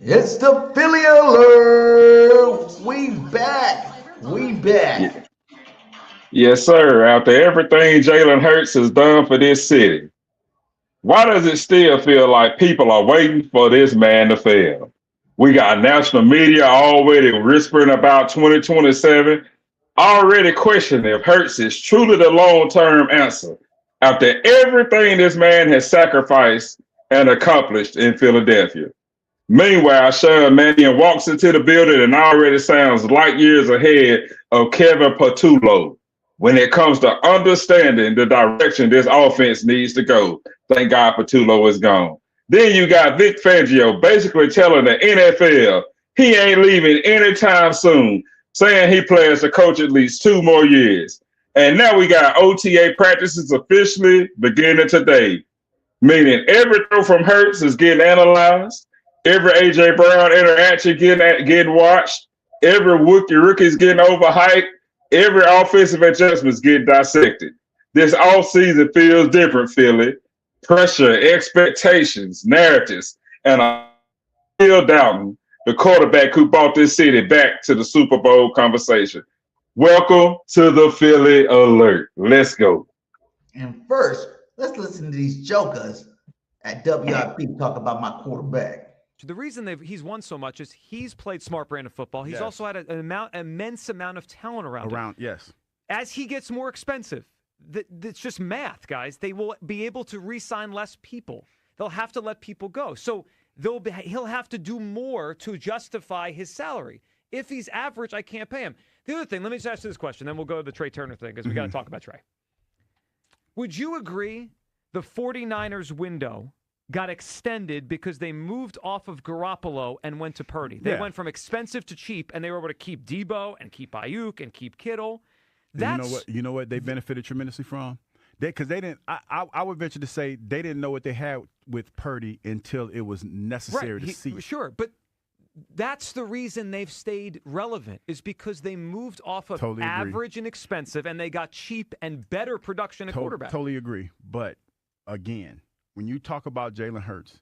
It's the Philly alert. We back. We back. Yes, sir. After everything Jalen Hurts has done for this city, why does it still feel like people are waiting for this man to fail? We got national media already whispering about 2027, already questioning if Hurts is truly the long-term answer after everything this man has sacrificed and accomplished in Philadelphia. Meanwhile, Sean Mannion walks into the building and already sounds light years ahead of Kevin Patullo when it comes to understanding the direction this offense needs to go. Thank God Patullo is gone. Then you got Vic Fangio basically telling the NFL he ain't leaving anytime soon, saying he plans to coach at least 2 more years. And now we got OTA practices officially beginning today, meaning every throw from Hurts is getting analyzed. Every A.J. Brown interaction getting watched. Every rookie is getting overhyped. Every offensive adjustment is getting dissected. This offseason feels different, Philly. Pressure, expectations, narratives, and I'm still doubting the quarterback who brought this city back to the Super Bowl conversation. Welcome to the Philly Alert. Let's go. And first, let's listen to these jokers at WIP talk about my quarterback. The reason he's won so much is he's played smart brand of football. He's also had an immense amount of talent around him. Yes. As he gets more expensive, it's just math, guys. They will be able to re-sign less people. They'll have to let people go. So he'll have to do more to justify his salary. If he's average, I can't pay him. The other thing, let me just ask you this question, then we'll go to the Trey Turner thing because we got to talk about Trey. Would you agree the 49ers window got extended because they moved off of Garoppolo and went to Purdy? They went from expensive to cheap, and they were able to keep Debo and keep Ayuk and keep Kittle. You know what they benefited tremendously from? Because they didn't. I would venture to say they didn't know what they had with Purdy until it was necessary to see. Sure, but that's the reason they've stayed relevant is because they moved off of average and expensive, and they got cheap and better production at quarterback. Totally agree. But again, when you talk about Jalen Hurts,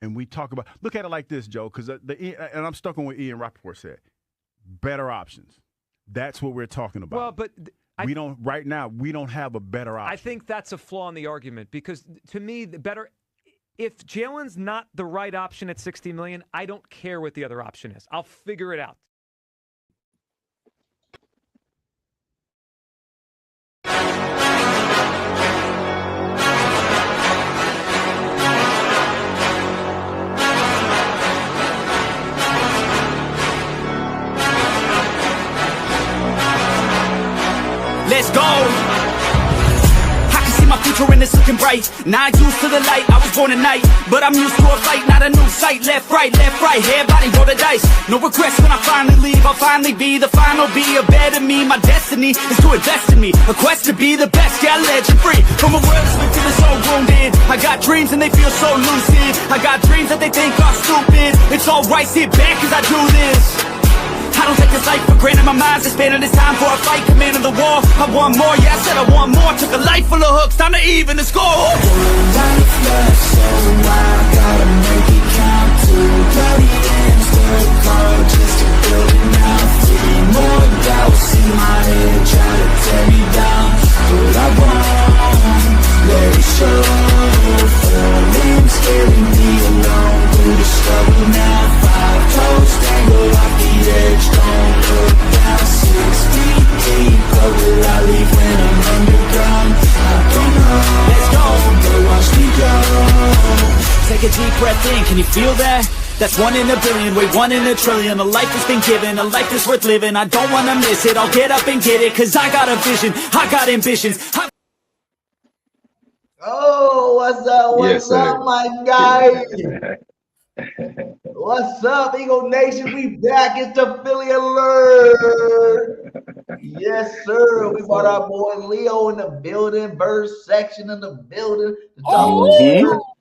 and we talk about, look at it like this, Joe, because and I'm stuck on what Ian Rappaport said. Better options. That's what we're talking about. Well, but we don't have a better option. I think that's a flaw in the argument because to me, if Jalen's not the right option at $60 million, I don't care what the other option is. I'll figure it out. Let's go. I can see my future and it's looking bright. Not used to the light, I was born at night. But I'm used to a fight, not a new sight. Left, right, everybody roll the dice. No regrets when I finally leave. I'll finally be the final, be a better me. My destiny is to invest in me. A quest to be the best, yeah, legend free. From a world that's been feeling so wounded. I got dreams and they feel so lucid. I got dreams that they think are stupid. It's alright, sit back cause I do this. I don't take this life for granted, my mind's expanding. It's time for a fight, commanding the war. I want more, yeah, I said I want more. Took a life full of hooks, time to even the score. Life left, so I gotta make it count. Too bloody ends, work hard just to build it now. 3 more doubts in my head, try to tear me down. But I won't let it show. Falling, scaring me alone through the struggle now. 5 toes tangle off the edge, don't look down. 6 feet deep, what will I leave when I'm underground? I don't know, let's go, but watch me go. Take a deep breath in, can you feel that? That's 1 in a billion, wait, 1 in a trillion. A life has been given, a life that's worth living. I don't wanna miss it, I'll get up and get it. Cause I got a vision, I got ambitions. Oh, what's up, my guy? What's up, Eagle Nation? We back. It's the Philly Alert. Yes, sir. We brought our boy Leo in the building, Bird section in the building to talk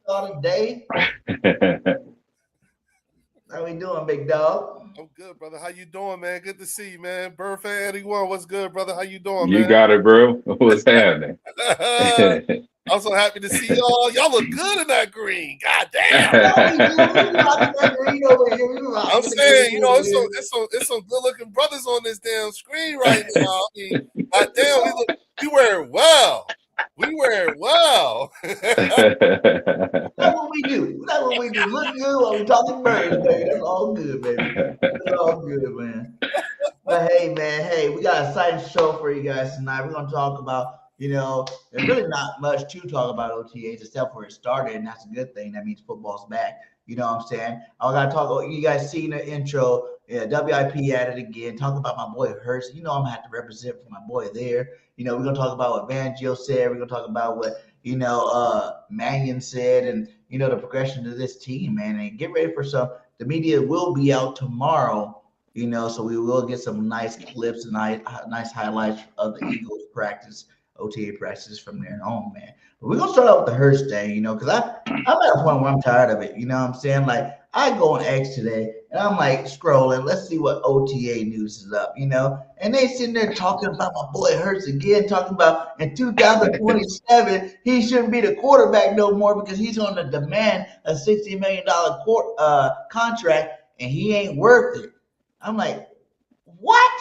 about today. How we doing, big dog? I'm good, brother. How you doing, man? Good to see you, man. Bird fan 81. What's good, brother? How you doing, man? You got it, bro. What's happening? I'm so happy to see y'all. Y'all look good in that green. God damn. I'm saying, you know, it's some good looking brothers on this damn screen right now. I mean, God damn, we wear it well. We wear it well. That's what we do. That's what we do. Look good while we talking birds, baby. That's all good, baby. That's all good, man. But hey, man, hey, we got a exciting show for you guys tonight. We're gonna talk about, you know, there's really not much to talk about OTAs except for it started, and that's a good thing. That means football's back. You know what I'm saying? I gotta talk about, you guys seen the intro. Yeah, WIP at it again. Talk about my boy Hurts. You know I'm gonna have to represent for my boy there. You know, we're gonna talk about what Fangio said. We're gonna talk about what, you know, Mannion said, and you know the progression of this team, man. And get ready for some. The media will be out tomorrow, you know, so we will get some nice clips and nice highlights of the Eagles practice, OTA practices from there on, man. But we're gonna start out with the Hurts thing, you know, because I'm at a point where I'm tired of it. You know what I'm saying? Like I go on X today and I'm like scrolling, let's see what OTA news is up, you know. And they sitting there talking about my boy Hurts again, talking about in 2027 he shouldn't be the quarterback no more because he's going to demand a $60 million contract and he ain't worth it. I'm like, what?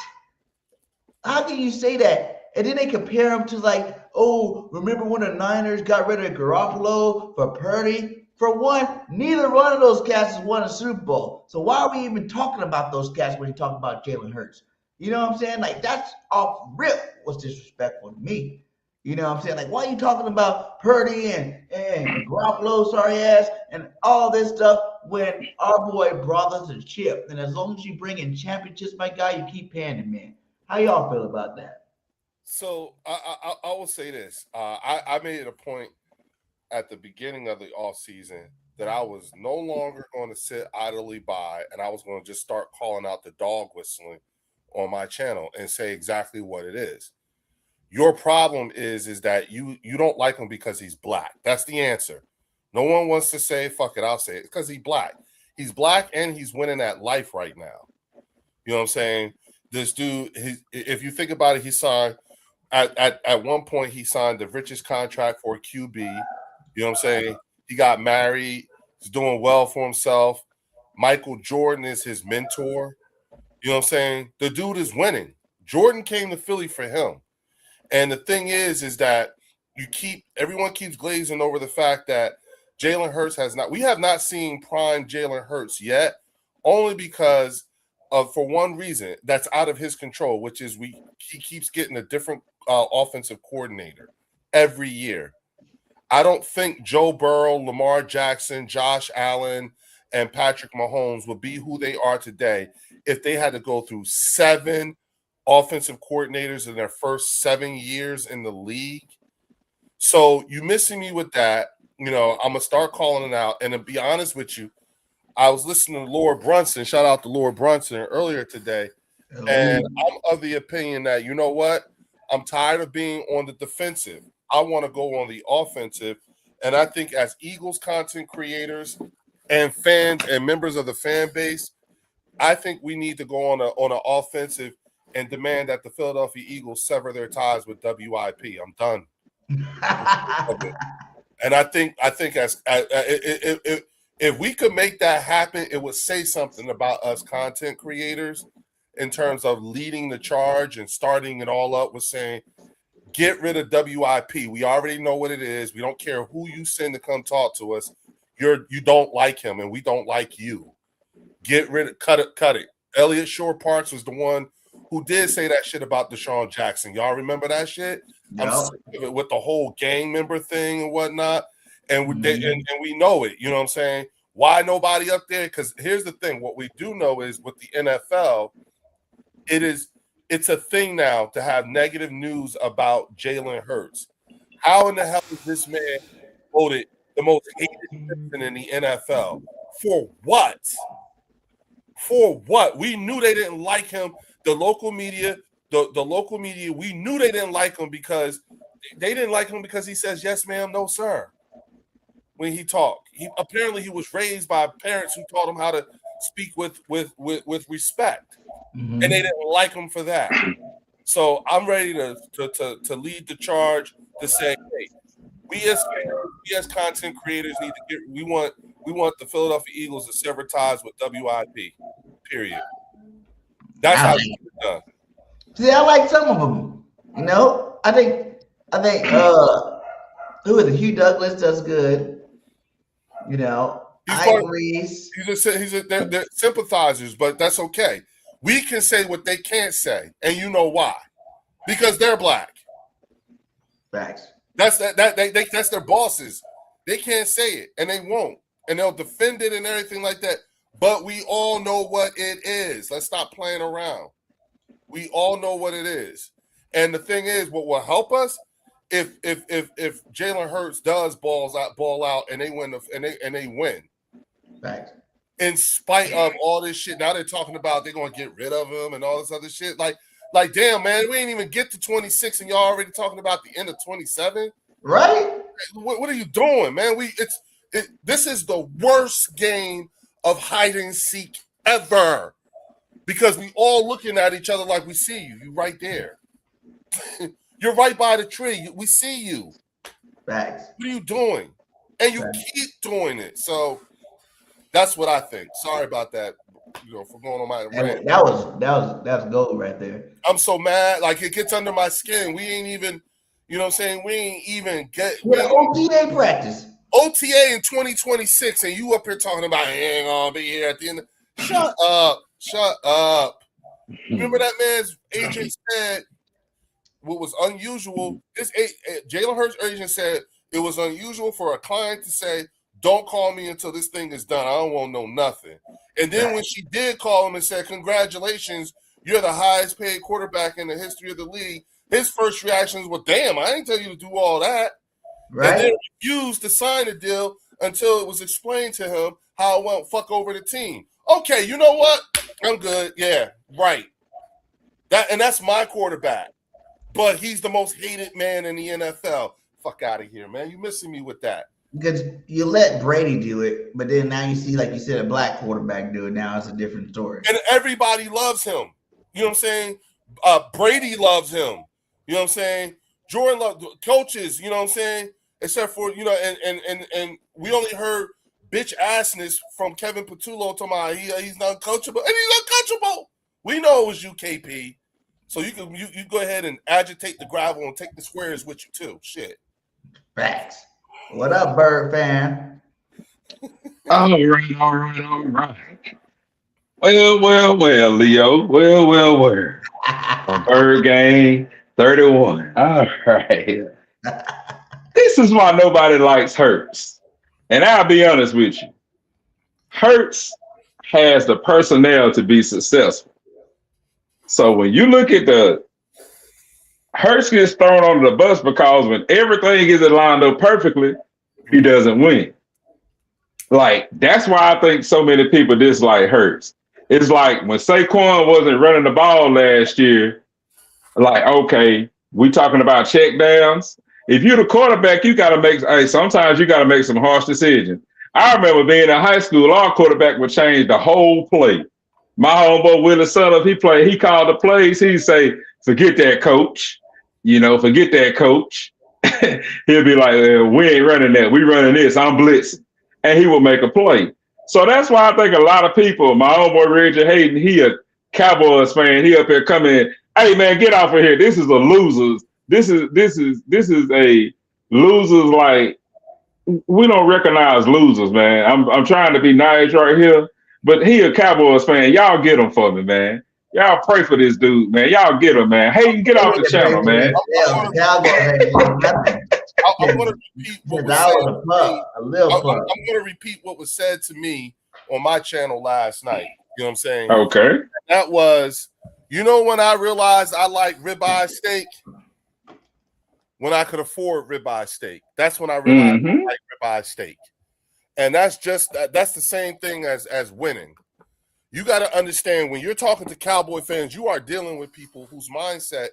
How can you say that? And then they compare him to like, oh, remember when the Niners got rid of Garoppolo for Purdy? For one, neither one of those cats has won a Super Bowl. So why are we even talking about those cats when you talk about Jalen Hurts? You know what I'm saying? Like, that's off rip was disrespectful to me. You know what I'm saying? Like, why are you talking about Purdy and Garoppolo, sorry ass, and all this stuff when our boy brought us a chip? And as long as you bring in championships, my guy, you keep paying him, man. How y'all feel about that? So I will say this. I made it a point at the beginning of the offseason that I was no longer going to sit idly by, and I was going to just start calling out the dog whistling on my channel and say exactly what it is. Your problem is that you don't like him because he's black. That's the answer. No one wants to say, fuck it, I'll say it, because he's black. He's black and he's winning at life right now. You know what I'm saying? This dude, if you think about it, he signed, at one point, he signed the richest contract for a QB. You know what I'm saying? He got married. He's doing well for himself. Michael Jordan is his mentor. You know what I'm saying? The dude is winning. Jordan came to Philly for him. And the thing is that everyone keeps glazing over the fact that Jalen Hurts we have not seen prime Jalen Hurts yet, only because of, for one reason, that's out of his control, which is he keeps getting a different offensive coordinator every year. I don't think Joe Burrow, Lamar Jackson, Josh Allen, and Patrick Mahomes would be who they are today if they had to go through 7 offensive coordinators in their first 7 years in the league. So you missing me with that. You know, I'm going to start calling it out. And to be honest with you, I was listening to Lord Brunson, shout out to Lord Brunson earlier today. And I'm of the opinion that, you know what? I'm tired of being on the defensive. I want to go on the offensive. And I think as Eagles content creators and fans and members of the fan base, I think we need to go on an offensive and demand that the Philadelphia Eagles sever their ties with WIP. I'm done. And I think if we could make that happen, it would say something about us content creators in terms of leading the charge and starting it all up with saying, get rid of WIP. We already know what it is. We don't care who you send to come talk to us. You don't like him, and we don't like you. Cut it. Elliot Shore-Parks was the one who did say that shit about Deshaun Jackson. Y'all remember that shit? Yep. I'm sick of it with the whole gang member thing and whatnot. And we know it. You know what I'm saying? Why nobody up there? Because here's the thing. What we do know is with the NFL, it's a thing now to have negative news about Jalen Hurts. How in the hell is this man voted the most hated person in the NFL? For what? For what? We knew they didn't like him. The local media, we knew they didn't like him because he says yes, ma'am, no, sir. When he talked, apparently he was raised by parents who taught him how to speak with respect, and they didn't like him for that. So I'm ready to lead the charge to say, hey, We as content creators need to get. We want the Philadelphia Eagles to sever ties with WIP. Period. That's how it's done. See, I like some of them. You know, I think who is it? Hugh Douglas does good. You know, they're sympathizers, but that's okay. We can say what they can't say, and you know why? Because they're black. Facts. That's their bosses. They can't say it, and they won't, and they'll defend it and everything like that. But we all know what it is. Let's stop playing around. We all know what it is. And the thing is, what will help us if Jalen Hurts does ball out and they win and they win. Right. In spite of all this shit, now they're talking about they're gonna get rid of him and all this other shit. Like damn, man, we ain't even get to 26 and y'all already talking about the end of 27. Right? What are you doing, man? This is the worst game of hide and seek ever. Because we all looking at each other like we see you. You right there. You're right by the tree. We see you. Facts. What are you doing? And you keep doing it. So that's what I think. Sorry about that. For going on my rant. That was gold right there. I'm so mad. Like it gets under my skin. We ain't even, you know what I'm saying? We ain't even get OTA practice. OTA in 2026, and you up here talking about he ain't gonna be here at the end. Shut up. Shut up. Remember that man's agent said what was unusual. Jalen Hurts' agent said it was unusual for a client to say, don't call me until this thing is done. I don't want to know nothing. And then when she did call him and said, congratulations, you're the highest paid quarterback in the history of the league, his first reaction was, well, damn, I didn't tell you to do all that. Right. And then refused to sign a deal until it was explained to him how it went fuck over the team. Okay, you know what? I'm good. Yeah, right. That's my quarterback. But he's the most hated man in the NFL. Fuck out of here, man. You missing me with that. Because you let Brady do it, but then now you see, like you said, a black quarterback do it. Now it's a different story. And everybody loves him. You know what I'm saying? Brady loves him. You know what I'm saying? Jordan loves coaches, you know what I'm saying? Except for, you know, and we only heard bitch assness from Kevin Patullo talking about he's not coachable. And he's uncoachable. We know it was you, KP. So you go ahead and agitate the gravel and take the squares with you too. Shit. Facts. What up, Bird fan? All right. Well, Leo. Well. Bird game 31. All right. This is why nobody likes Hurts. And I'll be honest with you. Hurts has the personnel to be successful. So when you look at Hurts gets thrown under the bus because when everything is lined up perfectly, he doesn't win. Like, that's why I think so many people dislike Hurts. It's like when Saquon wasn't running the ball last year, like, okay, we talking about check downs. If you're the quarterback, sometimes you got to make some harsh decisions. I remember being in high school, our quarterback would change the whole play. My homeboy, Willie Sutter, he called the plays. He'd say, forget that, coach. Forget that, coach. He'll be like, we ain't running that. We running this. I'm blitzing. And he will make a play. So that's why I think a lot of people, my homeboy Reggie Hayden, he a Cowboys fan. He up here coming, hey man, get off of here. This is a losers. This is a losers. Like, we don't recognize losers, man. I'm trying to be nice right here, but he a Cowboys fan. Y'all get him for me, man. Y'all pray for this dude, man. Y'all get him, man. Hayden, get off the channel, man. I'm going to repeat what was I'm going to repeat what was said to me on my channel last night. You know what I'm saying? Okay. That was, when I realized I like ribeye steak, when I could afford ribeye steak. That's when I realized I like ribeye steak. And that's the same thing as winning. You got to understand, when you're talking to Cowboy fans, you are dealing with people whose mindset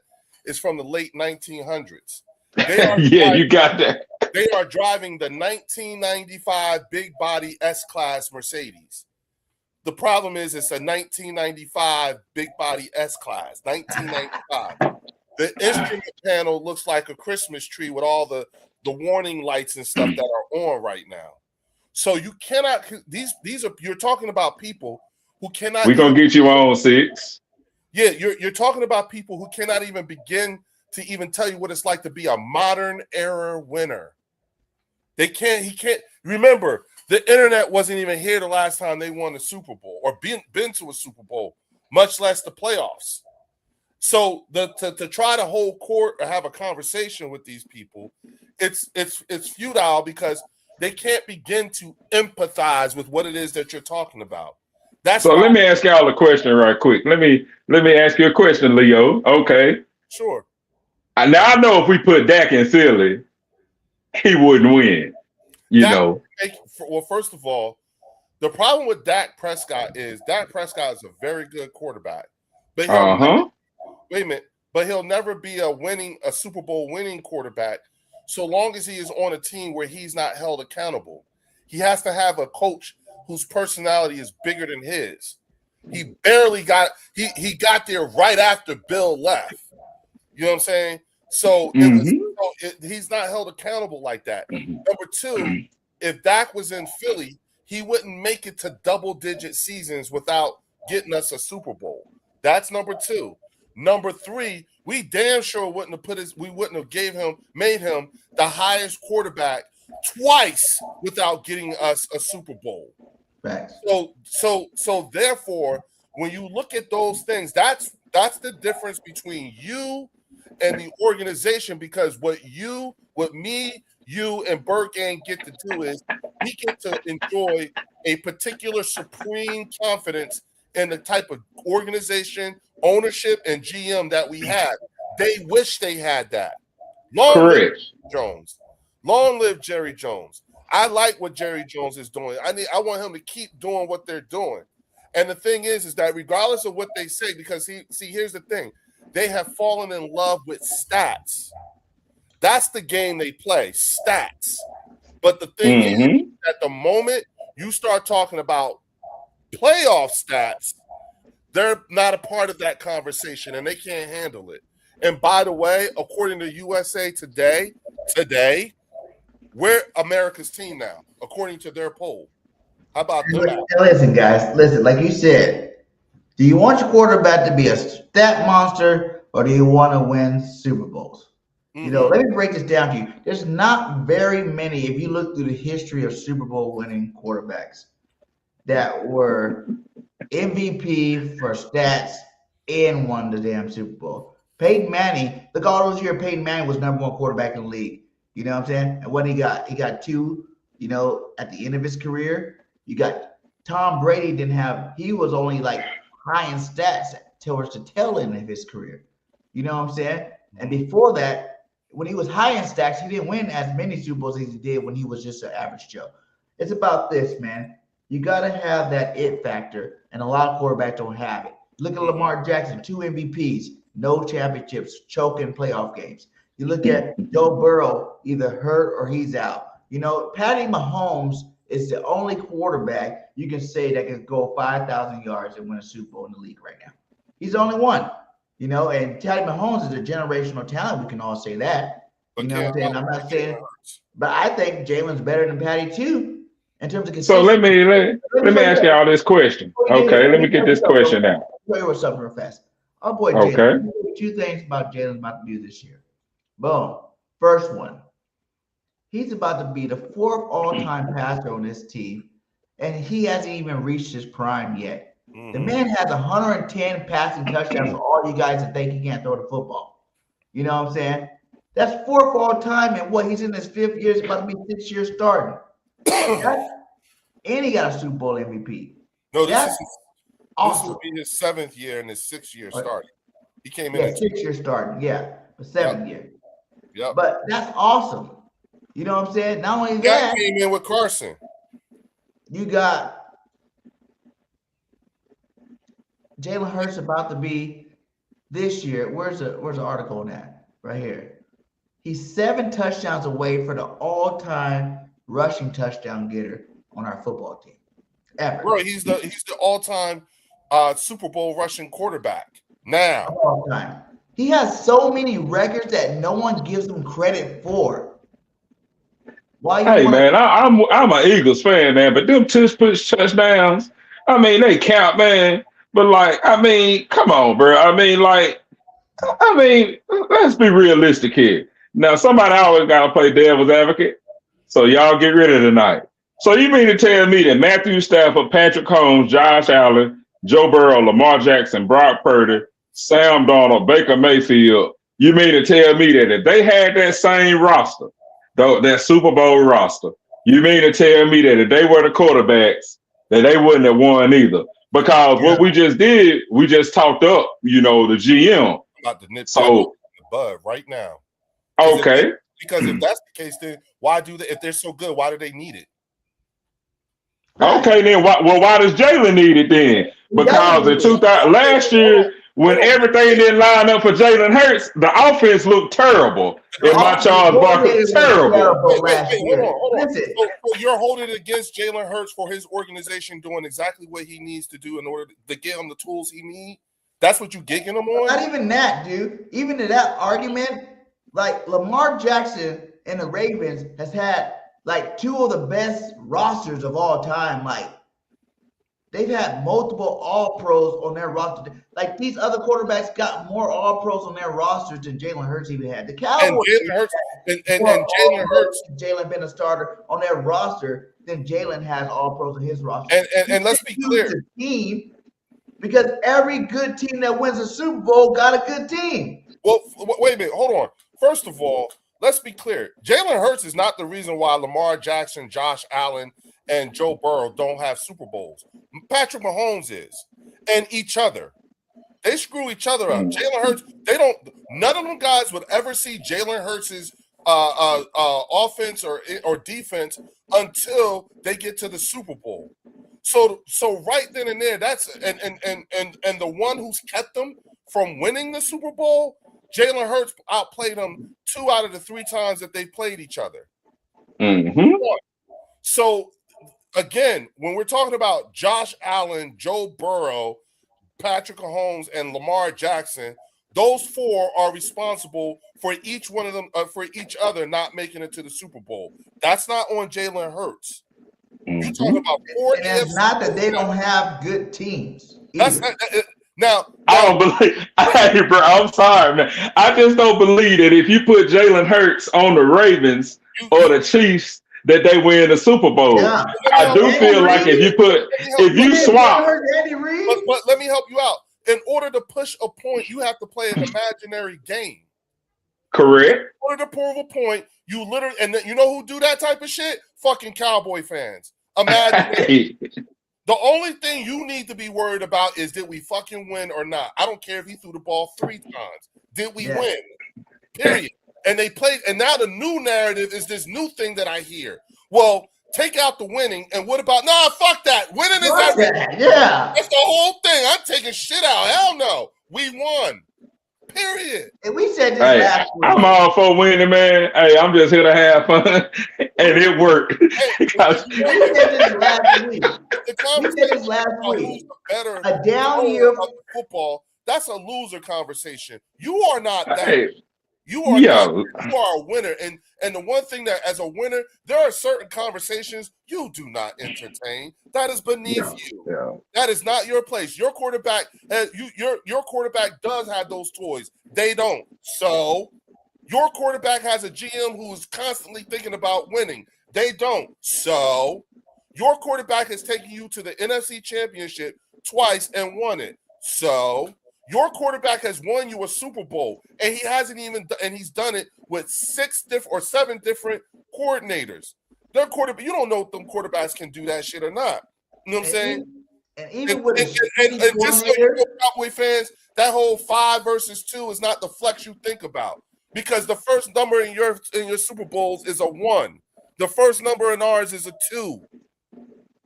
is from the late 1900s. You got that. They are driving the 1995 big body S-Class Mercedes. The problem is it's a 1995 big body S-Class, 1995. The instrument panel looks like a Christmas tree with all the the warning lights and stuff that are on right now. So you cannot. These are you're talking about people who cannot. We're gonna get you on 6. Yeah, you're talking about people who cannot even begin to even tell you what it's like to be a modern era winner. They can't. He can't. Remember, the internet wasn't even here the last time they won the Super Bowl or been to a Super Bowl, much less the playoffs. So to try to hold court or have a conversation with these people, it's futile because they can't begin to empathize with what it is that you're talking about. So let me ask y'all a question right quick. Let me ask you a question, Leo. Okay. Sure. Now I know if we put Dak in Philly, he wouldn't win. Well, first of all, the problem with Dak Prescott is a very good quarterback. But wait a minute. But he'll never be a Super Bowl winning quarterback so long as he is on a team where he's not held accountable. He has to have a coach whose personality is bigger than his. He barely got he got there right after Bill left. You know what I'm saying? So he's not held accountable like that. Number two, if Dak was in Philly, he wouldn't make it to double-digit seasons without getting us a Super Bowl. That's number two. Number three, we damn sure wouldn't have made him the highest quarterback twice without getting us a Super Bowl. Right. So therefore, when you look at those things, that's the difference between you and the organization, because what me, you, and Burgang get to do is we get to enjoy a particular supreme confidence in the type of organization, ownership, and GM that we have. They wish they had that. Long live Jones. Long live Jerry Jones. I like what Jerry Jones is doing. I want him to keep doing what they're doing. And the thing is that regardless of what they say, because here's the thing. They have fallen in love with stats. That's the game they play, stats. But the thing is, at the moment you start talking about playoff stats, they're not a part of that conversation and they can't handle it. And by the way, according to USA Today, we're America's team now, according to their poll. How about that? Listen, guys, like you said, do you want your quarterback to be a stat monster or do you want to win Super Bowls? Let me break this down to you. There's not very many, if you look through the history of Super Bowl winning quarterbacks, that were MVP for stats and won the damn Super Bowl. Peyton Manning, look, all those years Peyton Manning was #1 quarterback in the league. You know what I'm saying? And what he got? He got 2, at the end of his career. You got Tom Brady he was only like high in stats towards the tail end of his career. You know what I'm saying? And before that, when he was high in stats, he didn't win as many Super Bowls as he did when he was just an average Joe. It's about this, man. You got to have that it factor, and a lot of quarterbacks don't have it. Look at Lamar Jackson, 2 MVPs, no championships, choking playoff games. You look at Joe Burrow, either hurt or he's out. Patty Mahomes is the only quarterback you can say that can go 5,000 yards and win a Super Bowl in the league right now. He's the only one. And Patty Mahomes is a generational talent. We can all say that. You know what I'm saying? I'm not saying, but I think Jalen's better than Patty too in terms of consistency. So let me ask y'all this question. Okay, let me get this question out. Tell you what's up real fast. Our boy Jalen. Okay. 2 things about Jalen about to do this year. Boom. First one. He's about to be the 4th all-time passer on this team, and he hasn't even reached his prime yet. The man has 110 passing touchdowns for all you guys that think he can't throw the football. You know what I'm saying? That's 4th all-time, and he's in his 5th year. It's about to be 6 years starting. And he got a Super Bowl MVP. No, this will be his 7th year and his 6th year starting. He came in 6 years starting, the 7th year. Yep. But that's awesome. You know what I'm saying? Not only that came in with Carson. You got Jalen Hurts about to be this year. Where's the article on that? Right here. He's 7 touchdowns away for the all-time rushing touchdown getter on our football team. Ever. Bro, he's the all-time Super Bowl rushing quarterback. Now. All-time. He has so many records that no one gives him credit for. Hey man, I'm an Eagles fan, man, but them push touchdowns, I mean, they count, man. But like, I mean, come on, bro. I mean, let's be realistic here. Now, somebody always got to play devil's advocate. So y'all get rid of it tonight. So you mean to tell me that Matthew Stafford, Patrick Mahomes, Josh Allen, Joe Burrow, Lamar Jackson, Brock Purdy, Sam Darnold, Baker Mayfield, you mean to tell me that if they had that same roster, that Super Bowl roster, you mean to tell me that if they were the quarterbacks, that they wouldn't have won either? Because what we just did, we just talked up, the GM. About the nip the bud right now. Okay. Because if that's the case, then why do they? If they're so good, why do they need it? Okay, then why does Jalen need it then? Because in 2000 last year, when everything didn't line up for Jalen Hurts, the offense looked terrible. And my Charles Barkley was terrible. Hold on. So you're holding it against Jalen Hurts for his organization doing exactly what he needs to do in order to get him the tools he needs? That's what you gigging him on? Not even that, dude. Even to that argument, like Lamar Jackson and the Ravens has had like two of the best rosters of all time. Like they've had multiple All-Pros on their roster. Like these other quarterbacks got more All-Pros on their rosters than Jalen Hurts even had. The Cowboys and Jalen Hurts, Jalen been a starter on their roster than Jalen has All-Pros on his roster. And let's be clear. Team, because every good team that wins a Super Bowl got a good team. Well, wait a minute. Hold on. First of all, let's be clear. Jalen Hurts is not the reason why Lamar Jackson, Josh Allen, and Joe Burrow don't have Super Bowls. Patrick Mahomes is. And each other. They screw each other up. Jalen Hurts, none of them guys would ever see Jalen Hurts' offense or defense until they get to the Super Bowl. So right then and there, that's and the one who's kept them from winning the Super Bowl, Jalen Hurts outplayed them 2 out of the 3 times that they played each other. Mm-hmm. So again, when we're talking about Josh Allen, Joe Burrow, Patrick Mahomes, and Lamar Jackson, those 4 are responsible for each one of them, for each other not making it to the Super Bowl. That's not on Jalen Hurts. You're talking about 4 and it's not that they don't have good teams. Now, I don't believe. Hey, bro, I'm sorry, man. I just don't believe that if you put Jalen Hurts on the Ravens or the Chiefs, that they win the Super Bowl. Yeah. I do feel like if you swap. But let me help you out. In order to push a point, you have to play an imaginary game. Correct. In order to prove a point, you literally, and you know who do that type of shit? Fucking Cowboy fans. Imagine. The only thing you need to be worried about is did we fucking win or not? I don't care if he threw the ball 3 times. Did we win? Period. And they played, and now the new narrative is this new thing that I hear. Well, take out the winning, and what about fuck that. Winning is everything. Yeah. That's the whole thing. I'm taking shit out. Hell no. We won. Period. And we said this last week. I'm all for winning, man. Hey, I'm just here to have fun, and it worked. We said this last week. A down year of football. That's a loser conversation. You are not that. Hey, you are not, you are a winner. And the one thing that as a winner, there are certain conversations you do not entertain. That is beneath you. Yeah. That is not your place. Your quarterback your quarterback does have those toys. They don't. So your quarterback has a GM who is constantly thinking about winning. They don't. So your quarterback has taken you to the NFC Championship twice and won it. So your quarterback has won you a Super Bowl, and he hasn't even, and he's done it with 7 different coordinators. Their quarterback, you don't know if them quarterbacks can do that shit or not. You know what I'm saying? And even with and just so you know, Cowboy fans, that whole 5 versus 2 is not the flex you think about, because the first number in your Super Bowls is a 1. The first number in ours is a 2.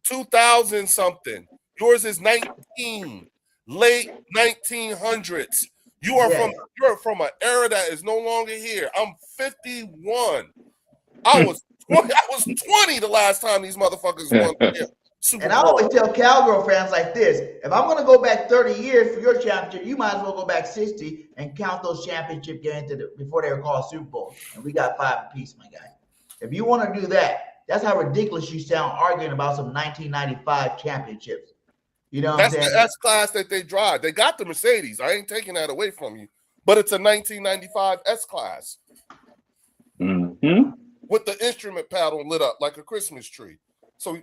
2000 something. Yours is 19. Late 1900s. You're from an era that is no longer here. I'm 51. I was 20 the last time these motherfuckers won. And I always tell Cowgirl fans like this: if I'm going to go back 30 years for your championship, you might as well go back 60 and count those championship games before they were called Super Bowls. And we got 5 apiece, my guy. If you want to do that, that's how ridiculous you sound arguing about some 1995 championships. You know what I'm saying? That's the S class that they drive. They got the Mercedes. I ain't taking that away from you. But it's a 1995 S class. Mm-hmm. With the instrument panel lit up like a Christmas tree. So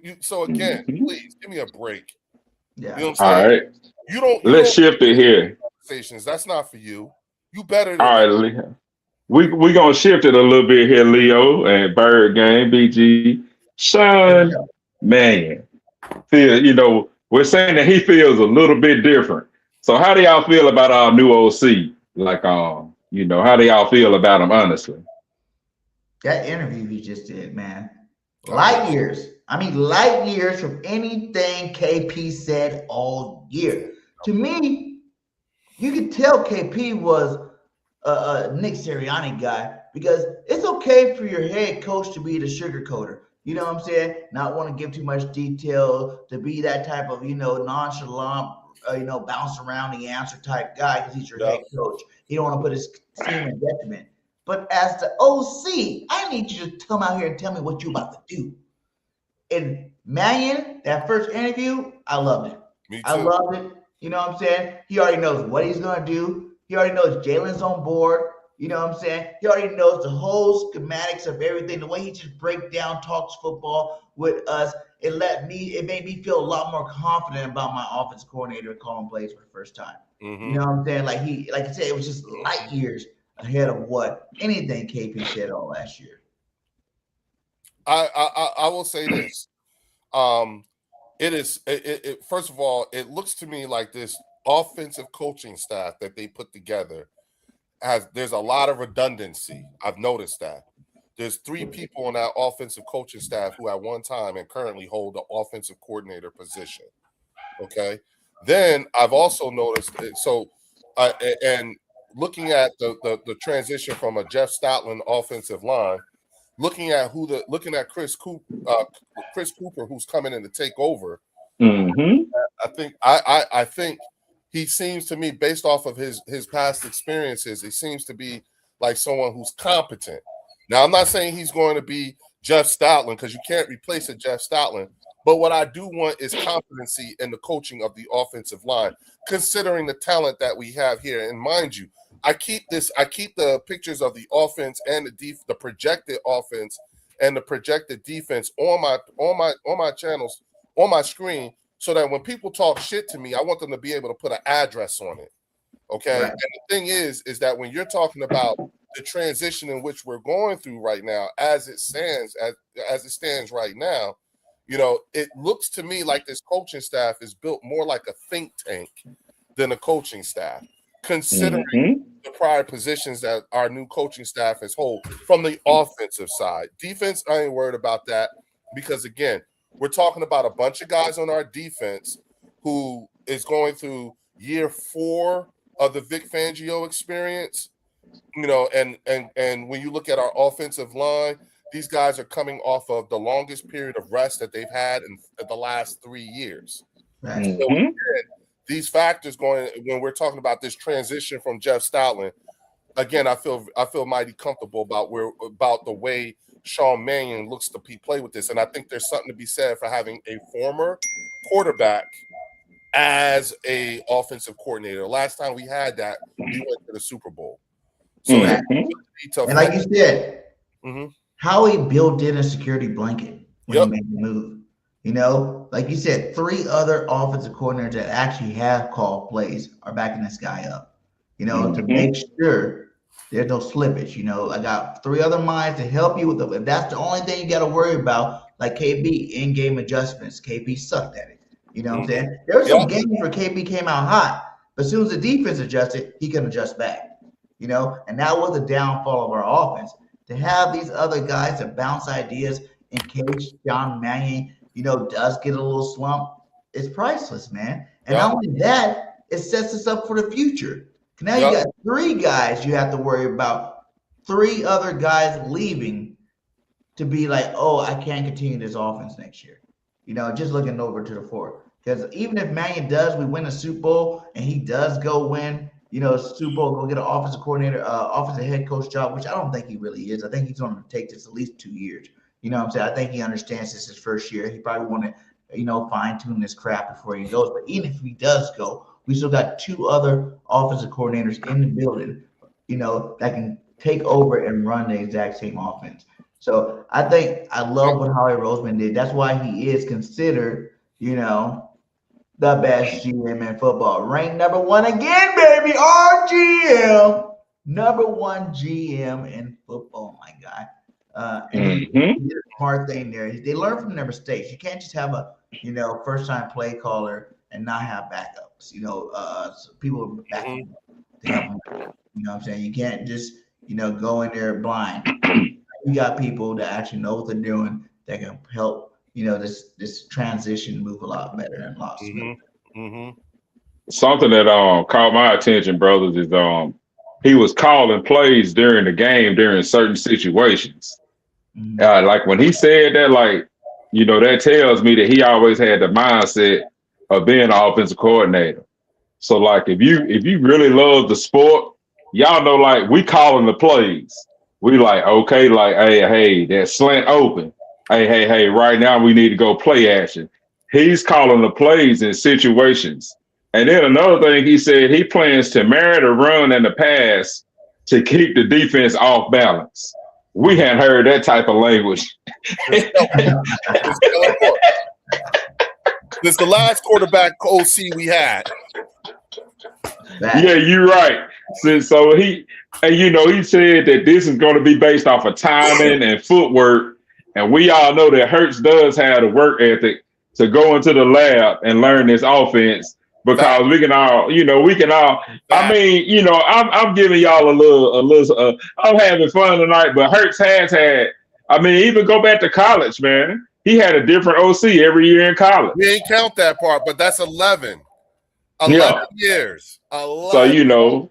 again, please give me a break. Yeah. You know what I'm saying? All right. You Let's shift it here. That's not for you. You better than All right, Leo. We gonna shift it a little bit here, Leo and Bird Game, BG. Sean Mannion. Feel, we're saying that he feels a little bit different. So how do y'all feel about our new OC? Like, how do y'all feel about him, honestly? That interview he just did, man. Light years. I mean, light years from anything KP said all year. To me, you could tell KP was a Nick Sirianni guy, because it's okay for your head coach to be the sugarcoater. You know what I'm saying? Not want to give too much detail, to be that type of, nonchalant, bounce around the answer type guy, because he's your head coach. He don't want to put his team in detriment. But as the OC, I need you to come out here and tell me what you're about to do. And Mannion, that first interview, I loved it. Me too. I loved it. You know what I'm saying? He already knows what he's going to do. He already knows Jalen's on board. You know what I'm saying? He already knows the whole schematics of everything. The way he just breaks down, talks football with us. It made me feel a lot more confident about my offense coordinator calling plays for the first time. Mm-hmm. You know what I'm saying? Like I said, it was just light years ahead of what anything KP said all last year. I will say this. First of all, it looks to me like this offensive coaching staff that they put together there's a lot of redundancy. I've noticed that. There's 3 people on that offensive coaching staff who at one time and currently hold the offensive coordinator position. Okay. Then I've also noticed and looking at the transition from a Jeff Stoutland offensive line, looking at Chris Cooper, who's coming in to take over. Mm-hmm. I think he seems to me, based off of his past experiences, he seems to be like someone who's competent. Now, I'm not saying he's going to be Jeff Stoutland, because you can't replace a Jeff Stoutland. But what I do want is competency in the coaching of the offensive line, considering the talent that we have here. And mind you, I keep the pictures of the offense and the projected offense and the projected defense on my channels, on my screen, so that when people talk shit to me, I want them to be able to put an address on it. Okay. Right. And the thing is that when you're talking about the transition in which we're going through right now, as it stands right now, it looks to me like this coaching staff is built more like a think tank than a coaching staff, considering the prior positions that our new coaching staff has held from the offensive side. Defense, I ain't worried about that, because again, we're talking about a bunch of guys on our defense who is going through year 4 of the Vic Fangio experience, and when you look at our offensive line, these guys are coming off of the longest period of rest that they've had in the last 3 years. Right. So these factors when we're talking about this transition from Jeff Stoutland, again, I feel mighty comfortable about the way Sean Mannion looks to play with this. And I think there's something to be said for having a former quarterback as a offensive coordinator. The last time we had that, we went to the Super Bowl. So and like you said, Howie built in a security blanket when he made the move. Like you said, 3 other offensive coordinators that actually have called plays are backing this guy up, to make sure there's no slippage. I got 3 other minds to help you with them. If that's the only thing you got to worry about, like KB, in-game adjustments. KB sucked at it. You know what I'm saying? There were some games where KB came out hot, but as soon as the defense adjusted, he couldn't adjust back. And that was the downfall of our offense. To have these other guys to bounce ideas in case Sean Mannion, does get a little slump, it's priceless, man. And not only that, it sets us up for the future. Now you got 3 guys you have to worry about, 3 other guys leaving to be like, oh, I can't continue this offense next year. Just looking over to the 4th. Because even if Mannion we win a Super Bowl and he does go win, Super Bowl, go get an offensive coordinator, offensive head coach job, which I don't think he really is. I think he's going to take this at least 2 years. You know what I'm saying? I think he understands this is his first year. He probably want to, fine tune this crap before he goes. But even if he does go, we still got 2 other offensive coordinators in the building, that can take over and run the exact same offense. So I think I love what Howie Roseman did. That's why he is considered, the best GM in football. Ranked number 1 again, baby. RGM. Number 1 GM in football, my guy. And he did a smart thing there. They learn from their mistakes. You can't just have a, first-time play caller and not have backups. So people back up. You know what I'm saying? You can't just, go in there blind. You got people that actually know what they're doing that can help, this transition move a lot better and a lot smoother. Something that caught my attention, brothers, is he was calling plays during the game during certain situations. Like when he said that, that tells me that he always had the mindset of being an offensive coordinator. So if you really love the sport, y'all know we calling the plays. We okay, hey, that slant open. Hey, right now we need to go play action. He's calling the plays in situations. And then another thing he said, he plans to marry the run and the pass to keep the defense off balance. We hadn't heard that type of language. This is the last quarterback OC we had. Yeah, you're right. So he said that this is going to be based off of timing and footwork. And we all know that Hurts does have the work ethic to go into the lab and learn this offense because we can all. I'm giving y'all a little. I'm having fun tonight, but Hurts has had. Even go back to college, man. He had a different OC every year in college. We ain't count that part, but that's 11. 11 years. 11. So, hey,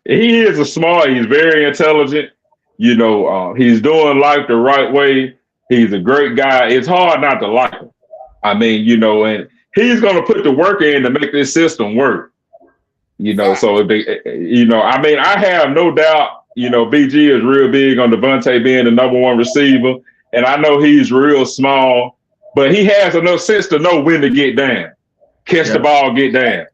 he is he's very intelligent. He's doing life the right way. He's a great guy. It's hard not to like him. And he's going to put the work in to make this system work. So if they, I have no doubt, BG is real big on Devontae being the number 1 receiver. And I know he's real small, but he has enough sense to know when to get down. Catch the ball, get down.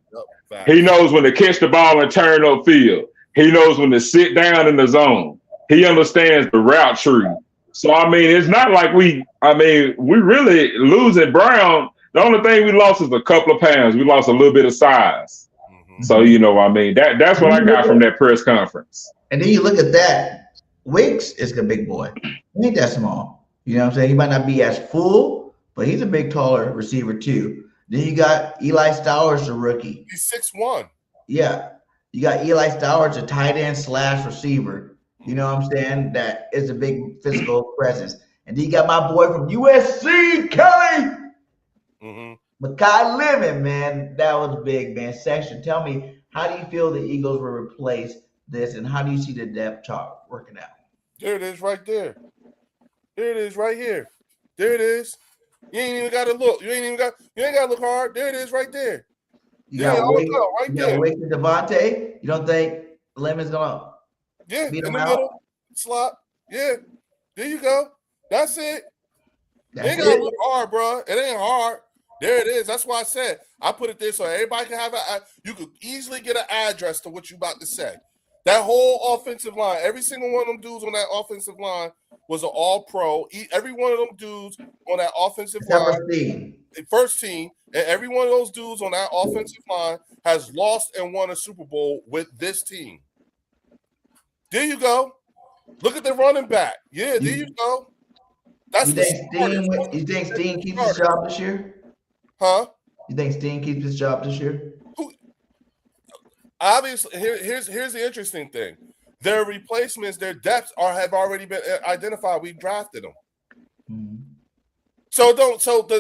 He knows when to catch the ball and turn upfield. He knows when to sit down in the zone. He understands the route tree. So, it's not like we really losing Brown. The only thing we lost is a couple of pounds. We lost a little bit of size. So, that's what I got from that press conference. And then you look at that. Wicks is a big boy. He ain't that small. You know what I'm saying? He might not be as full, but he's a big, taller receiver too. Then you got Eli Stowers, the rookie. He's 6'1". Yeah. You got Eli Stowers, a tight end / receiver. You know what I'm saying? That is a big physical presence. And then you got my boy from USC, Kelly. Makai Lemon, man. That was big, man. Section, tell me, how do you feel the Eagles will replace this, and how do you see the depth chart working out? There it is right there. There it is right here. There it is. You ain't even got to look. You ain't got to look hard. There it is right there. You got Wake and Devontae. You don't think Lemon's gonna beat him in the middle slot? Yeah. There you go. That's it. You ain't got to look hard, bro. It ain't hard. There it is. That's why I said I put it there so everybody can have you could easily get an address to what you about to say. That whole offensive line, every single one of them dudes on that offensive line was an all-pro. Every one of them dudes on that offensive line, first team, and every one of those dudes on that offensive line has lost and won a Super Bowl with this team. There you go. Look at the running back. Yeah, there you go. That's you think Steen keeps his job this year? Huh? You think Steen keeps his job this year? Obviously, here's the interesting thing. Their replacements, their depths have already been identified. We drafted them. Mm-hmm.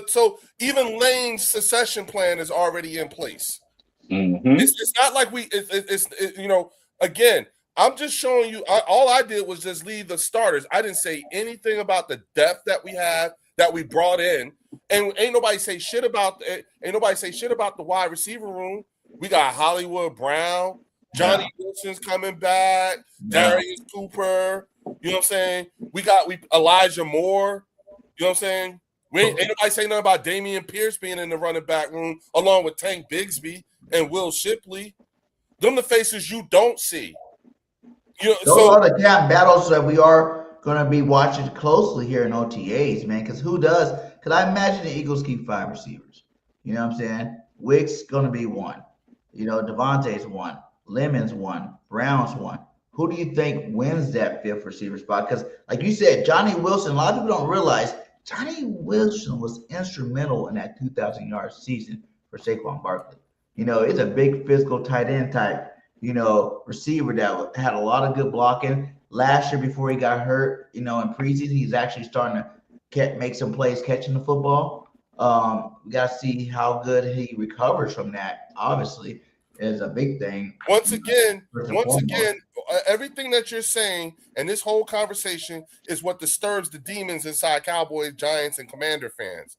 So even Lane's succession plan is already in place. Mm-hmm. It's not like again, I'm just showing you. All I did was just leave the starters. I didn't say anything about the depth that we have, that we brought in, and ain't nobody say shit about it. Ain't nobody say shit about the wide receiver room. We got Hollywood Brown. Johnny Wilson's coming back. Darius Cooper. You know what I'm saying? We Elijah Moore. You know what I'm saying? Ain't nobody say nothing about Damian Pierce being in the running back room along with Tank Bigsby and Will Shipley. Them the faces you don't see. Those are the camp battles that we are going to be watching closely here in OTAs, man. Because who does? Because I imagine the Eagles keep 5 receivers. You know what I'm saying? Wick's going to be 1. Devontae's 1. Lemon's 1. Brown's 1. Who do you think wins that 5th receiver spot? Because, like you said, Johnny Wilson, a lot of people don't realize Johnny Wilson was instrumental in that 2,000-yard season for Saquon Barkley. It's a big physical tight end type, receiver that had a lot of good blocking. Last year before he got hurt, in preseason, he's actually starting to make some plays catching the football. We got to see how good he recovers from that, obviously. Is a big thing. Once again, everything that you're saying and this whole conversation is what disturbs the demons inside Cowboys, Giants, and Commander fans.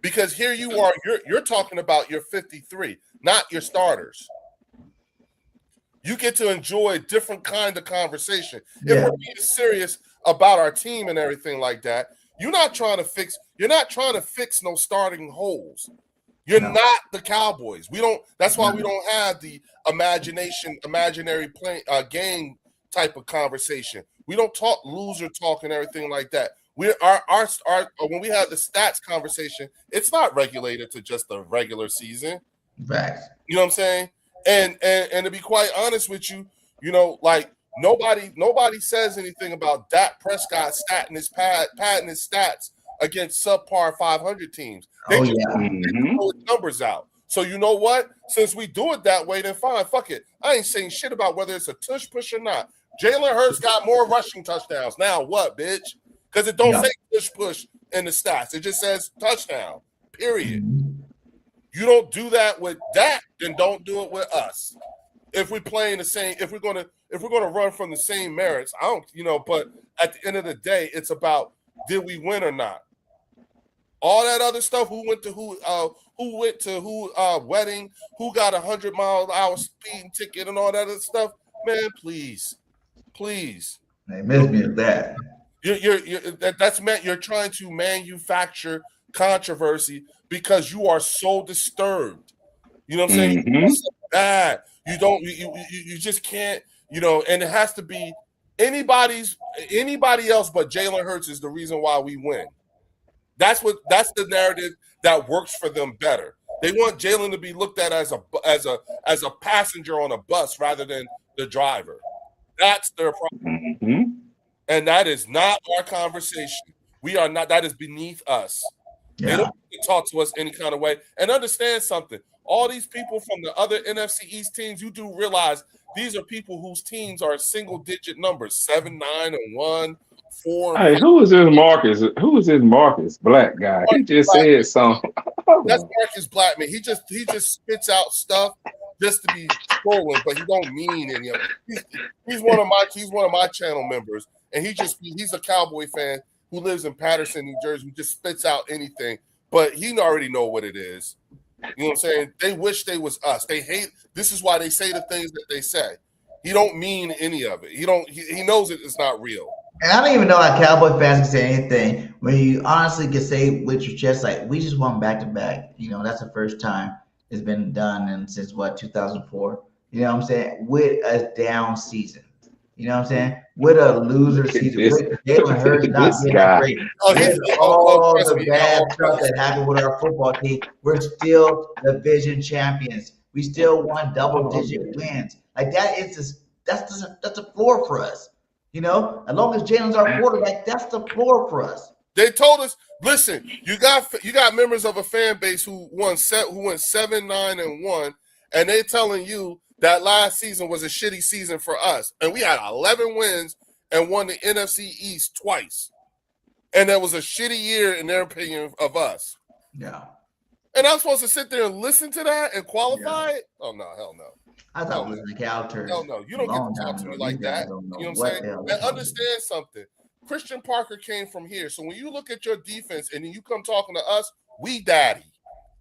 Because here you are, you're talking about your 53, not your starters. You get to enjoy a different kind of conversation. Yeah. If we're being serious about our team and everything like that, you're not trying to fix no starting holes. You're not the Cowboys. That's why we don't have the imaginary game type of conversation. We don't talk loser talk and everything like that. When we have the stats conversation, it's not regulated to just the regular season. Right. You know what I'm saying? And to be quite honest with you, like nobody says anything about Dak Prescott padding his stats against subpar 500 teams. They just throw numbers out. So you know what? Since we do it that way, then fine. Fuck it. I ain't saying shit about whether it's a tush push or not. Jalen Hurts got more rushing touchdowns. Now what, bitch? Because it don't say tush push in the stats. It just says touchdown. Period. You don't do that with Dak, then don't do it with us. If we're playing the same, if we're gonna run from the same merits, I don't, but at the end of the day, it's about did we win or not? All that other stuff, who went to who wedding, who got 100-mile-an-hour speeding ticket and all that other stuff, man, please. They miss me with that. You're trying to manufacture controversy because you are so disturbed. You know what I'm saying? It's so bad. You just can't, and it has to be anybody else but Jalen Hurts is the reason why we win. That's the narrative that works for them better. They want Jalen to be looked at as a passenger on a bus rather than the driver. That's their problem. And that is not our conversation. We are not, that is beneath us. They don't talk to us any kind of way. And understand something. All these people from the other NFC East teams, you do realize these are people whose teams are single-digit numbers, 7-9-1, 4. Hey, who is this Marcus? Who is this Marcus Black guy? He just said something. That's Marcus Blackman. He just spits out stuff just to be trolling, but he don't mean any of it. He's one of my channel members, and he's a Cowboy fan who lives in Patterson, New Jersey, who just spits out anything, but he already know what it is. You know what I'm saying? They wish they was us. They hate. This is why they say the things that they say. He don't mean any of it. He knows it's not real. And I don't even know how Cowboy fans can say anything when you honestly can say with your chest, like, we just won back-to-back. That's the first time it's been done since 2004. You know what I'm saying? With a down season. You know what I'm saying? With a loser season. With Jalen Hurts not being that great. With all the bad stuff that happened with our football team, we're still division champions. We still won double-digit wins. Like, that's a floor for us. As long as Jalen's our quarterback, that's the floor for us. They told us, listen, you got members of a fan base who went 7-9-1, and they telling you that last season was a shitty season for us. And we had 11 wins and won the NFC East twice. And that was a shitty year in their opinion of us. Yeah. And I'm supposed to sit there and listen to that and qualify it? Oh, no, hell no. I thought it was the Calters. Hell no. You don't get to talk to me like that. You know what I'm saying? And understand something. Christian Parker came from here. So when you look at your defense and then you come talking to us, we daddy.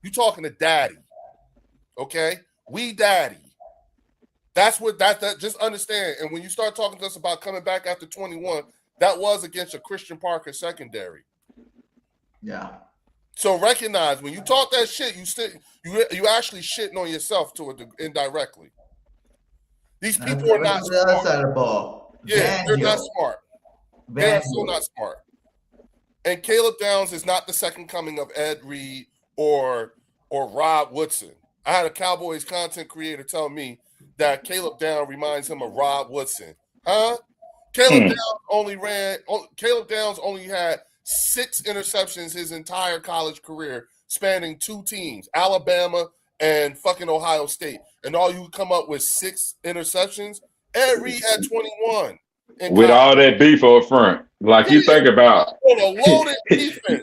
You talking to daddy. Okay? We daddy. That's what that just understand. And when you start talking to us about coming back after 21, that was against a Christian Parker secondary. Yeah. So recognize when you talk that shit, you actually shitting on yourself to it indirectly. These people are not smart. The other side of the ball. Yeah, they're not smart. They're so not smart. And Caleb Downs is not the second coming of Ed Reed or Rob Woodson. I had a Cowboys content creator tell me that Caleb Downs reminds him of Rob Woodson. Huh? Caleb Downs only had 6 interceptions his entire college career, spanning 2 teams, Alabama and fucking Ohio State. And all you come up with 6 interceptions. Ed Reed had 21. With all that beef up front. Like you think about on a loaded defense.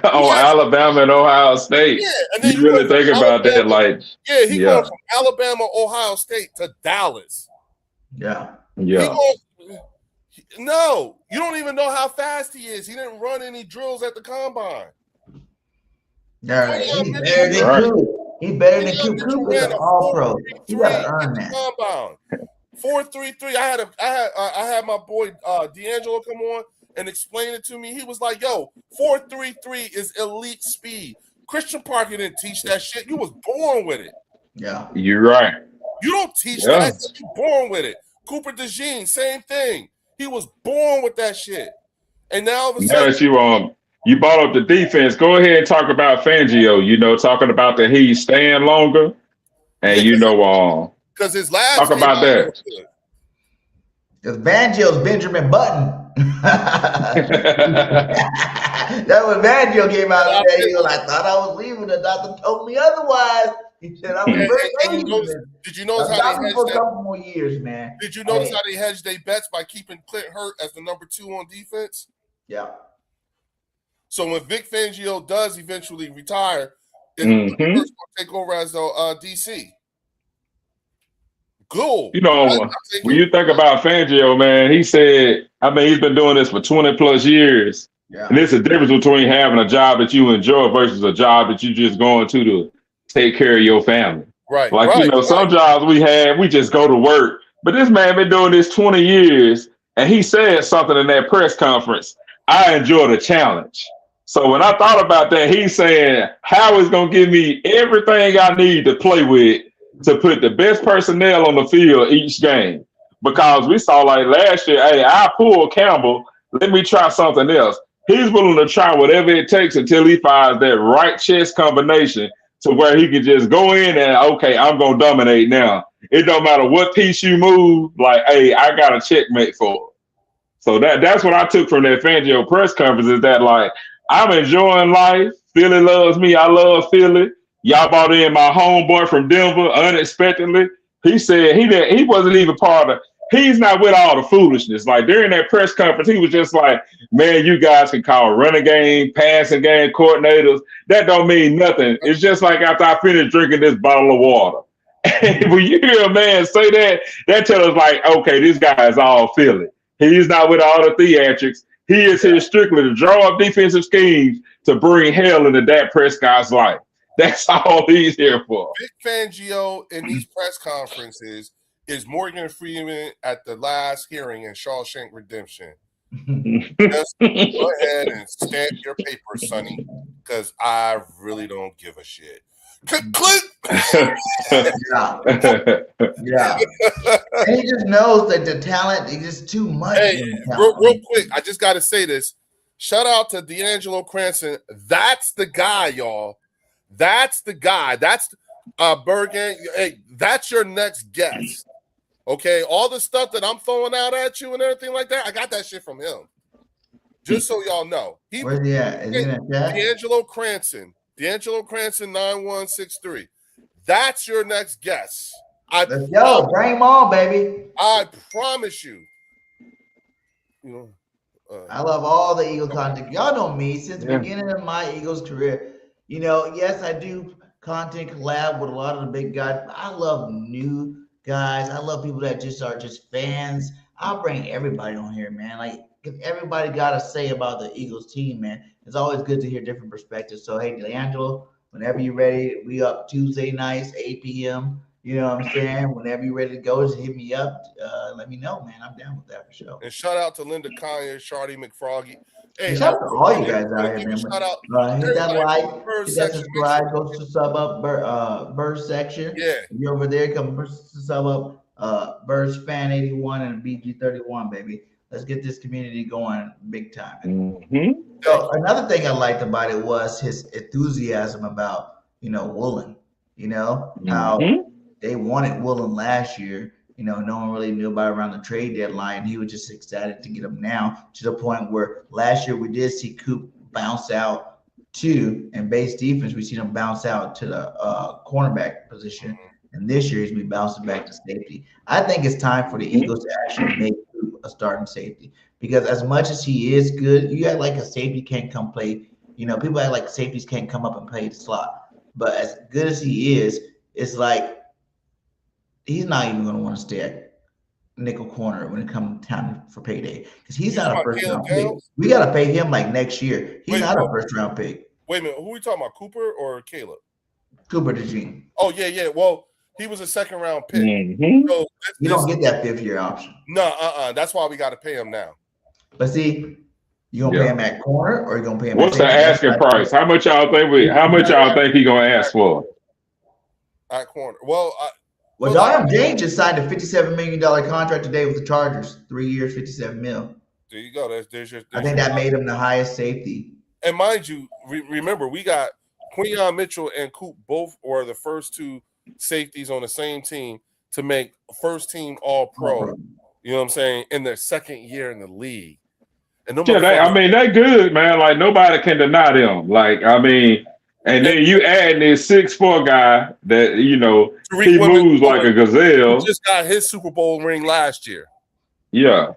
on Alabama and Ohio State. Yeah, and then you really think about that, like he going from Alabama, Ohio State to Dallas. Yeah. Yeah. No, you don't even know how fast he is. He didn't run any drills at the combine. Yeah, he's better than Coop. He's better than Coop. Coop is an all-pro. You gotta earn that. Combine. 4.33. I had my boy D'Angelo come on and explain it to me. He was like, "Yo, 4.33 is elite speed." Christian Parker didn't teach that shit. You was born with it. Yeah, you're right. You don't teach that. You're born with it. Cooper DeJean, same thing. He was born with that shit. And now all of a sudden, you brought up the defense. Go ahead and talk about Fangio. You know, talking about that he's staying longer, and because his last talk about that. Because Fangio's Benjamin Button. That when Fangio came out today, he was like, "I thought I was leaving. The doctor told me otherwise." He said, "I'm very Did you notice how they hedged for a couple more years, man?" Did you notice how they hedged their bets by keeping Clint Hurt as the number 2 on defense? Yeah. So when Vic Fangio does eventually retire, Hurt's going to take over as DC. Cool. You know, when you think about Fangio, man, he said, he's been doing this for 20 plus years. Yeah. And there's a difference between having a job that you enjoy versus a job that you just going to take care of your family. Right. Like, some jobs we just go to work. But this man been doing this 20 years, and he said something in that press conference. I enjoy the challenge. So when I thought about that, he's saying, Howard's going to give me everything I need to play with to put the best personnel on the field each game. Because we saw like last year, hey, I pulled Campbell. Let me try something else. He's willing to try whatever it takes until he finds that right chess combination to where he can just go in and, okay, I'm going to dominate now. It don't matter what piece you move, like, hey, I got a checkmate for it. So that's what I took from that Fangio press conference is that, like, I'm enjoying life. Philly loves me. I love Philly. Y'all brought in my homeboy from Denver unexpectedly. He said he wasn't even part of. He's not with all the foolishness. Like during that press conference, he was just like, "Man, you guys can call running game, passing game coordinators. That don't mean nothing. It's just like after I finish drinking this bottle of water." And when you hear a man say that, that tells us like, okay, this guy is all Philly. He's not with all the theatrics. He is here strictly to draw up defensive schemes to bring hell into Dak Prescott's life. That's all he's here for. Vic Fangio in these press conferences is Morgan Freeman at the last hearing in Shawshank Redemption. Just go ahead and stamp your paper, Sonny, because I really don't give a shit. Click. Yeah. And he just knows that the talent is just too much. Hey, real quick, I just got to say this. Shout out to D'Angelo Cranston. That's the guy, y'all. That's the guy. That's Bergen. Hey, that's your next guest. Okay, all the stuff that I'm throwing out at you and everything like that, I got that shit from him. Just so y'all know. Where's he at? Is he in that chat? D'Angelo Cranston 9163. That's your next guest. Let's go. Bring him on, baby. I promise you. I love all the Eagle content. Y'all know me since the beginning of my Eagles career. You know, yes, I do content collab with a lot of the big guys. But I love new guys. I love people that just are just fans. I'll bring everybody on here, man. Like, if everybody got to say about the Eagles team, man, it's always good to hear different perspectives. So, hey, D'Angelo, Whenever you're ready, we up Tuesday nights, 8 p.m. You know what I'm saying? Whenever you're ready to go, just hit me up. Let me know, man. I'm down with that for sure. And shout out to Linda Kanye, Shardy McFroggy. Hey, shout out to all you guys out here, man. Shout out. Hit that like, hit that section, subscribe, go to sub up Bird section. Yeah. If you're over there, come sub up Bird's Fan 81 and BG 31, baby. Let's get this community going big time. Mm-hmm. So another thing I liked about it was his enthusiasm about, Woolen. How they wanted Woolen last year. No one really knew about it around the trade deadline. He was just excited to get him now, to the point where last year we did see Coop bounce out to, and base defense, we seen him bounce out to the cornerback position. And this year he's been bouncing back to safety. I think it's time for the Eagles to actually make Coop a starting safety, because as much as he is good, you act like a safety can't come play. People act like safeties can't come up and play the slot. But as good as he is, it's like he's not even going to want to stay at nickel corner when it comes time for payday, because he's not a first round pick. We got to pay him like next year. He's not a first round pick. Wait a minute, who are we talking about, Cooper or Caleb? Cooper DeJean. Oh yeah. Well, he was a second round pick. So you don't get that 5th year option. No, that's why we got to pay him now. But see, you gonna pay him at corner, or you gonna pay him? What's the asking price? How much y'all think he gonna ask for? At corner. Well, Darian James just signed a $57 million contract today with the Chargers. 3 years, $57 million. There you go. There's I think that made him the highest safety. And mind you, remember, we got Quinyon Mitchell and Coop both were the first 2 safeties on the same team to make first team all pro. You know what I'm saying? In their second year in the league. And they're good, man. Like, nobody can deny them. Like, and then you add this 6'4" guy that, he moves like a gazelle. He just got his Super Bowl ring last year. Yeah.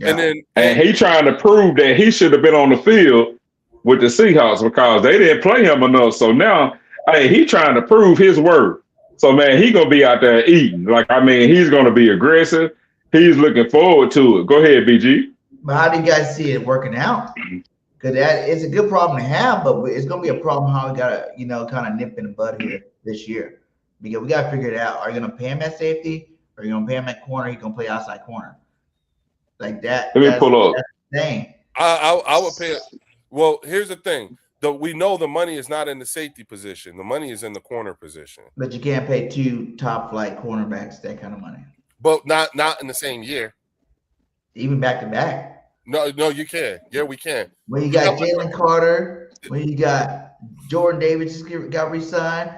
And he trying to prove that he should have been on the field with the Seahawks because they didn't play him enough. So now, he trying to prove his worth. So, man, he going to be out there eating. Like, he's going to be aggressive. He's looking forward to it. Go ahead, BG. But how do you guys see it working out? Because it's a good problem to have, but it's going to be a problem how we got to, kind of nip in the bud here this year. Because we got to figure it out. Are you going to pay him at safety, or are you going to pay him at corner? He's going to play outside corner. Like that. Let me pull up. That's the thing. I would pay it. Well, here's the thing. We know the money is not in the safety position. The money is in the corner position. But you can't pay 2 top flight cornerbacks that kind of money. But not in the same year. Even back to back. No, you can. Yeah, we can. When you got Jalen Carter, when you got Jordan Davis just got re-signed,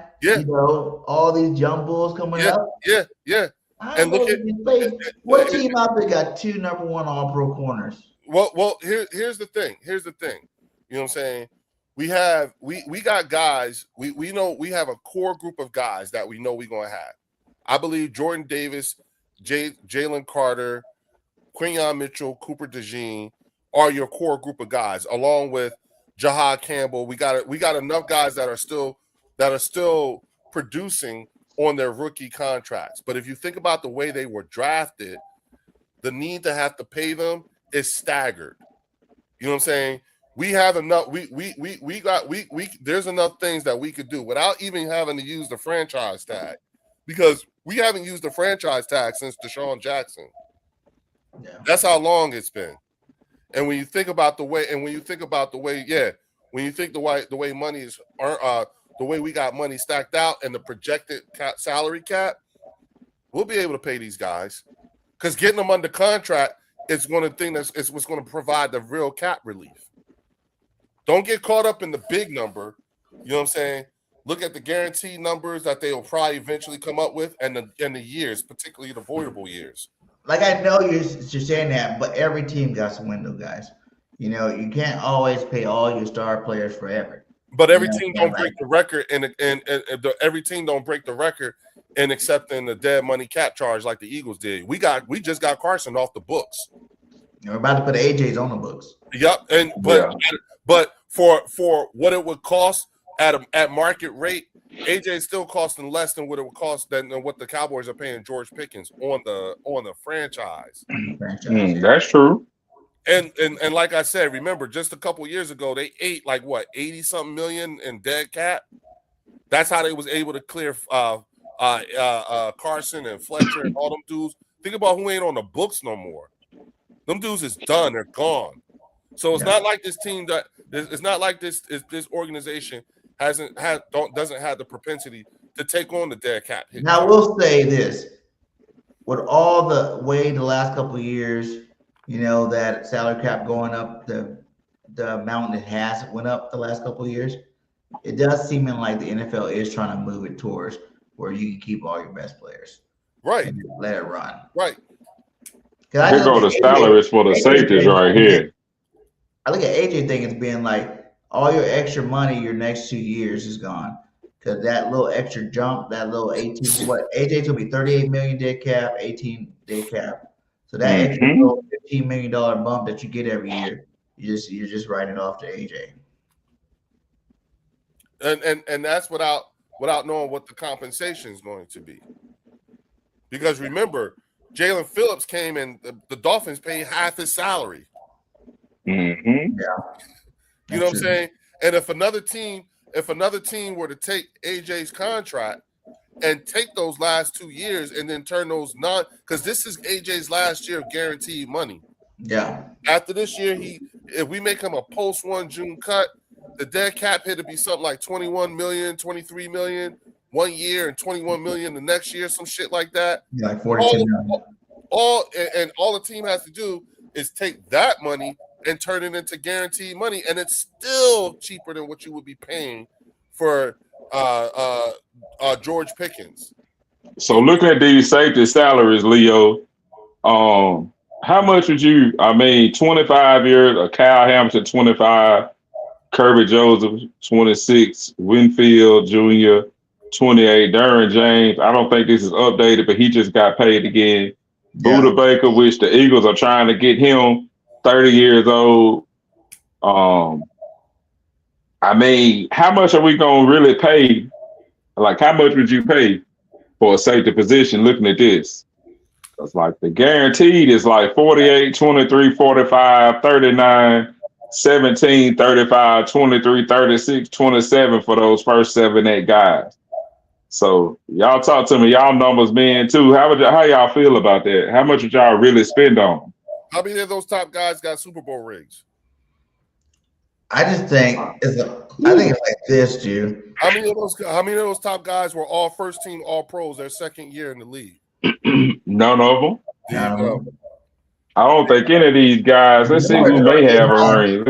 all these young bulls coming up. Yeah. And look at what team out there got 2 number 1 all-pro corners? Well, here's the thing. You know what I'm saying? We got guys. We know we have a core group of guys that we know we're gonna have. I believe Jordan Davis, Jalen Carter, Quinyon Mitchell, Cooper DeJean are your core group of guys, along with Jahad Campbell. We got enough guys that are still producing on their rookie contracts. But if you think about the way they were drafted, the need to have to pay them is staggered. You know what I'm saying? We have enough. There's enough things that we could do without even having to use the franchise tag, because we haven't used the franchise tag since Deshaun Jackson. Yeah. That's how long it's been. And when you think about the way money is, the way we got money stacked out and the projected salary cap, we'll be able to pay these guys, because getting them under contract is what's going to provide the real cap relief. Don't get caught up in the big number. You know what I'm saying? Look at the guaranteed numbers that they will probably eventually come up with, and the years, particularly the voidable years. Like, I know you're saying that, but every team got some window, guys. You can't always pay all your star players forever. But every team don't break the record, and every team don't break the record in accepting the dead money cap charge like the Eagles did. We just got Carson off the books. We're about to put AJ's on the books. Yep, but for what it would cost at market rate, AJ is still costing less than what it would cost than what the Cowboys are paying George Pickens on the franchise. That's true. And like I said, remember, just a couple years ago, they ate like what, 80-something million in dead cap. That's how they was able to clear Carson and Fletcher and all them dudes. Think about who ain't on the books no more. Them dudes is done. They're gone. So it's not like this team it's not like this organization doesn't have the propensity to take on the dead cap hit. Now I will say this: with all the way the last couple of years, that salary cap going up, the amount it has went up the last couple of years. It does seem like the NFL is trying to move it towards where you can keep all your best players, right? And let it run, right? Here go the salaries for the safeties right here. I look at AJ thing as being like all your extra money your next 2 years is gone because that little extra jump, that little 18, what AJ's will be 38 million dead cap, 18 dead cap. So that extra little $15 million bump that you get every year, you're just writing it off to AJ. And that's without knowing what the compensation is going to be. Because remember, Jalen Phillips came and the Dolphins paid half his salary. Mm-hmm. Yeah. You know what I'm saying? And if another team were to take AJ's contract and take those last 2 years and then turn those because this is AJ's last year of guaranteed money. Yeah. After this year, if we make him a post 1 June cut, the dead cap hit to be something like 21 million, 23 million 1 year and 21 million the next year, some shit like that. Yeah, like 42 million. All the team has to do is take that money and turn it into guaranteed money, and it's still cheaper than what you would be paying for George Pickens. So looking at these safety salaries, Leo, how much would 25 years, Kyle Hamilton 25, Kirby Joseph 26, Winfield Jr. 28, Derwin James. I don't think this is updated, but he just got paid again. Yeah. Buda Baker, which the Eagles are trying to get him, 30 years old. How much are we going to really pay? Like, how much would you pay for a safety position looking at this? It's like the guaranteed is like 48, 23, 45, 39, 17, 35, 23, 36, 27 for those first 7, 8 guys. So y'all talk to me, y'all numbers being too. How y'all feel about that? How much would y'all really spend on them? How many of those top guys got Super Bowl rings? I just think it's like this, dude. How many of those top guys were all first team All Pros their second year in the league? None of them. I don't think any of these guys. Let's see who may have a ring.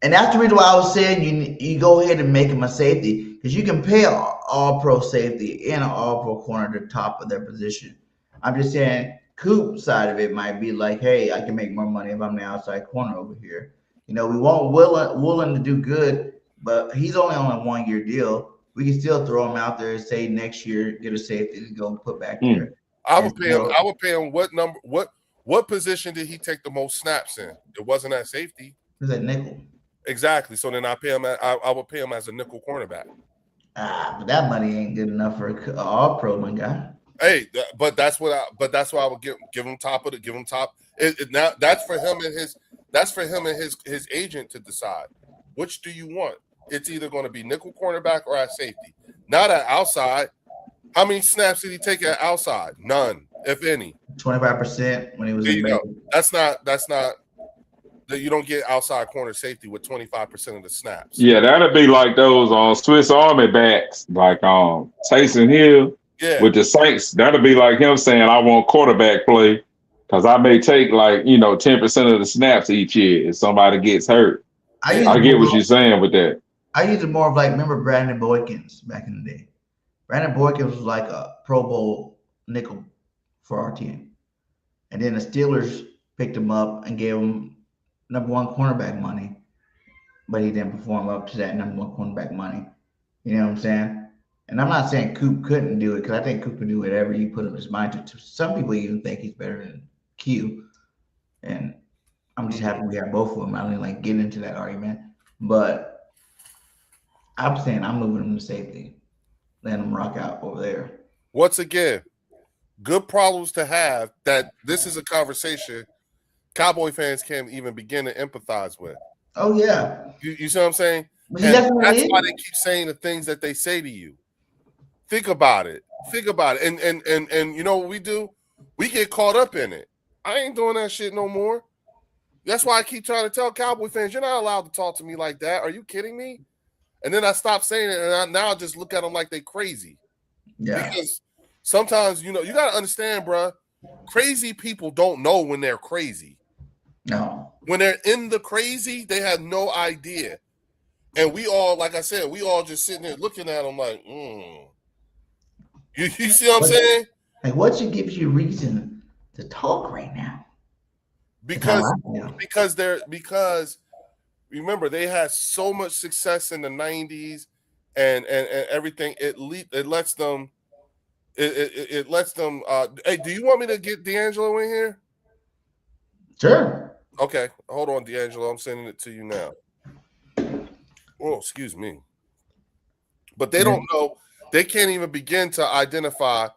And that's the reason why I was saying you go ahead and make him a safety because you can pay an All-Pro safety and an All-Pro corner at the top of their position. I'm just saying Coop's side of it might be like, hey, I can make more money if I'm the outside corner over here. We want Woolen to do good, but he's only on a 1-year deal. We can still throw him out there and say next year get a safety to go and put back there. I would pay him what position did he take the most snaps in? It wasn't at safety. It was at nickel. Exactly. So then I would pay him as a nickel cornerback. But that money ain't good enough for an All-Pro, my guy. Hey, but that's why I would give him top. Now that's for him and his agent to decide. Which do you want? It's either going to be nickel cornerback or at safety. Not at outside. How many snaps did he take at outside? None, if any. 25% when he was in. That's not. You don't get outside corner safety with 25% of the snaps. Yeah, that'd be like those Swiss Army backs, like Taysom Hill with the Saints. That'd be like him saying, "I want quarterback play because I may take 10% of the snaps each year if somebody gets hurt." I get what you're saying with that. I use it more of remember Brandon Boykins back in the day. Brandon Boykins was like a Pro Bowl nickel for our team, and then the Steelers picked him up and gave him #1 cornerback money, but he didn't perform up to that #1 cornerback money. You know what I'm saying? And I'm not saying Coop couldn't do it because I think Coop can do whatever you put him his mind to. Some people even think he's better than Q, and I'm just happy we have both of them. I don't even get into that argument, but I'm saying I'm moving him to safety, letting him rock out over there. Once again, good problems to have. That this is a conversation Cowboy fans can't even begin to empathize with. Oh, yeah. You see what I'm saying? And that's why they keep saying the things that they say to you. Think about it. And you know what we do? We get caught up in it. I ain't doing that shit no more. That's why I keep trying to tell Cowboy fans, you're not allowed to talk to me like that. Are you kidding me? And then I stop saying it, and now I just look at them like they crazy. Yeah. Because sometimes, you got to understand, bro, crazy people don't know when they're crazy. No. When they're in the crazy, they have no idea. And we all, like I said, we all just sitting there looking at them like, You see what I'm saying? Like, what gives you reason to talk right now? Because remember, they had so much success in the 90s and everything. It lets them it lets them hey, do you want me to get D'Angelo in here? Sure. Okay, hold on, D'Angelo. I'm sending it to you now. Oh, excuse me. But they don't know. They can't even begin to identify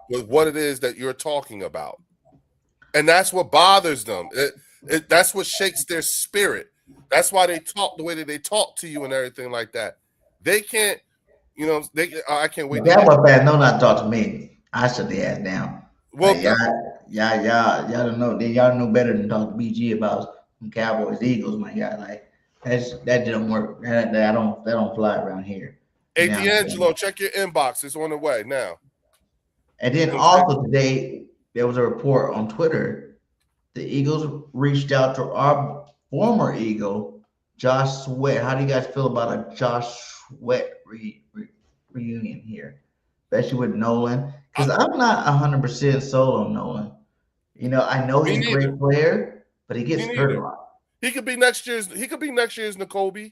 with what it is that you're talking about. And that's what bothers them. That's what shakes their spirit. That's why they talk the way that they talk to you and everything like that. They can't, I can't wait. That was bad. No, not talk to me. I shut the ass down. Well, like, y'all don't know. Y'all know better than talk to BG about some Cowboys, Eagles. My God, like that didn't work. That don't fly around here. Hey, D'Angelo, check your inbox. It's on the way now. And then also today, there was a report on Twitter. The Eagles reached out to our former Eagle, Josh Sweat. How do you guys feel about a Josh Sweat reunion here, especially with Nolan? Because I'm not 100% sold on Nolan. I know he's a great player, but he gets hurt a lot. He could be next year's N'Kobe.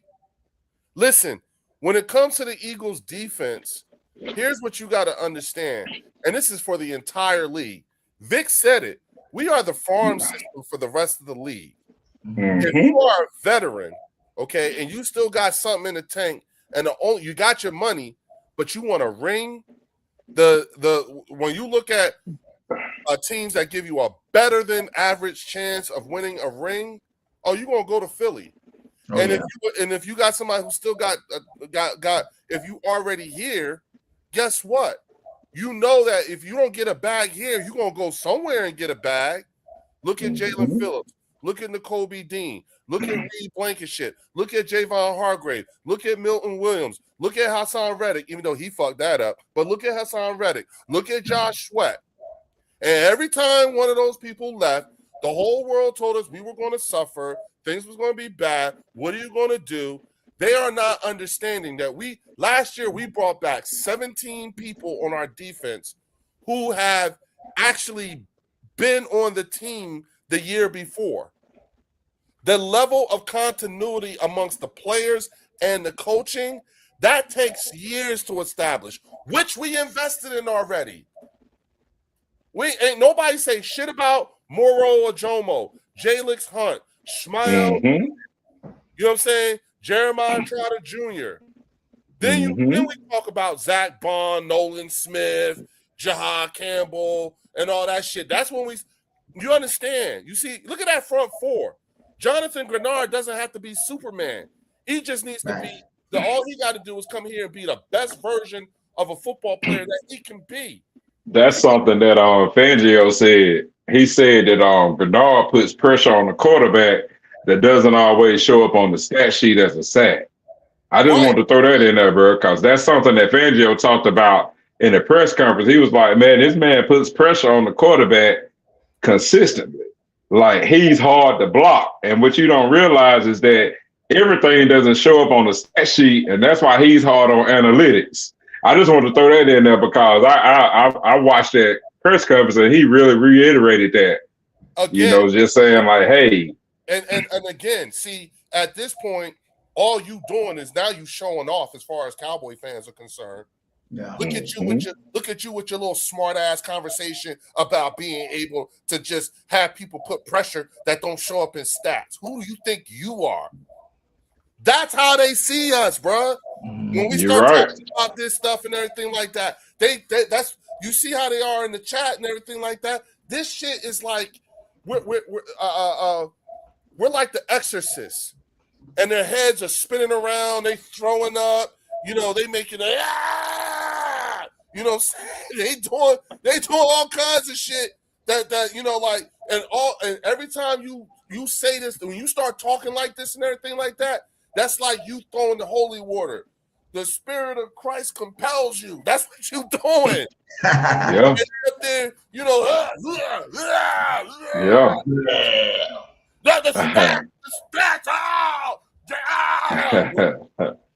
Listen, when it comes to the Eagles defense, here's what you got to understand, and this is for the entire league. Vic said it. We are the farm system for the rest of the league. Mm-hmm. If you are a veteran, okay, and you still got something in the tank, and you got your money, but you want a ring, when you look at teams that give you a better than average chance of winning a ring, you're gonna go to Philly. If you got somebody who still got if you already here, guess what? You know that if you don't get a bag here, you're going to go somewhere and get a bag. Look at Jalen Phillips. Look at N'Kobe Dean. Look at Reed Blankenship. Look at Javon Hargrave. Look at Milton Williams. Look at Hassan Reddick, even though he fucked that up. But look at Hassan Reddick. Look at Josh Sweat. And every time one of those people left, the whole world told us we were going to suffer. Things was going to be bad. What are you going to do? They are not understanding that last year we brought back 17 people on our defense who have actually been on the team the year before. The level of continuity amongst the players and the coaching, that takes years to establish, which we invested in already. We ain't nobody say shit about Moro Ojomo, Jalix Hunt, Schmile. You know what I'm saying? Jeremiah Trotter Jr. Then we talk about Zach Bond, Nolan Smith, Jahad Campbell, and all that shit. That's when you understand. You see, look at that front four. Jonathan Grenard doesn't have to be Superman. He just needs to be, all he got to do is come here and be the best version of a football player that he can be. That's something that Fangio said. He said that Grenard puts pressure on the quarterback that doesn't always show up on the stat sheet as a sack. I just want to throw that in there, bro, because that's something that Fangio talked about in the press conference. He was like, man, this man puts pressure on the quarterback consistently. Like, he's hard to block. And what you don't realize is that everything doesn't show up on the stat sheet, and that's why he's hard on analytics. I just want to throw that in there because I watched that press conference and he really reiterated that. Again, just saying like, hey. And again, see, at this point, all you doing is now you showing off as far as Cowboy fans are concerned. Yeah. Look at you with your little smart ass conversation about being able to just have people put pressure that don't show up in stats. Who do you think you are? That's how they see us, bro. When we start talking about this stuff and everything like that, that's you see how they are in the chat and everything like that. This shit is like we're like the Exorcist. and their heads are spinning around. They throwing up. You know, they making a you know, they doing all kinds of shit that you know, like, and every time you say this, when you start talking like this and everything like that, that's like you throwing the holy water. The Spirit of Christ compels you. That's what you doing. Yeah. Up there, you know, Yeah. the spat,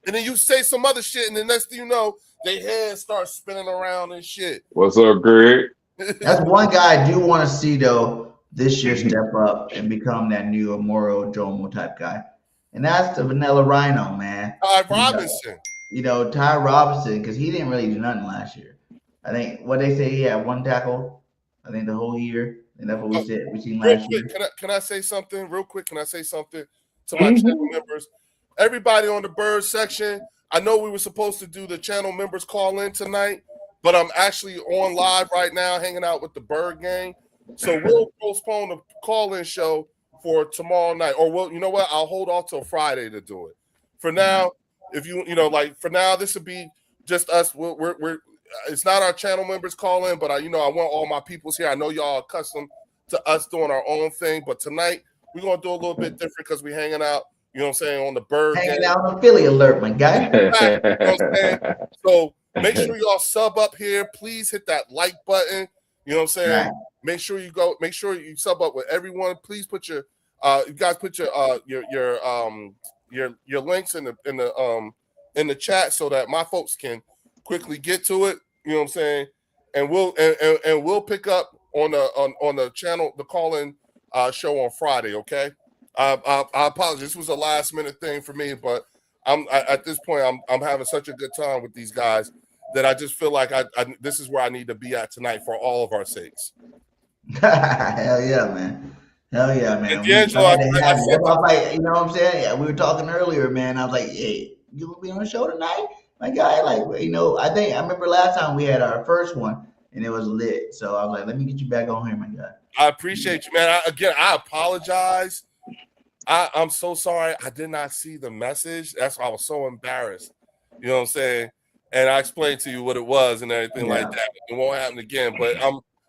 and then you say some other shit, and the next thing you know, their head starts spinning around and shit. What's up, Greg? That's one guy I do want to see, though, this year step up and become that new Amoro Jomo type guy. And that's the Vanilla Rhino, man. Ty Robinson. You know, Ty Robinson, because he didn't really do nothing last year. I think what they say, he had one tackle, I think, the whole year. And that's what we said we seen last year. Can I say something real quick? Can I say something to my channel members? Everybody on the Bird section, I know we were supposed to do the channel members call in tonight, but I'm actually on live right now hanging out with the Bird gang. So we'll postpone the call-in show for tomorrow night. Or we'll, you know what? I'll hold off till Friday to do it. For now, if you know, like for now, this would be just us. We're it's not our channel members call in, but I want all my peoples here. I know y'all are accustomed to us doing our own thing, but tonight we're gonna do a little bit different because we're hanging out. You know what I'm saying, on the Bird hanging game. out on Philly Alert, my guy. You know what I'm saying? So make sure y'all sub up here. Please hit that like button. You know what I'm saying? Right. Make sure you sub up with everyone. Please put your you guys put your links in the chat so that my folks can quickly get to it. You know what I'm saying? And we'll pick up on the channel, the call-in show on Friday, okay? I apologize. This was a last minute thing for me, but at this point I'm having such a good time with these guys that I just feel like this is where I need to be at tonight for all of our sakes. Hell yeah, man. Hell yeah, man. And D'Angelo, I was like, you know what I'm saying? Yeah, we were talking earlier, man. I was like, hey, you gonna be on the show tonight? My guy, like, you know, I remember last time we had our first one and it was lit. So I was like, let me get you back on here, my guy. I appreciate you, man. I apologize. I'm so sorry. I did not see the message. That's why I was so embarrassed. You know what I'm saying? And I explained to you what it was and everything like that. It won't happen again. But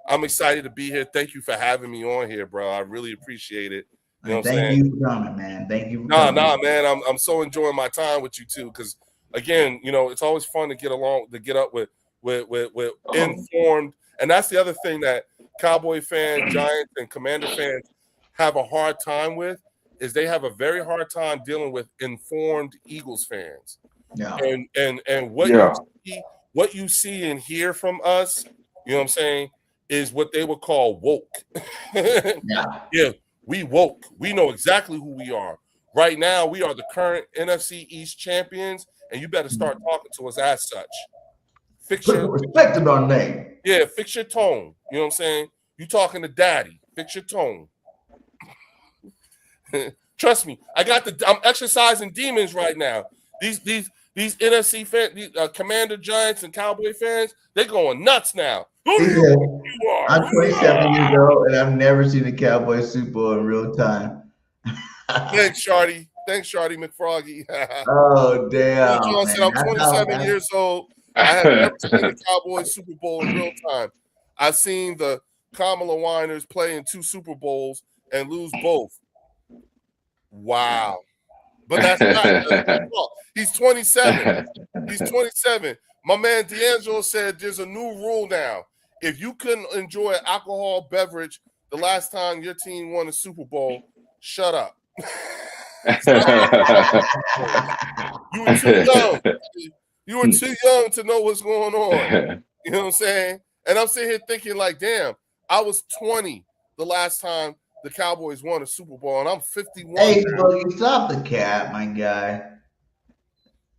I'm excited to be here. Thank you for having me on here, bro. I really appreciate it. You know what I'm saying? Thank you for coming, man. Thank you for coming. Nah, man. I'm so enjoying my time with you too. Because again, you know, it's always fun to get up with informed. And that's the other thing that Cowboy fans, Giants, and Commander fans have a hard time with, is they have a very hard time dealing with informed Eagles fans. Yeah. And what you see and hear from us, you know what I'm saying, is what they would call woke. Yeah, we woke. We know exactly who we are. Right now, we are the current NFC East champions, and you better start talking to us as such. Respect in our name. Yeah, fix your tone. You know what I'm saying? You talking to daddy. Fix your tone. Trust me, I'm exercising demons right now. These NFC fans, these Commander, Giants, and Cowboy fans, they're going nuts now. You are. I'm 27 years old, and I've never seen a Cowboys Super Bowl in real time. Thanks, Shardy. McFroggy. Oh, damn. John said, I'm 27 years old. I have never seen the Cowboys Super Bowl in real time. I've seen the Kamala Winers play in 2 Super Bowls and lose both. Wow. But that's not he's 27. He's 27. My man D'Angelo said there's a new rule now. If you couldn't enjoy an alcohol beverage the last time your team won a Super Bowl, shut up. You were too young. You were too young to know what's going on. You know what I'm saying? And I'm sitting here thinking like, damn, I was 20 the last time the Cowboys won a Super Bowl, and I'm 51. Hey, Boogie, stop the cap, my guy.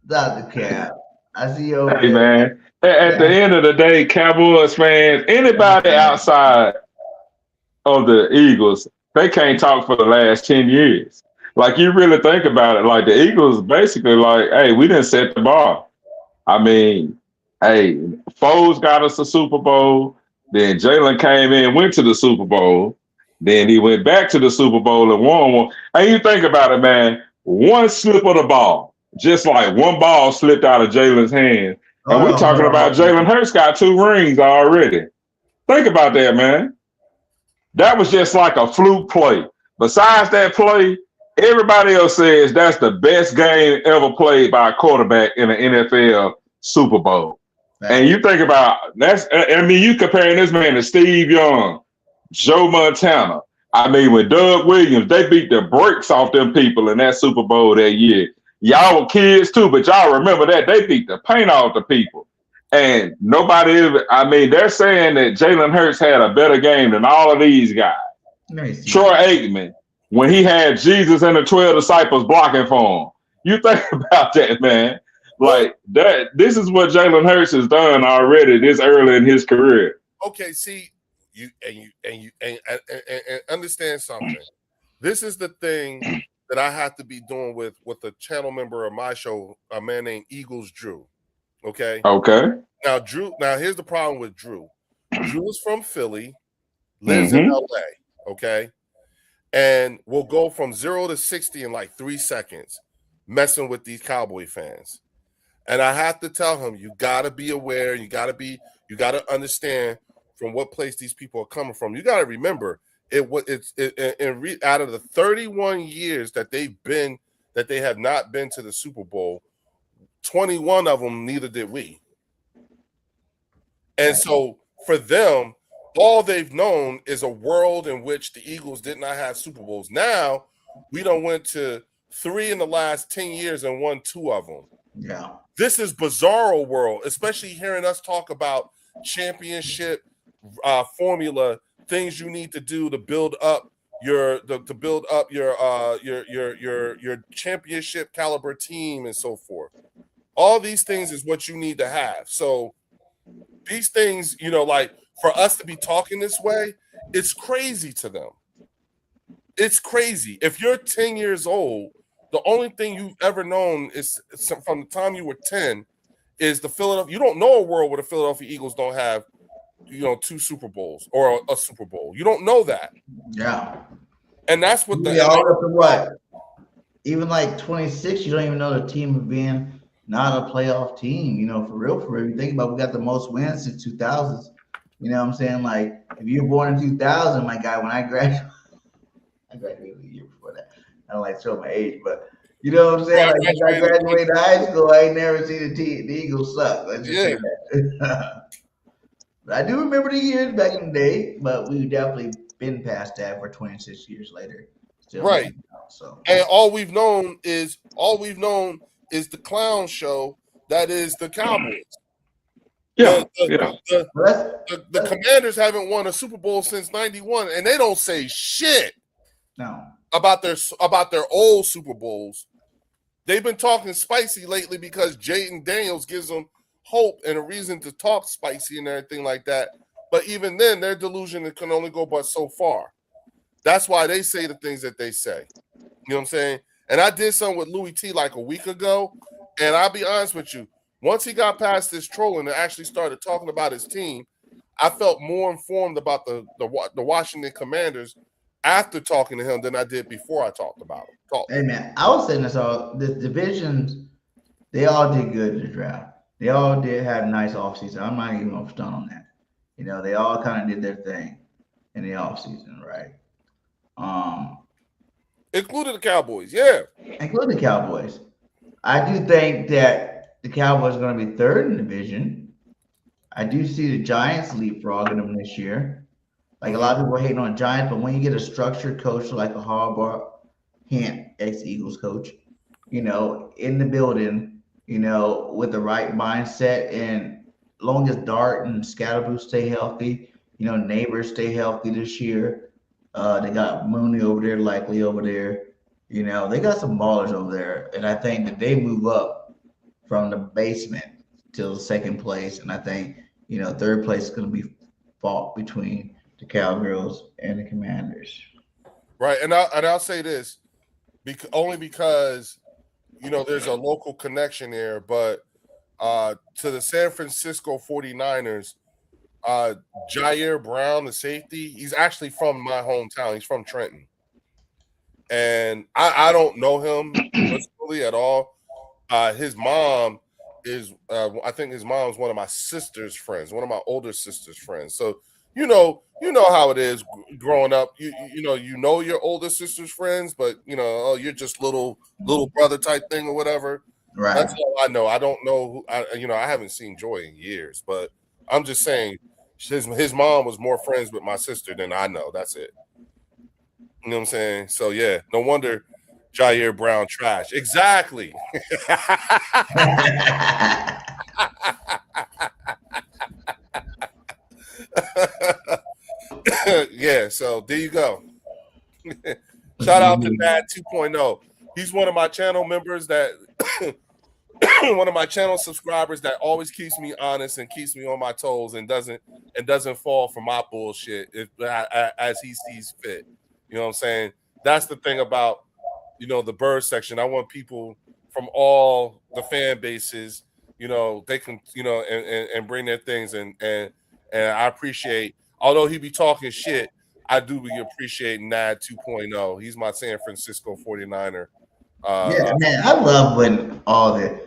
Stop the cap. I see you over Hey, man. At the end of the day, Cowboys fans, anybody outside of the Eagles, they can't talk for the last 10 years. Like, you really think about it, like the Eagles basically like, hey, we didn't set the bar. I mean, hey, Foles got us a Super Bowl. Then Jalen came in, went to the Super Bowl. Then he went back to the Super Bowl and won one. And you think about it, man, one slip of the ball, just like one ball slipped out of Jalen's hand. And we're talking about Jalen Hurts got 2 rings already. Think about that, man. That was just like a fluke play. Besides that play, everybody else says that's the best game ever played by a quarterback in an NFL Super Bowl. And you think about you comparing this man to Steve Young, Joe Montana. I mean, with Doug Williams, they beat the brakes off them people in that Super Bowl that year. Y'all were kids too, but y'all remember that they beat the paint off the people. And they're saying that Jalen Hurts had a better game than all of these guys. Troy Aikman, when he had Jesus and the 12 disciples blocking for him. You think about that, man. Like that, this is what Jalen Hurts has done already this early in his career. Okay, see, you understand something. This is the thing that I have to be doing with a channel member of my show, a man named Eagles Drew. Okay. Now, here's the problem with Drew. Drew is from Philly, lives in LA. Okay. And will go from 0 to 60 in like 3 seconds, messing with these Cowboy fans. And I have to tell him, you gotta be aware. You gotta understand from what place these people are coming from. You gotta remember out of the 31 years that they have not been to the Super Bowl, 21 of them neither did we. And so for them, all they've known is a world in which the Eagles did not have Super Bowls. Now we done went to 3 in the last 10 years and won 2 of them. Yeah. This is bizarro world, especially hearing us talk about championship formula, things you need to do to build up your championship caliber team and so forth. All these things is what you need to have. So these things, like for us to be talking this way, it's crazy to them. It's crazy. If you're 10 years old, the only thing you've ever known is from the time you were 10 is the Philadelphia. You don't know a world where the Philadelphia Eagles don't have, 2 Super Bowls or a Super Bowl. You don't know that. Yeah. And that's what even like 26, you don't even know the team being not a playoff team, for real. You think about, we got the most wins since 2000s. You know what I'm saying? Like, if you were born in 2000, my guy, when I graduated the year before that. I don't like to show my age, but you know what I'm saying? Like, when I graduated high school, I ain't never seen the Eagles suck. Let's just say that. But I do remember the years back in the day, but we've definitely been past that for 26 years later. Still right. So, and all we've known is the clown show that is the Cowboys. Yeah. The Commanders haven't won a Super Bowl since '91, and they don't say shit about their old Super Bowls. They've been talking spicy lately because Jaden Daniels gives them hope and a reason to talk spicy and everything like that. But even then, their delusion can only go but so far. That's why they say the things that they say. You know what I'm saying? And I did something with Louis T like a week ago, and I'll be honest with you. Once he got past this trolling and actually started talking about his team, I felt more informed about the Washington Commanders after talking to him than I did before I talked about him. Hey, man, I was saying this all. The divisions, they all did good in the draft. They all did have nice offseason. I'm not even going to stun on that. They all kind of did their thing in the offseason, right? Including the Cowboys, yeah. Including the Cowboys. I do think that the Cowboys are going to be third in the division. I do see the Giants leapfrogging them this year. Like, a lot of people are hating on Giants, but when you get a structured coach like a Harbaugh, ex-Eagles coach, in the building, with the right mindset, and long as Dart and Scatterboo stay healthy, Neighbors stay healthy this year. They got Mooney over there, likely over there. They got some ballers over there, and I think that they move up from the basement to the second place, and I think third place is going to be fought between the Cowgirls and the Commanders. Right, and I'll say this, only because there's a local connection there, but to the San Francisco 49ers, Jair Brown, the safety, he's actually from my hometown. He's from Trenton. and I don't know him personally at all. His mom is, I think his mom's one of my sister's friends, one of my older sister's friends. So you know how it is growing up. You know your older sister's friends, but you're just little brother type thing or whatever. Right. That's all I know. I don't know who. I haven't seen Joy in years, but I'm just saying his mom was more friends with my sister than I know. That's it. You know what I'm saying? So yeah, no wonder Jair Brown trash. Exactly. Yeah, so there you go. Shout out to Dad 2.0. He's one of my channel members that one of my channel subscribers that always keeps me honest and keeps me on my toes and doesn't fall for my bullshit as he sees fit. You know what I'm saying? That's the thing about the bird section. I want people from all the fan bases, they can, and bring their things and I appreciate, although he be talking shit, I do be appreciating Nad 2.0. He's my San Francisco 49er. Yeah, man, I love when all the,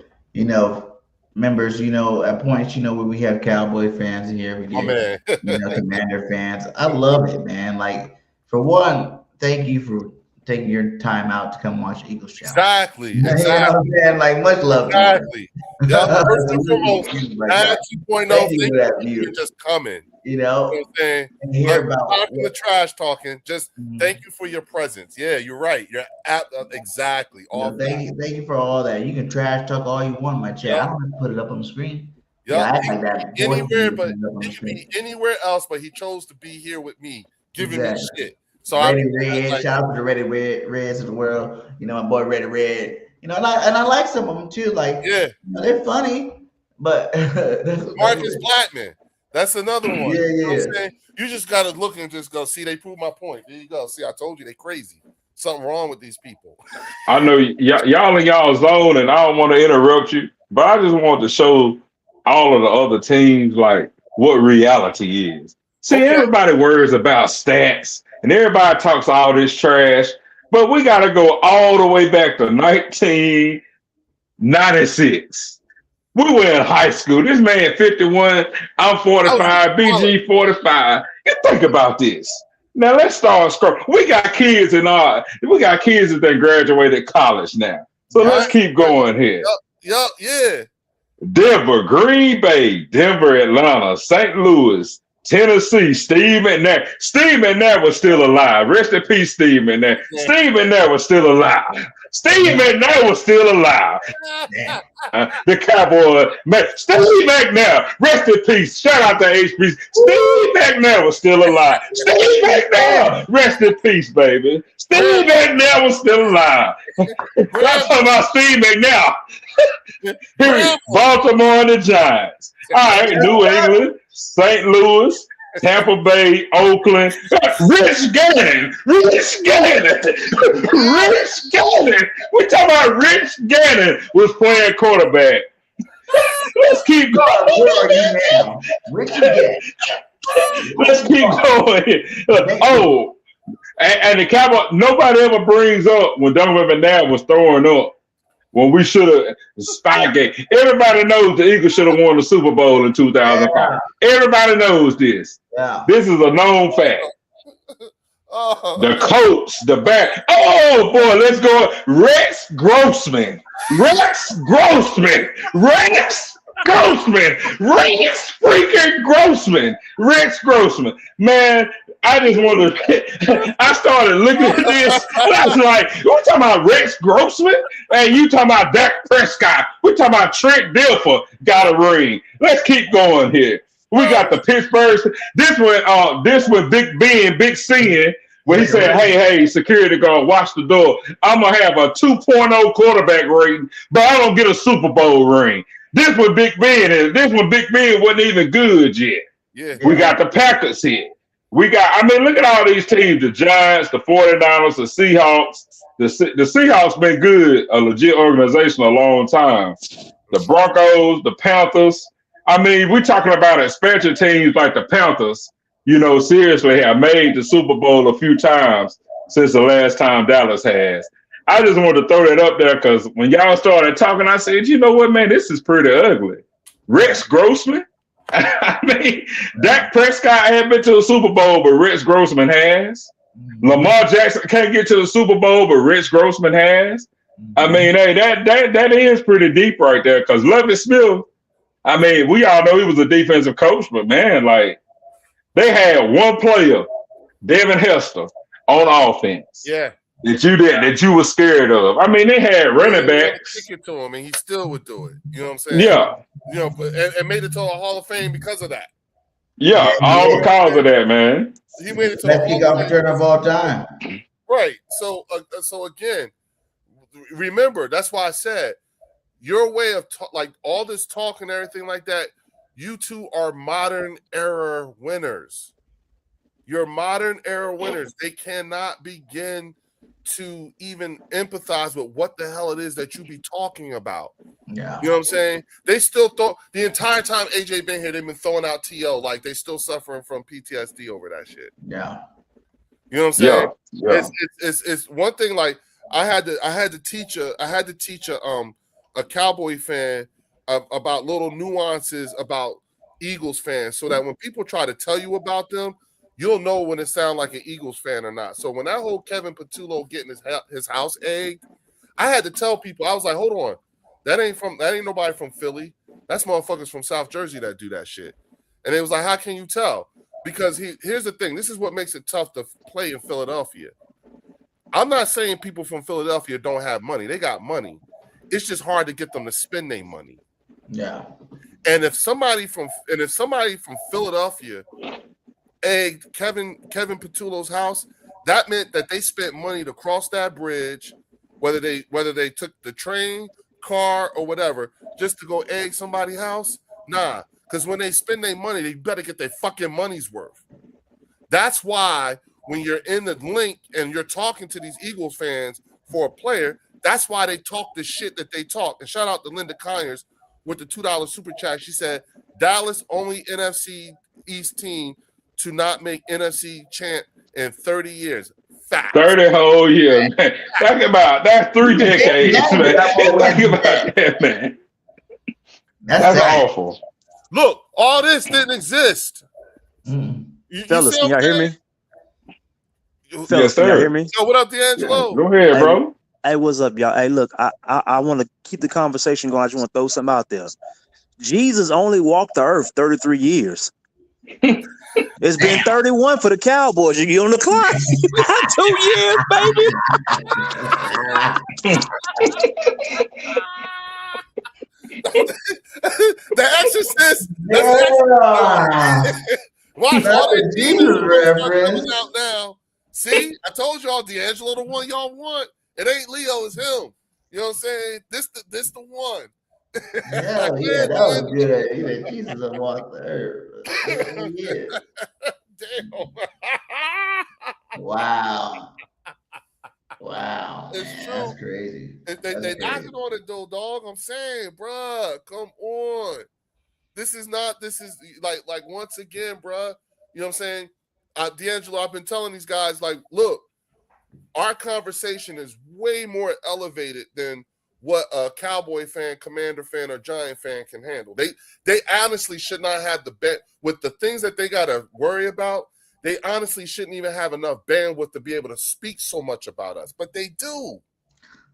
members, at points, where we have Cowboy fans in here, we get, Commander fans. I love it, man. Like, for one, thank you for taking your time out to come watch Eagles Channel. Exactly. You know what I'm saying? Like, much love. Exactly. Yeah, first and foremost, Nad 2.0, thank you for just coming. You know what I'm saying? And hear about the trash talking. Just thank you for your presence. Yeah, you're right. You're exactly. Thank you for all that. You can trash talk all you want in my chat. I'm gonna put it up on the screen. Yeah, anywhere, but it could be anywhere else. But he chose to be here with me, giving me shit. So Ready Red, shout out to the Ready Reds of the world. My boy Ready Red. And I like some of them too. Like, they're funny, but Marcus Blackman. That's another one. Yeah, you know what I'm saying? You just gotta look and just go, see, they prove my point. There you go. See, I told you they crazy. Something wrong with these people. I know y'all in y'all zone, and I don't want to interrupt you, but I just want to show all of the other teams like what reality is. See, everybody worries about stats, and everybody talks all this trash, but we got to go all the way back to 1996. We were in high school. This man 51, I'm 45, BG 45. You think about this. Now let's start scrolling. We got kids that graduated college now. So let's keep going here. Yeah. Denver, Green Bay, Denver, Atlanta, St. Louis, Tennessee, Steve McNair. Steve McNair was still alive. Rest in peace, Steve McNair. Yeah. Steve McNair was still alive. Steve McNair was still alive. The Cowboy, Steve McNair, rest in peace. Shout out to HB. Steve McNair was still alive. Steve McNair, rest in peace, baby. Steve McNair was still alive. I'm talking about Steve McNair. Here, Baltimore and the Giants. All right, New England, St. Louis, Tampa Bay, Oakland, Rich Gannon. We talking about Rich Gannon was playing quarterback. Let's keep going. Let's keep going. Oh, and the Cowboy, nobody ever brings up when Donovan McNabb was throwing up. When we should have Spygate. Everybody knows the Eagles should have won the Super Bowl in 2005. Yeah. Everybody knows this. Yeah. This is a known fact. The coach, the back. Oh boy, let's go. Rex Grossman. Man, I just wanted to, I started looking at this, and I was like, we talking about Rex Grossman? And you talking about Dak Prescott? We talking about Trent Dilfer got a ring. Let's keep going here. We got the Pittsburgh. This one Big C, when he said, hey, security guard, watch the door. I'm going to have a 2.0 quarterback rating, but I don't get a Super Bowl ring. This one Big Ben, and this one Big Ben wasn't even good yet. Yeah. We got the Packers here. Look at all these teams, the Giants, the 49ers, the Seahawks. The Seahawks been good, a legit organization a long time. The Broncos, the Panthers. We're talking about expansion teams like the Panthers, seriously have made the Super Bowl a few times. since the last time Dallas has. I just wanted to throw that up there because when y'all started talking, I said, you know what, man, this is pretty ugly. Rex Grossman? I mean, Dak Prescott ain't been to the Super Bowl, but Rex Grossman has. Lamar Jackson can't get to the Super Bowl, but Rex Grossman has. I mean, hey, that is pretty deep right there because Lovie Smith, I mean, we all know he was a defensive coach, but man, like, they had one player, Devin Hester, on offense. Yeah. That you were scared of. I mean, they had running backs. Kick it to him, and he still would do it. You know what I'm saying? Yeah. You know, and made it to a Hall of Fame because of that. Yeah, all because of that, man. He made it to best kick off return of all time. Right. So again, remember, that's why I said your way of like all this talk and everything like that. You two are modern era winners. You're modern era winners. They cannot begin to even empathize with what the hell it is that you be talking about. Yeah. You know what I'm saying? They still thought the entire time AJ been here, they've been throwing out TL like they still suffering from PTSD over that shit. Yeah. You know what I'm saying? Yeah. It's one thing. Like I had to teach a Cowboy fan about little nuances about Eagles fans, so that when people try to tell you about them, you'll know when it sounds like an Eagles fan or not. So when that whole Kevin Patullo getting his house egged, I had to tell people, I was like, hold on, that ain't nobody from Philly. That's motherfuckers from South Jersey that do that shit. And it was like, how can you tell? Because here's the thing. This is what makes it tough to play in Philadelphia. I'm not saying people from Philadelphia don't have money. They got money. It's just hard to get them to spend their money. Yeah. And if somebody from Philadelphia egged Kevin Patullo's house, that meant that they spent money to cross that bridge, whether they took the train, car, or whatever, just to go egg somebody's house. Nah, because when they spend their money, they better get their fucking money's worth. That's why when you're in the link and you're talking to these Eagles fans for a player, that's why they talk the shit that they talk. And shout out to Linda Conyers with the $2 super chat. She said, Dallas only NFC East team to not make NFC champ in 30 years. Fact. 30 whole years, man. Talk about that's 3 decades, man. Think about that, man. That's awful. Look, all this didn't exist. Fellas, can y'all hear me? Yes, sir. Can y'all hear me? So what up, D'Angelo? Go ahead, bro. Hey, what's up, y'all? Hey, look, I want to keep the conversation going. I just want to throw something out there. Jesus only walked the earth 33 years. It's been 31 for the Cowboys. You get on the clock. 2 years, baby. The Exorcist. Watch all the Jesus reference out now. See, I told y'all, D'Angelo, the one y'all want. It ain't Leo, it's him. You know what I'm saying? This the one. Yeah, that was good. He said, Jesus walked the earth. Damn. Wow. It's true. That's crazy. They knocking on it though, dog. I'm saying, bruh, come on. This is like once again, bruh. You know what I'm saying? D'Angelo, I've been telling these guys, like, look, our conversation is way more elevated than what a Cowboy fan, Commander fan, or Giant fan can handle. They honestly should not have the bet with the things that they got to worry about. They honestly shouldn't even have enough bandwidth to be able to speak so much about us, but they do.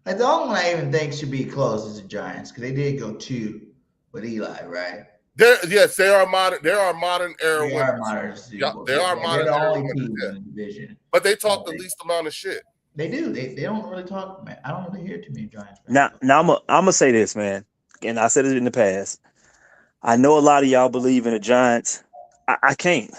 Like the only one I even think should be close is the Giants because they did go 2 with Eli, right? Yes, they are modern. They are modern era winners. They are modern era winners. In the division. But they talk the least amount of shit. They do. They don't really talk, man. I don't really hear too many Giants fans. Now I'm gonna say this, man, and I said it in the past. I know a lot of y'all believe in the Giants. I can't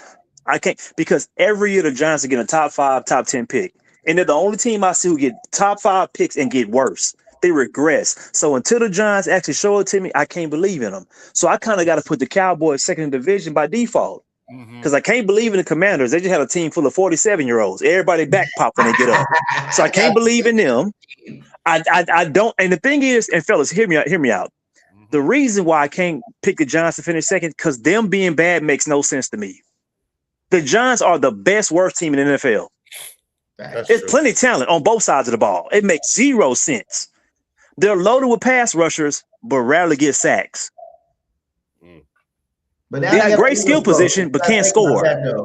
because every year the Giants are getting a top 5, top 10 pick, and they're the only team I see who get top 5 picks and get worse. They regress. So until the Giants actually show it to me, I can't believe in them. So I kind of got to put the Cowboys second in division by default. Because I can't believe in the Commanders. They just had a team full of 47-year-olds. Everybody back pop when they get up. So I can't believe in them. I don't. And the thing is, and fellas, hear me out. The reason why I can't pick the Giants to finish second, because them being bad makes no sense to me. The Giants are the best worst team in the NFL. There's plenty of talent on both sides of the ball. It makes zero sense. They're loaded with pass rushers, but rarely get sacks. But now they got great skill position, but can't score. You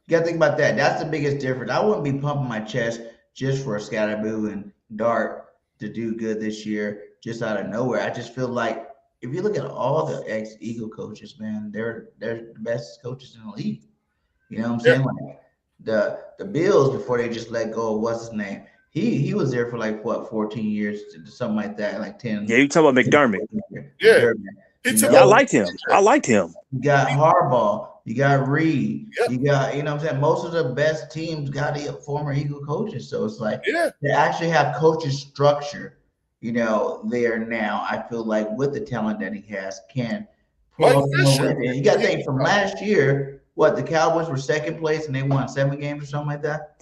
got to think about that. That's the biggest difference. I wouldn't be pumping my chest just for Scatterboo and Dart to do good this year, just out of nowhere. I just feel like if you look at all the ex-Eagle coaches, man, they're the best coaches in the league. You know what I'm saying? Like the Bills, before they just let go of what's his name, he was there for like what 14 years, something like that, like 10. Yeah, you talking about McDermott? Yeah. I liked him. You got Harbaugh, you got Reed, you got, you know what I'm saying? Most of the best teams got former Eagle coaches. So it's like they actually have coaching structure, you know, there now. I feel like with the talent that he has, can pull him. You got to think from last year, the Cowboys were second place and they won 7 games or something like that.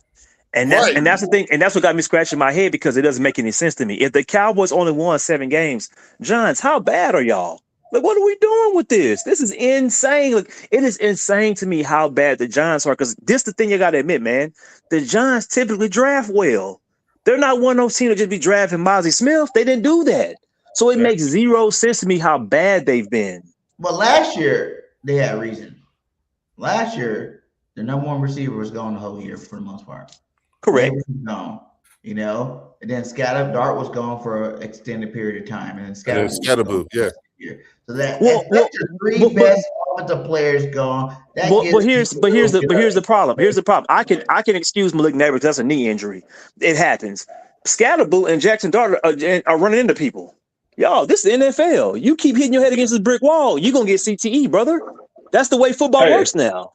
And that's the thing, and that's what got me scratching my head because it doesn't make any sense to me. If the Cowboys only won 7 games, Giants, how bad are y'all? Like, what are we doing with this? This is insane. Like, it is insane to me how bad the Giants are. Because this is the thing you got to admit, man. The Giants typically draft well. They're not one of those teams that just be drafting Mozzie Smith. They didn't do that. So it makes zero sense to me how bad they've been. But last year, they had reason. Last year, the number 1 receiver was gone the whole year for the most part. Correct. Gone, you know, and then Dart was gone for an extended period of time, and then Scatterboo, So that's your 3 best offensive players gone. But here's the problem. Here's the problem. I can excuse Malik Neighbors because that's a knee injury. It happens. Scatterboo and Jackson Dart are running into people. Y'all, this is the NFL. You keep hitting your head against this brick wall, you're gonna get CTE, brother. That's the way football works now.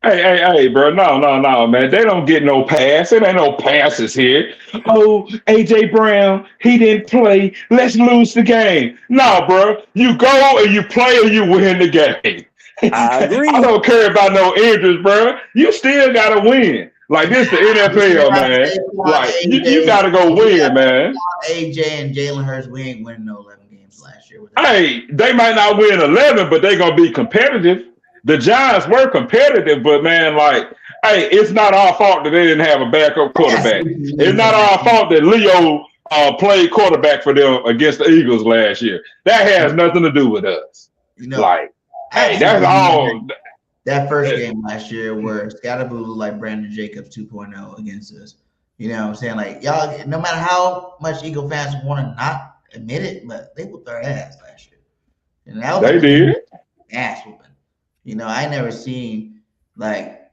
Hey, bro. No, man. They don't get no pass. It ain't no passes here. Oh, A.J. Brown, he didn't play. Let's lose the game. No, bro. You go and you play or you win the game. I agree. I don't care about no injuries, bro. You still got to win. Like, this the NFL, man. Like, you got to go win, man. A.J. and Jalen Hurts, we ain't winning no 11 games last year. Hey, they might not win 11, but they're going to be competitive. The Giants were competitive, but man, like, hey, it's not our fault that they didn't have a backup quarterback. It's not our fault that Leo played quarterback for them against the Eagles last year. That has nothing to do with us. You know, like, hey, that's all. That first game last year where Scatterboo looked like Brandon Jacobs 2.0 against us. You know what I'm saying? Like, y'all, no matter how much Eagle fans want to not admit it, but they whooped our ass last year. And that was they did. Ass whooping. You know, I never seen, like,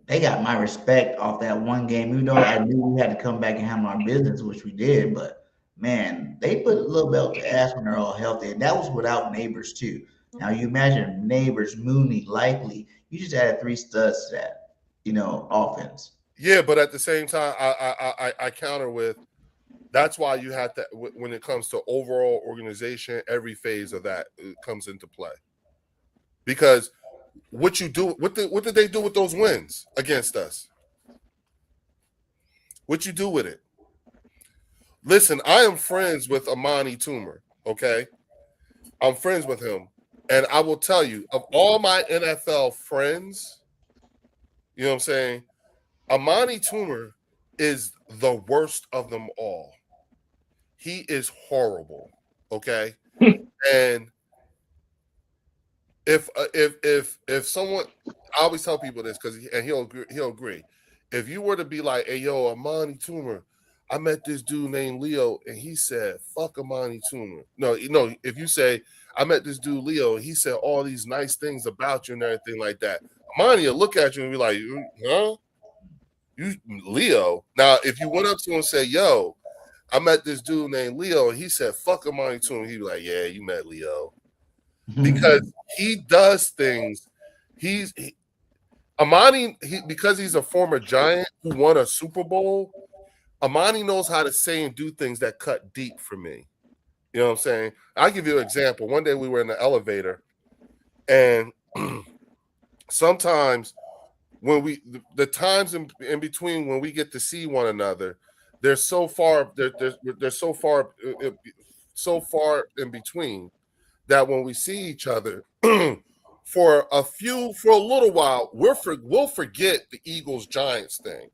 they got my respect off that one game, even though I knew we had to come back and handle our business, which we did. But, man, they put a little belt to ass when they're all healthy. And that was without Neighbors, too. Now, you imagine Neighbors, Mooney, Likely. You just added 3 studs to that, you know, offense. Yeah, but at the same time, I counter with, that's why you have to, when it comes to overall organization, every phase of that comes into play. Because what did they do with those wins against us? What you do with it? Listen, I am friends with Amani Toomer, okay? I'm friends with him. And I will tell you, of all my NFL friends, you know what I'm saying? Amani Toomer is the worst of them all. He is horrible, okay? And if someone, I always tell people this because he'll agree. If you were to be like, hey, yo, Amani Toomer, I met this dude named Leo and he said, fuck Amani Toomer. No, if you say, I met this dude Leo and he said all these nice things about you and everything like that, Amani will look at you and be like, huh? You Leo? Now, if you went up to him and said, yo, I met this dude named Leo and he said, fuck Amani Toomer, he'd be like, yeah, you met Leo. Because he does things. Amani, because he's a former Giant who won a Super Bowl, Amani knows how to say and do things that cut deep for me. You know what I'm saying? I'll give you an example. One day we were in the elevator, and sometimes when the times in between when we get to see one another, they're so far in between that when we see each other for a little while, we'll forget the Eagles-Giants thing.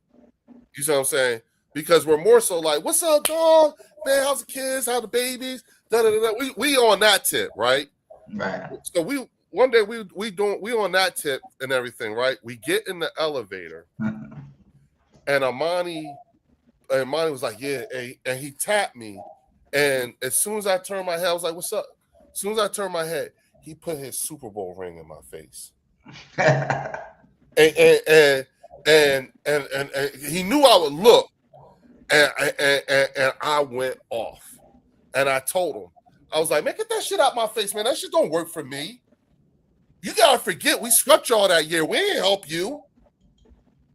You see what I'm saying? Because we're more so like, what's up, dog? Man, how's the kids? How the babies? Da, da, da, da. We on that tip, right? Right. So one day we on that tip and everything, right? We get in the elevator, and Amani was like, yeah, and he tapped me, and as soon as I turned my head, I was like, what's up? As soon as I turned my head, he put his Super Bowl ring in my face, and he knew I would look, and I went off, and I told him, I was like, man, get that shit out my face, man. That shit don't work for me. You gotta forget, we swept y'all that year. We didn't help you.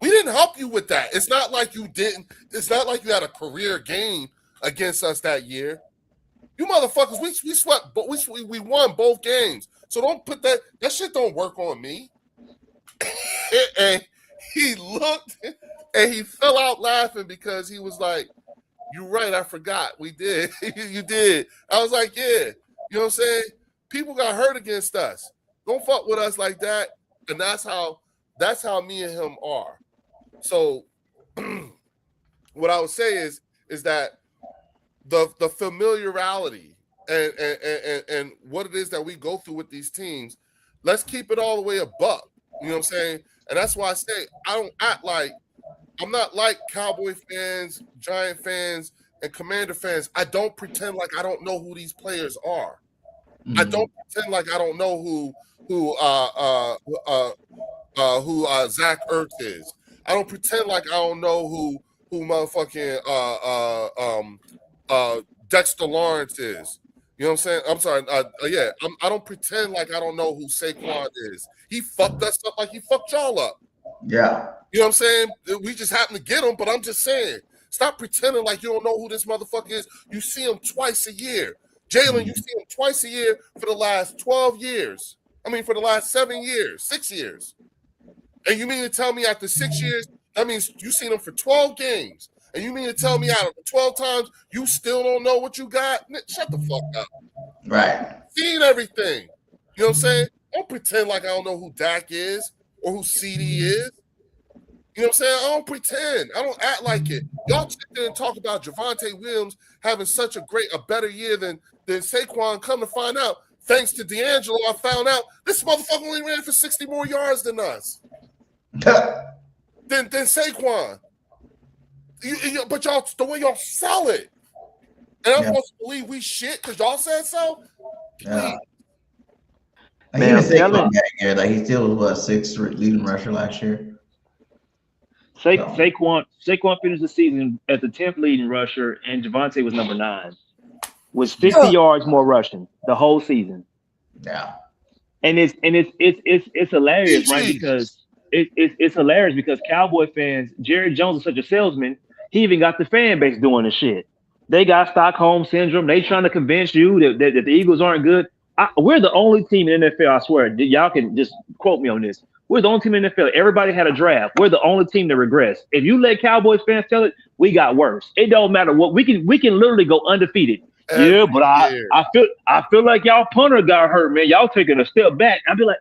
We didn't help you with that. It's not like you didn't. It's not like you had a career game against us that year. You motherfuckers, we swept, but we won both games. So don't put that shit don't work on me. And he looked and he fell out laughing because he was like, "You're right, I forgot. We did. You did." I was like, "Yeah." You know what I'm saying? People got hurt against us. Don't fuck with us like that. And that's how me and him are. So what I would say is that the familiarity and what it is that we go through with these teams, let's keep it all the way a buck. You know what I'm saying? And that's why I say I'm not like Cowboy fans, Giant fans, and Commander fans. I don't pretend like I don't know who these players are. Mm-hmm. I don't pretend like I don't know who Zach Ertz is. I don't pretend like I don't know who motherfucking Dexter Lawrence is. You know what I'm saying? I'm sorry. I don't pretend like I don't know who Saquon is. He fucked us up like he fucked y'all up. Yeah. You know what I'm saying? We just happen to get him, but I'm just saying, stop pretending like you don't know who this motherfucker is. You see him twice a year. Jalen, you see him twice a year for the last 12 years. I mean, for the last 7 years, 6 years. And you mean to tell me after 6 years, that means you've seen him for 12 games. And you mean to tell me out of the 12 times, you still don't know what you got? Shut the fuck up. Right. Seen everything. You know what I'm saying? Don't pretend like I don't know who Dak is or who CD is. You know what I'm saying? I don't pretend. I don't act like it. Y'all sit there and talk about Javonte Williams having such a better year than Saquon. Come to find out, thanks to D'Angelo, I found out this motherfucker only ran for 60 more yards than us. than Saquon. But y'all, the way y'all sell it. And I'm supposed to believe we shit because y'all said so? Yeah. Like he was Saquon that year. Like he still was sixth leading rusher last year. Saquon finished the season as the 10th leading rusher, and Javonte was number 9. Was 50 yards more rushing the whole season. Yeah. And it's hilarious, right? Because it's hilarious because Cowboy fans, Jerry Jones is such a salesman, he even got the fan base doing the shit. They got Stockholm syndrome. They trying to convince you that the Eagles aren't good. We're the only team in the NFL, I swear. Y'all can just quote me on this. We're the only team in the NFL. Everybody had a draft. We're the only team that regressed. If you let Cowboys fans tell it, we got worse. It don't matter what. We can literally go undefeated. Yeah, but I feel like y'all punter got hurt, man. Y'all taking a step back. I'd be like,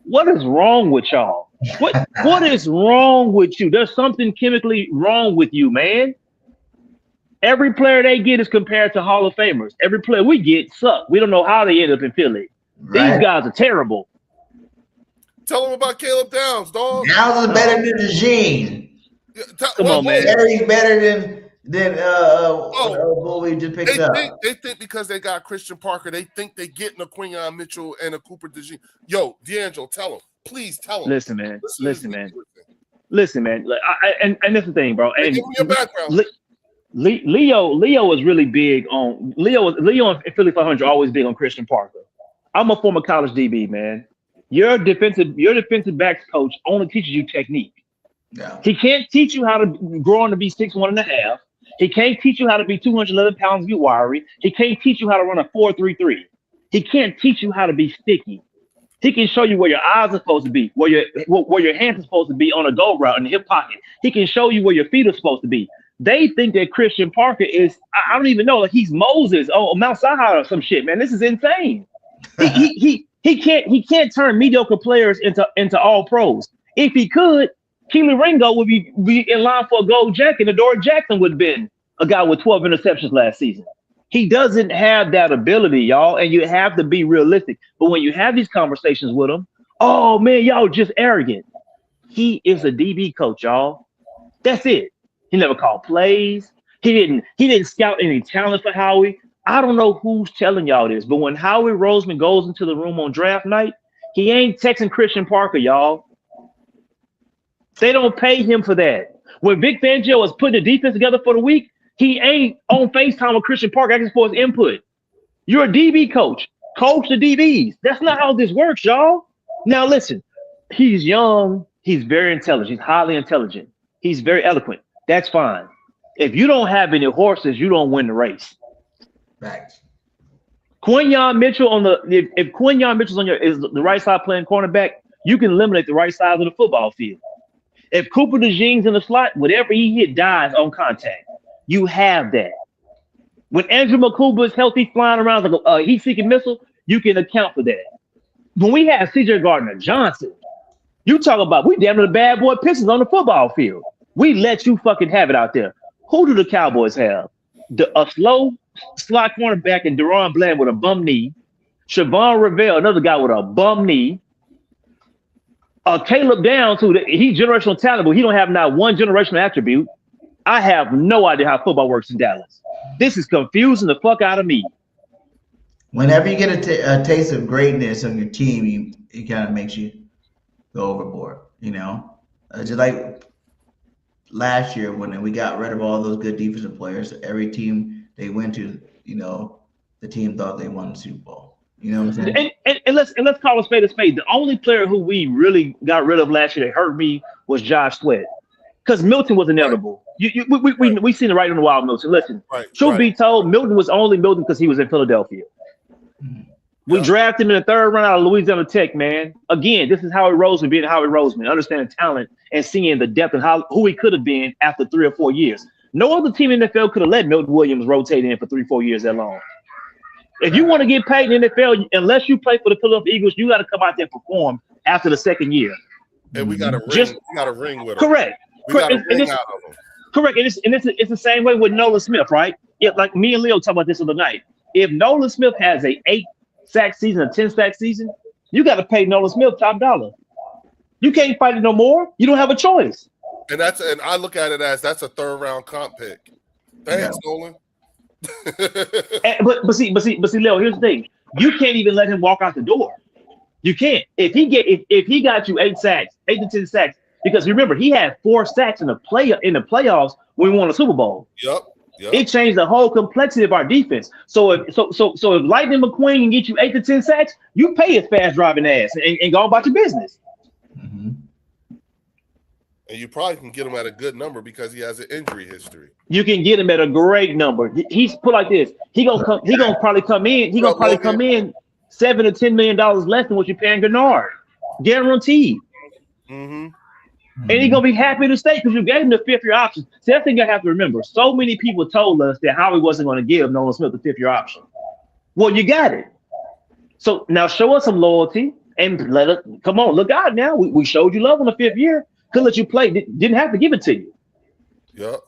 what is wrong with y'all? What is wrong with you? There's something chemically wrong with you, man. Every player they get is compared to Hall of Famers. Every player we get suck. We don't know how they end up in Philly. Right. These guys are terrible. Tell them about Caleb Downs, dog. Downs is better than Eugene. Come on, man. He's better than what we just picked up. They think because they got Christian Parker, they think they getting a Quinyon Mitchell and a Cooper DeJean. Yo, D'Angelo, tell them. Please tell them. Listen, man. Like, and that's the thing, bro. And give me your background. Leo is really big on Leo in Philly 500 always big on Christian Parker. I'm a former college DB, man. Your defensive backs coach only teaches you technique. Yeah. He can't teach you how to grow on to be 6'1.5". He can't teach you how to be 211 pounds and be wiry. He can't teach you how to run a 4.33. He can't teach you how to be sticky. He can show you where your eyes are supposed to be, where your hands are supposed to be on a go route in the hip pocket. He can show you where your feet are supposed to be. They think that Christian Parker is, I don't even know, like he's Moses or Mount Sinai or some shit, man. This is insane. He can't turn mediocre players into all pros. If he could, Keely Ringo would be in line for a gold jacket. And Adoree Jackson would have been a guy with 12 interceptions last season. He doesn't have that ability, y'all, and you have to be realistic. But when you have these conversations with him, oh, man, y'all just arrogant. He is a DB coach, y'all. That's it. He never called plays. He didn't scout any talent for Howie. I don't know who's telling y'all this, but when Howie Roseman goes into the room on draft night, he ain't texting Christian Parker, y'all. They don't pay him for that. When Vic Fangio was putting the defense together for the week, he ain't on FaceTime with Christian Parker asking for his input. You're a DB coach. Coach the DBs. That's not how this works, y'all. Now listen, he's young. He's very intelligent. He's highly intelligent. He's very eloquent. That's fine. If you don't have any horses, you don't win the race. Facts. Quinyon Mitchell if Quinyon Mitchell's is the right side playing cornerback, you can eliminate the right side of the football field. If Cooper DeJean's in the slot, whatever he hit dies on contact. You have that. When Andrew McCouba is healthy, flying around like a heat-seeking missile, you can account for that. When we have C.J. Gardner-Johnson, you talk about we damn near the bad boy Pistons on the football field. We let you fucking have it out there. Who do the Cowboys have? A slow slot cornerback in Deron Bland with a bum knee. Siobhan Revelle, another guy with a bum knee. Caleb Downs, he's generational talent, but he don't have not one generational attribute. I have no idea how football works in Dallas. This is confusing the fuck out of me. Whenever you get a taste of greatness on your team, it kind of makes you go overboard, you know? Just like last year when we got rid of all those good defensive players, every team they went to, you know, the team thought they won the Super Bowl. You know what I'm saying? And let's call a spade a spade. The only player who we really got rid of last year that hurt me was Josh Sweat. Because Milton was inevitable. Right. We seen it right on the wild, Milton. Listen, truth be told, Milton was only Milton because he was in Philadelphia. We drafted him in the third round out of Louisiana Tech, man. Again, this is Howie Roseman being Howie Roseman, understanding talent and seeing the depth and who he could have been after 3 or 4 years. No other team in the NFL could have let Milton Williams rotate in for 3-4 years that long. If you want to get paid in the NFL, unless you play for the Philadelphia Eagles, you got to come out there and perform after the second year. And we got a ring with him. Correct. We got a ring out of him. Correct. And it's the same way with Nolan Smith, right? Like me and Leo talked about this the other night. If Nolan Smith has a 8-sack season, a 10-sack season, you got to pay Nolan Smith top dollar. You can't fight it no more. You don't have a choice. And I look at it as that's a 3rd round comp pick. Thanks, Nolan. But see, Leo, here's the thing. You can't even let him walk out the door. You can't. If he got you 8 sacks, 8 to 10 sacks, because remember he had 4 sacks in the playoffs when we won the Super Bowl. Yep. It changed the whole complexity of our defense. So if Lightning McQueen can get you 8 to 10 sacks, you pay his fast driving ass and go about your business. Mm-hmm. And you probably can get him at a good number because he has an injury history. You can get him at a great number. He's put like this. He gonna probably come in $7 to $10 million less than what you're paying Gennard, guaranteed. Mm-hmm. And he's gonna be happy to stay because you gave him the 5th-year option. See, that's the thing I have to remember. So many people told us that Howie wasn't going to give Nolan Smith the 5th-year option. Well, you got it. So now show us some loyalty and come on, look out now. We showed you love on the 5th year. Could let you play. Didn't have to give it to you. Yep.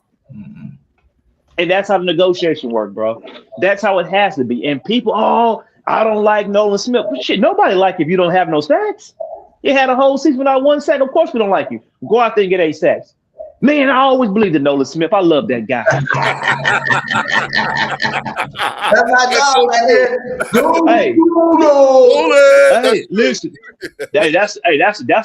And that's how the negotiation worked, bro. That's how it has to be. And people, I don't like Nolan Smith. But shit, nobody like you if you don't have no sacks. You had a whole season without 1 sack. Of course we don't like you. Go out there and get 8 sacks. Man, I always believed in Nolan Smith. I love that guy. That's my dog right here. Hey, listen. That's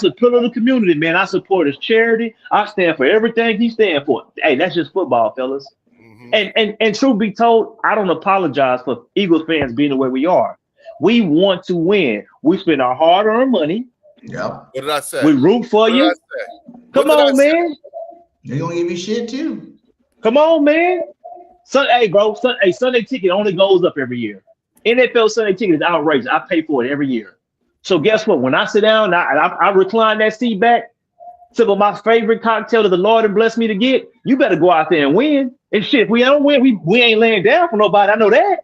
a pillar of the community, man. I support his charity. I stand for everything he stands for. Hey, that's just football, fellas. Mm-hmm. And truth be told, I don't apologize for Eagles fans being the way we are. We want to win. We spend our hard-earned money. Yep. What did I say? We root for you. Come on, man. They're gonna give you shit too. Come on, man. Sunday ticket only goes up every year. NFL Sunday ticket is outrageous. I pay for it every year. So guess what? When I sit down, I recline that seat back, sip of my favorite cocktail that the Lord has blessed me to get. You better go out there and win. And shit, if we don't win, we ain't laying down for nobody. I know that.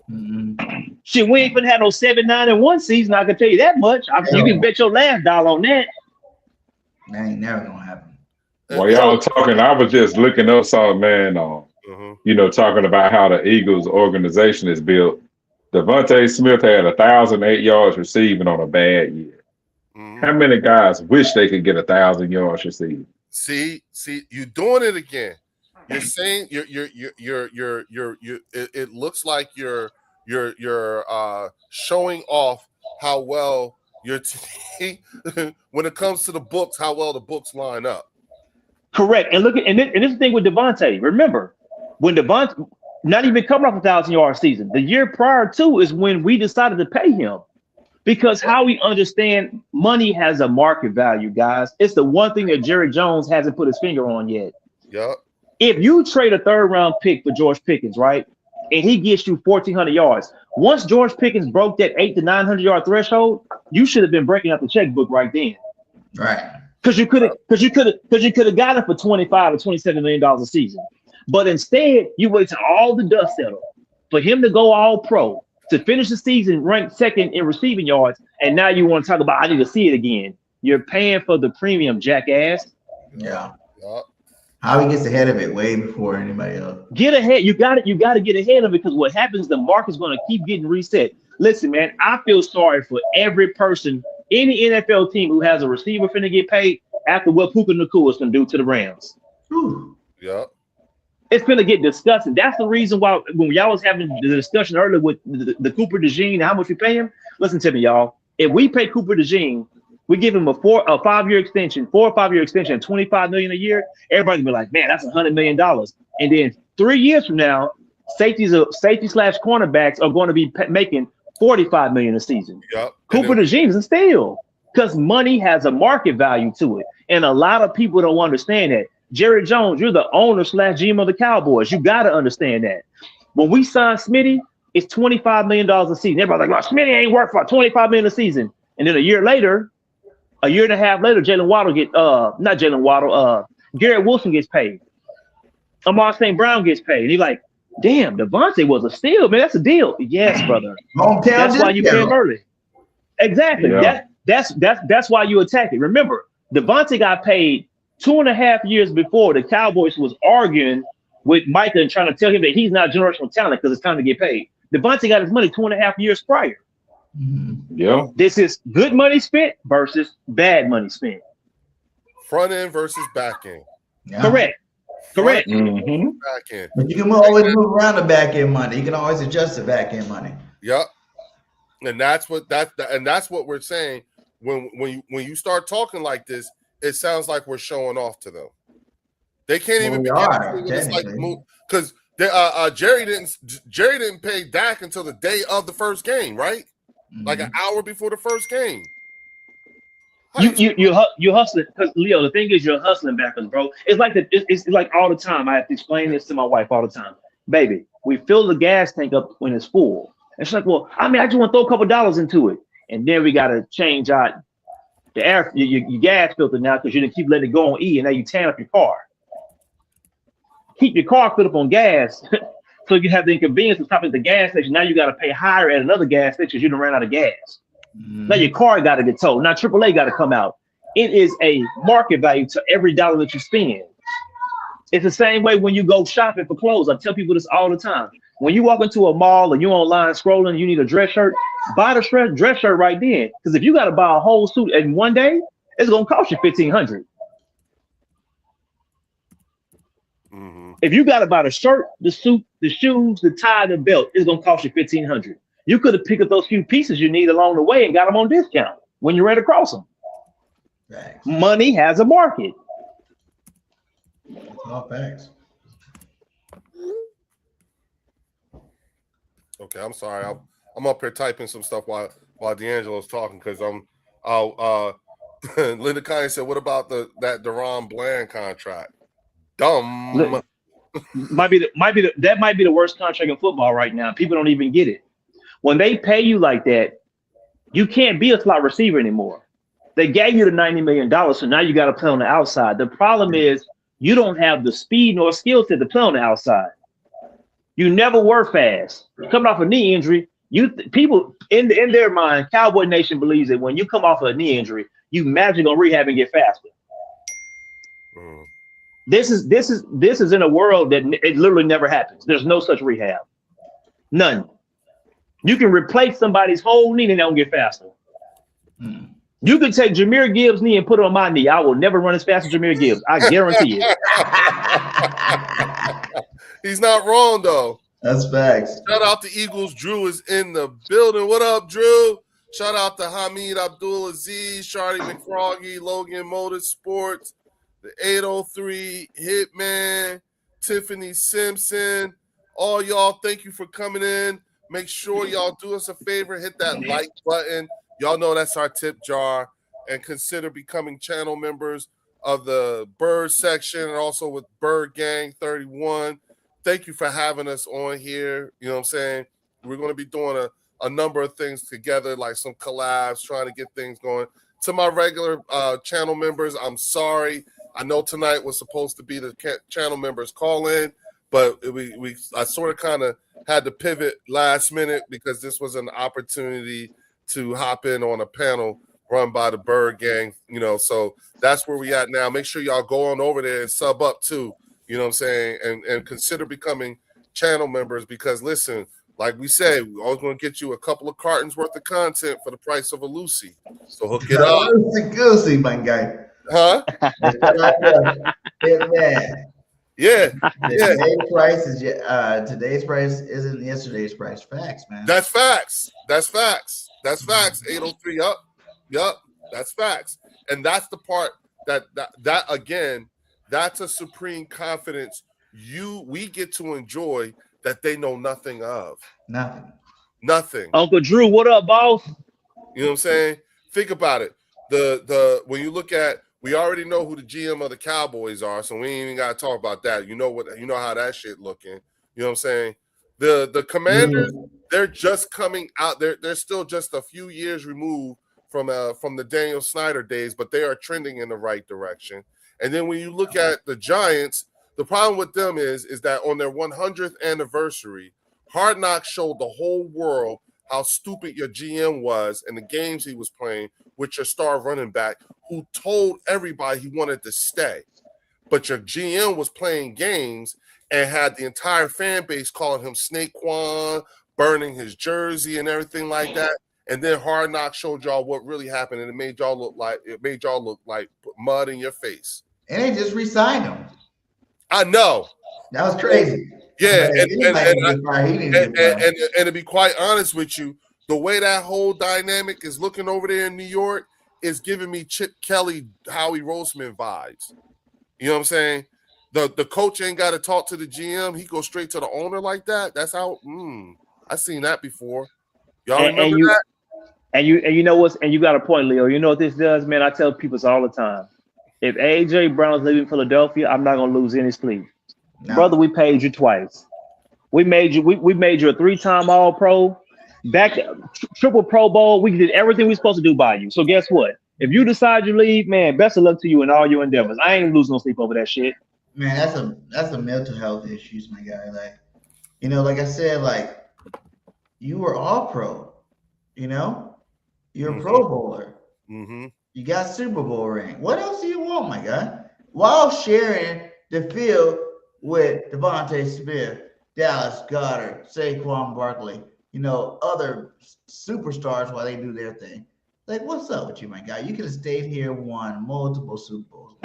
Mm-hmm. Shit, we ain't finna have no 7-9-1 season. I can tell you that much. You can bet your last dollar on that. That ain't never gonna happen. While y'all talking, I was just looking up something, man, talking about how the Eagles organization is built. Devontae Smith had 1,008 yards receiving on a bad year. How many guys wish they could get 1,000 yards receiving? See, you're doing it again. You're saying you're it looks like you're showing off how well your team when it comes to the books, how well the books line up. Correct. And look at and this is the thing with Devontae. Remember, when Devontae not even coming off 1,000-yard season, the year prior to is when we decided to pay him. Because how we understand money has a market value, guys. It's the one thing that Jerry Jones hasn't put his finger on yet. Yep. If you trade a third-round pick for George Pickens, right, and he gets you 1,400 yards, once George Pickens broke that 800 to 900-yard threshold, you should have been breaking out the checkbook right then. Right. Because you could have got him for $25 or $27 million a season. But instead, you wait till all the dust settled for him to go all pro, to finish the season ranked second in receiving yards, and now you want to talk about I need to see it again. You're paying for the premium, jackass. Yeah. How he gets ahead of it way before anybody else. Get ahead. You got to get ahead of it, because what happens, the market's going to keep getting reset. Listen, man, I feel sorry for every person, any NFL team who has a receiver finna get paid after what Puka Nacua is going to do to the Rams. Yep. It's going to get disgusting. That's the reason why when y'all was having the discussion earlier with the Cooper DeJean and how much we pay him, listen to me, y'all. If we pay Cooper DeJean, we give him a 4 or 5 year extension, $25 million a year, everybody's gonna be like, man, that's $100 million. And then 3 years from now, safety / cornerbacks are going to be making $45 million a season. Yep. Cooper DeJean is a steal, because money has a market value to it. And a lot of people don't understand that. Jerry Jones, you're the owner / GM of the Cowboys. You got to understand that. When we signed Smitty, it's $25 million a season. Everybody's like, well, Smitty ain't worth for $25 million a season. And then a year and a half later, Garrett Wilson gets paid. Amar St. Brown gets paid. And you're like, damn, Devontae was a steal, man. That's a deal. Yes, brother. That's why you pay him early. Exactly. Yeah. That's why you attack it. Remember, Devontae got paid 2.5 years before the Cowboys was arguing with Micah and trying to tell him that he's not generational talent because it's time to get paid. Devontae got his money 2.5 years prior. Yeah. This is good money spent versus bad money spent. Front end versus back end. Yeah. Correct. Back end. But you can always move around the back end money. You can always adjust the back end money. Yep. And that's what we're saying. When you start talking like this, it sounds like we're showing off to them. They can't even be because Jerry didn't pay Dak until the day of the first game, right? Like an hour before the first game. You hustling, because Leo, the thing is, you're hustling backwards, bro. It's like it's like all the time. I have to explain this to my wife all the time. Baby, we fill the gas tank up when it's full. And she's like, well, I just want to throw a couple dollars into it, and then we got to change out the air, your gas filter now, because you didn't keep letting it go on E, and now you tan up your car. Keep your car filled up on gas, so you have the inconvenience of stopping at the gas station. Now you got to pay higher at another gas station because you done ran out of gas. Now your car got to get towed. Now AAA got to come out. It is a market value to every dollar that you spend. It's the same way when you go shopping for clothes. I tell people this all the time. When you walk into a mall or you're online scrolling, you need a dress shirt, buy the dress shirt right then. Because if you got to buy a whole suit in one day, it's going to cost you $1,500. If you got to buy the shirt, the suit, the shoes, the tie, the belt, it's going to cost you $1,500. You could have picked up those few pieces you need along the way and got them on discount when you ran across them. Facts. Money has a market. All facts. Okay, I'm sorry. I'm up here typing some stuff while D'Angelo's talking because Linda Kanye said, "What about that Deron Bland contract? Dumb." That might be the worst contract in football right now. People don't even get it. When they pay you like that, you can't be a slot receiver anymore. They gave you the $90 million, so now you got to play on the outside. The problem is you don't have the speed nor skill set to play on the outside. You never were fast. Coming off a knee injury, people in their mind, Cowboy Nation believes that when you come off a knee injury, you magically gonna rehab and get faster. This is in a world that it literally never happens. There's no such rehab. None. You can replace somebody's whole knee and they don't get faster. You can take Jahmyr Gibbs' knee and put it on my knee. I will never run as fast as Jahmyr Gibbs. I guarantee it. He's not wrong, though. That's facts. Shout out to Eagles. Drew is in the building. What up, Drew? Shout out to Hamid Abdulaziz, Shardy McFroggy, Logan Motorsports, the 803 Hitman, Tiffany Simpson. All y'all, thank you for coming in. Make sure y'all do us a favor, hit that like button. Y'all know that's our tip jar. And consider becoming channel members of the Bird section and also with Bird Gang 31. Thank you for having us on here. You know what I'm saying? We're going to be doing a number of things together, like some collabs, trying to get things going. To my regular channel members, I'm sorry. I know tonight was supposed to be the channel members call-in, but I sort of kind of had to pivot last minute because this was an opportunity to hop in on a panel run by the Bird Gang, you know, so that's where we at now. Make sure y'all go on over there and sub up too, you know what I'm saying, and consider becoming channel members because, listen, like we say, we're always going to get you a couple of cartons worth of content for the price of a Lucy. So hook it up. Goosey, my guy. Huh? Yeah. Today's price isn't yesterday's price. Facts, man. That's facts. 803 up. Yup. That's facts. And that's the part that again, that's a supreme confidence we get to enjoy that they know nothing of. Nothing. Uncle Drew, what up, boss? You know what I'm saying? Think about it. The when you look at, we already know who the GM of the Cowboys are, so we ain't even gotta talk about that. You know how that shit looking. You know what I'm saying? The Commanders, they're just coming out. They're still just a few years removed from the Daniel Snyder days, but they are trending in the right direction. And then when you look at the Giants, the problem with them is that on their 100th anniversary, Hard Knocks showed the whole world how stupid your GM was and the games he was playing with your star running back who told everybody he wanted to stay. But your GM was playing games and had the entire fan base calling him Snakequan, burning his jersey and everything like that. And then Hard Knocks showed y'all what really happened, and it made y'all look like mud in your face. And they just re-signed him. I know. That was crazy. Yeah, and to be quite honest with you, the way that whole dynamic is looking over there in New York is giving me Chip Kelly, Howie Roseman vibes. You know what I'm saying? The coach ain't got to talk to the GM. He goes straight to the owner like that. That's how I've seen that before. Y'all remember that? And you know what's, and you got a point, Leo. You know what this does, man? I tell people this all the time. If AJ Brown's leaving Philadelphia, I'm not gonna lose any sleep. No. Brother, we paid you twice. We made you a 3-time All-Pro, triple Pro Bowl. We did everything we supposed to do by you. So guess what? If you decide you leave, man, best of luck to you in all your endeavors. I ain't losing no sleep over that shit. Man, that's a mental health issues, my guy. Like, you know, like I said, like you were All-Pro. You know, you're a Pro Bowler. Mm-hmm. You got Super Bowl ring. What else do you want, my guy? While sharing the field with Devontae Smith, Dallas Goedert, Saquon Barkley, you know, other superstars while they do their thing. Like, what's up with you, my guy? You could have stayed here and won multiple Super Bowls.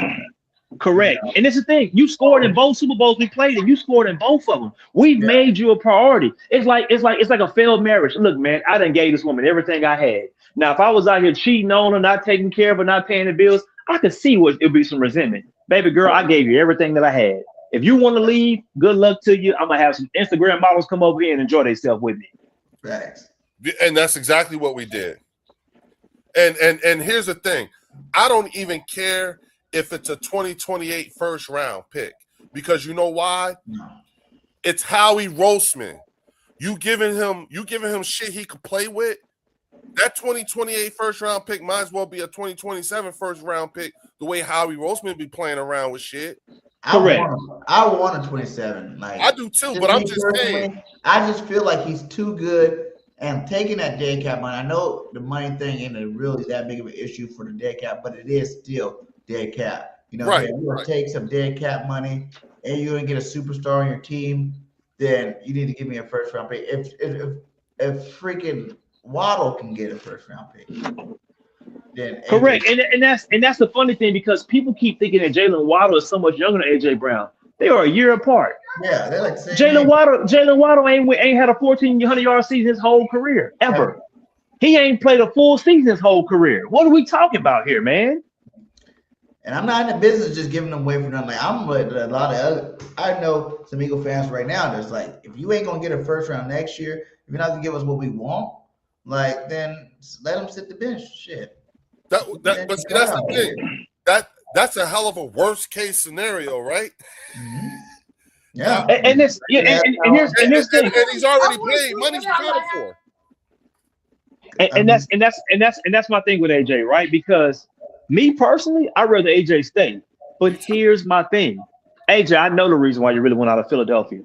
Correct. You know? And it's the thing. You scored in both Super Bowls we played, and you scored in both of them. We've made you a priority. It's like a failed marriage. Look, man, I done gave this woman everything I had. Now, if I was out here cheating on her, not taking care of her, not paying the bills, I could see what it'd be some resentment. Baby girl, I gave you everything that I had. If you want to leave, good luck to you. I'm gonna have some Instagram models come over here and enjoy themselves with me. Thanks. And that's exactly what we did. And here's the thing. I don't even care if it's a 2028 first round pick. Because you know why? No. It's Howie Roseman. You giving him shit he could play with. That 2028 first round pick might as well be a 2027 first round pick, the way Howie Roseman be playing around with shit. Correct. I want a 27. Like I do too, but I'm just saying. I just feel like he's too good. And taking that dead cap money, I know the money thing ain't really that big of an issue for the dead cap, but it is still dead cap. You know, if you want to take some dead cap money and you're gonna get a superstar on your team, then you need to give me a first round pick. If freaking Waddle can get a first round pick, then correct. And that's the funny thing, because people keep thinking that Jalen Waddle is so much younger than AJ Brown. They are a year apart. Yeah, they're like the same Jalen Waddle ain't had a 1,400-yard season his whole career ever. He ain't played a full season his whole career. What are we talking about here, man? And I'm not in the business of just giving them away for nothing. Like, I'm with a lot of other. I know some Eagle fans right now that's like, if you ain't gonna get a first round next year, if you're not gonna give us what we want, like, then let them sit the bench. Shit. But see, that's the thing. That's a hell of a worst case scenario, right? Mm-hmm. Yeah. And here's the thing. And he's already paid. Money's accounted for. And that's my thing with AJ, right? Because me personally, I'd rather AJ stay. But here's my thing. AJ, I know the reason why you really went out of Philadelphia.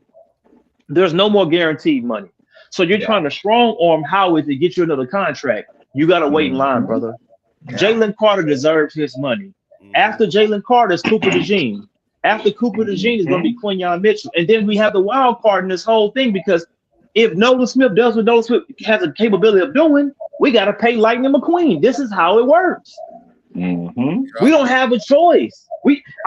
There's no more guaranteed money. So you're trying to strong arm Howard to get you another contract. You got to wait in line, brother. Yeah. Jalen Carter deserves his money. After Jalen Carter is Cooper DeJean. After Cooper DeJean is going to be Quinyon Mitchell. And then we have the wild card in this whole thing, because if Nolan Smith does what Nolan Smith has a capability of doing, we got to pay Lightning McQueen. This is how it works. Mm-hmm. We don't have a choice.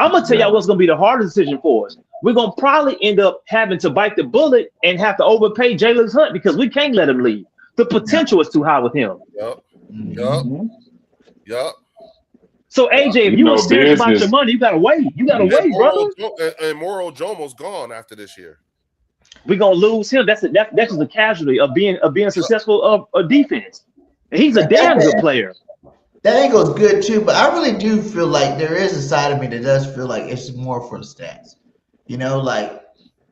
I'm going to tell y'all what's going to be the hardest decision for us. We're going to probably end up having to bite the bullet and have to overpay Jalen Hunt, because we can't let him leave. The potential is too high with him. Yup. So AJ, if you were serious about your money, you gotta wait. You gotta wait, brother. And Moro Jomo's gone after this year. We're gonna lose him. That's just a casualty of being successful of defense. And he's a damn good player. That angle's good too, but I really do feel like there is a side of me that does feel like it's more for the stats. You know, like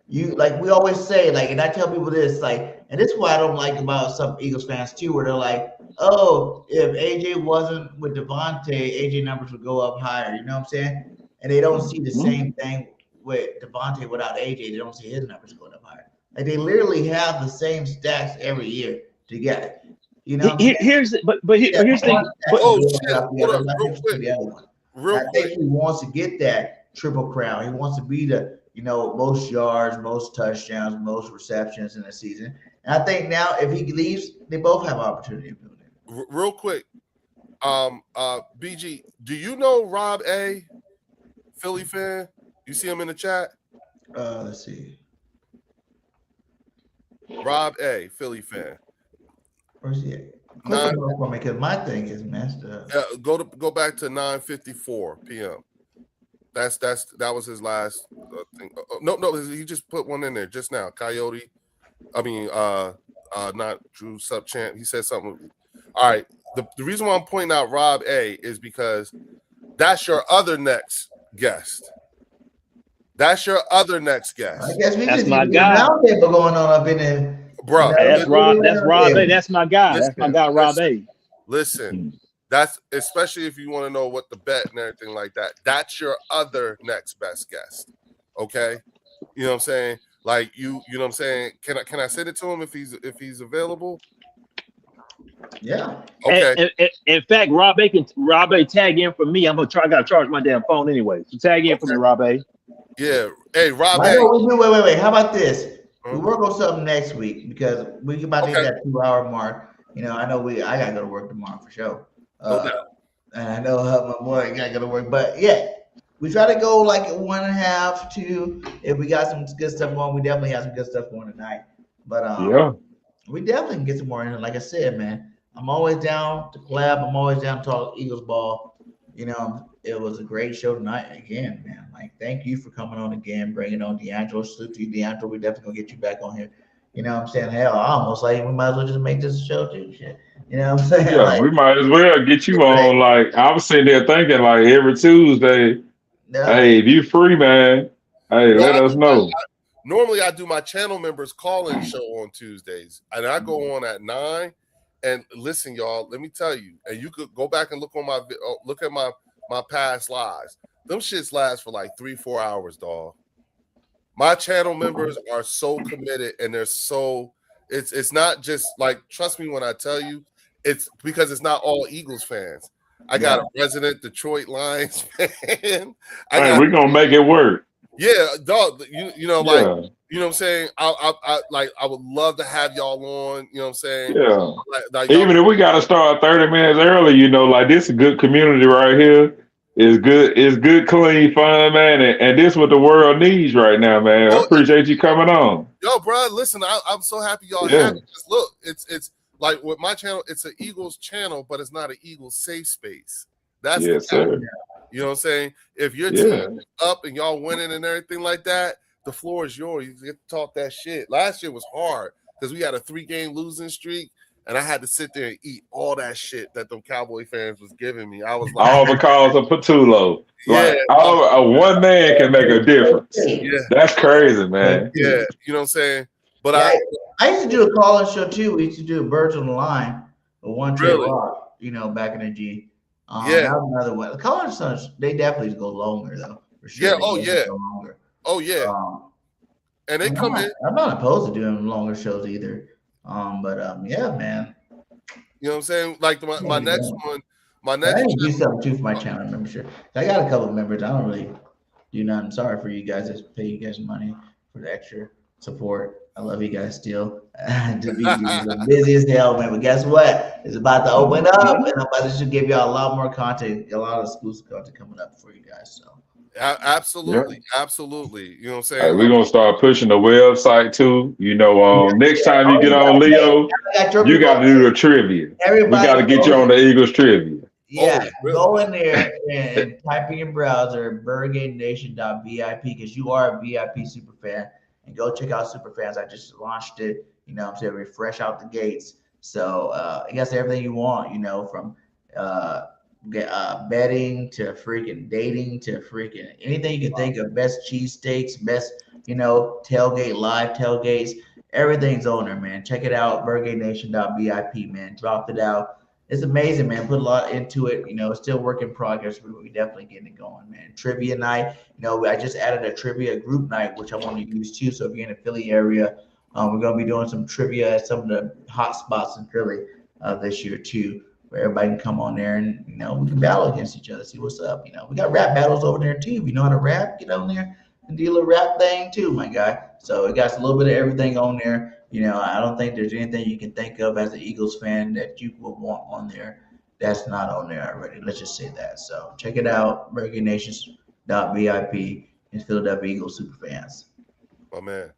we always say, like, and I tell people this, like, and this is what I don't like about some Eagles fans too, where they're like, oh, if AJ wasn't with Devontae, AJ numbers would go up higher. You know what I'm saying? And they don't see the same thing with Devontae without AJ. They don't see his numbers going up higher. Like, they literally have the same stats every year together. You know, here's the thing. I think he wants to get that triple crown. He wants to be the most yards, most touchdowns, most receptions in a season. And I think now if he leaves, they both have opportunity. Real quick, BG, do you know Rob A, Philly fan? You see him in the chat? Let's see. Rob A, Philly fan. Where's he at? Because my thing is messed up. Go back to 9:54 p.m. That was his last thing. No, he just put one in there just now. Coyote. I mean, not Drew Subchamp. He said something. All right. The reason why I'm pointing out Rob A is because that's your other next guest. That's your other next guest. I guess that's my guy. Roundtable going on up in there. Bro, that's Rob A. That's my guy. That's my guy, Rob A. Listen, that's especially if you want to know what the bet and everything like that. That's your other next best guest. Okay, you know what I'm saying? Like you know what I'm saying? Can I send it to him if he's available? Yeah. Okay. And in fact, Rob A tag in for me. I gotta charge my damn phone anyway. So tag in for me, Rob A. Yeah. Hey, Rob A. Wait. How about this? We work on something next week because we about to hit that 2-hour mark. You know, I know I gotta go to work tomorrow for sure. No doubt. And I know my boy gotta go to work, but yeah, we try to go like at 1.5, 2. If we got some good stuff going, we definitely have some good stuff going tonight. But we definitely can get some more in. Like I said, man, I'm always down to collab. I'm always down to talk Eagles ball. You know, it was a great show tonight again, man. Like, thank you for coming on again, bringing on D'Angelo. Salute to you, D'Angelo. We definitely gonna get you back on here. You know what I'm saying? Hell, I almost like we might as well just make this a show too. Shit. You know what I'm saying? Yeah, like, we might as well get you on. Like, I was sitting there thinking, like, every Tuesday, hey, if you free, man, hey, let us know. Normally, I do my channel members call-in show on Tuesdays, and I go on at 9. And listen, y'all, let me tell you, and you could go back and look at my past lives. Them shits last for like 3-4 hours, dog. My channel members are so committed, and they're so it's not just like, trust me when I tell you, it's because it's not all Eagles fans. I got a resident Detroit Lions fan. We're gonna make it work. Yeah, dog. You know, like you know what I'm saying. I would love to have y'all on. You know what I'm saying. Yeah. Like even if we gotta start 30 minutes early, you know, like this is a good community right here. It's good, clean, fun, man, and this is what the world needs right now, man. I appreciate you coming on. Yo, bro, listen, I'm so happy y'all have it. Look, it's like with my channel, it's an Eagles channel, but it's not an Eagles safe space. That's sir. You know what I'm saying? If your team is up and y'all winning and everything like that, the floor is yours. You get to talk that shit. Last year was hard because we had a 3-game losing streak, and I had to sit there and eat all that shit that them Cowboy fans was giving me. I was like, all because of Patullo. Like, one man can make a difference. Yeah, that's crazy, man. Yeah, you know what I'm saying? But I used to do a call-in show too. We used to do Birds on the Line with One Trey Rock, you know, back in the G. That was another one. The call-in shows, they definitely go longer though. For sure. And they come in. I'm not opposed to doing longer shows either. Yeah, man. You know what I'm saying? Like my next one, I need to do something too for my channel membership. I got a couple of members. I don't really do nothing. Sorry for you guys that pay you guys money for the extra support. I love you guys still. I'm busy as hell, man. But guess what? It's about to open up, and I'm about to give y'all a lot more content, a lot of exclusive content coming up for you guys. So. Absolutely. You know what I'm saying? We're gonna start pushing the website too. You know, next time you get on Leo, you got to do the trivia. We got to get you on the Eagles trivia. Yeah, go in there and type in your browser BurgerGameNation.vip because you are a VIP super fan, and go check out Super Fans. I just launched it. You know what I'm saying? Refresh out the gates. So I guess everything you want. You know, from betting to freaking dating to freaking anything you can think of. Best cheesesteaks, best, you know, tailgate, live tailgates. Everything's on there, man. Check it out. BurgerGameNation.vip, man. Dropped it out. It's amazing, man. Put a lot into it. You know, it's still work in progress. We're definitely getting it going, man. Trivia night. You know, I just added a trivia group night, which I want to use too. So if you're in the Philly area, we're going to be doing some trivia at some of the hot spots in Philly this year too, where everybody can come on there and, you know, we can battle against each other, see what's up. You know, we got rap battles over there too. If you know how to rap, get on there and do a little rap thing too, my guy. So it got a little bit of everything on there. You know, I don't think there's anything you can think of as an Eagles fan that you would want on there that's not on there already. Let's just say that. So check it out, BurgerNations.vip and Philadelphia Eagles super fans. Oh, man.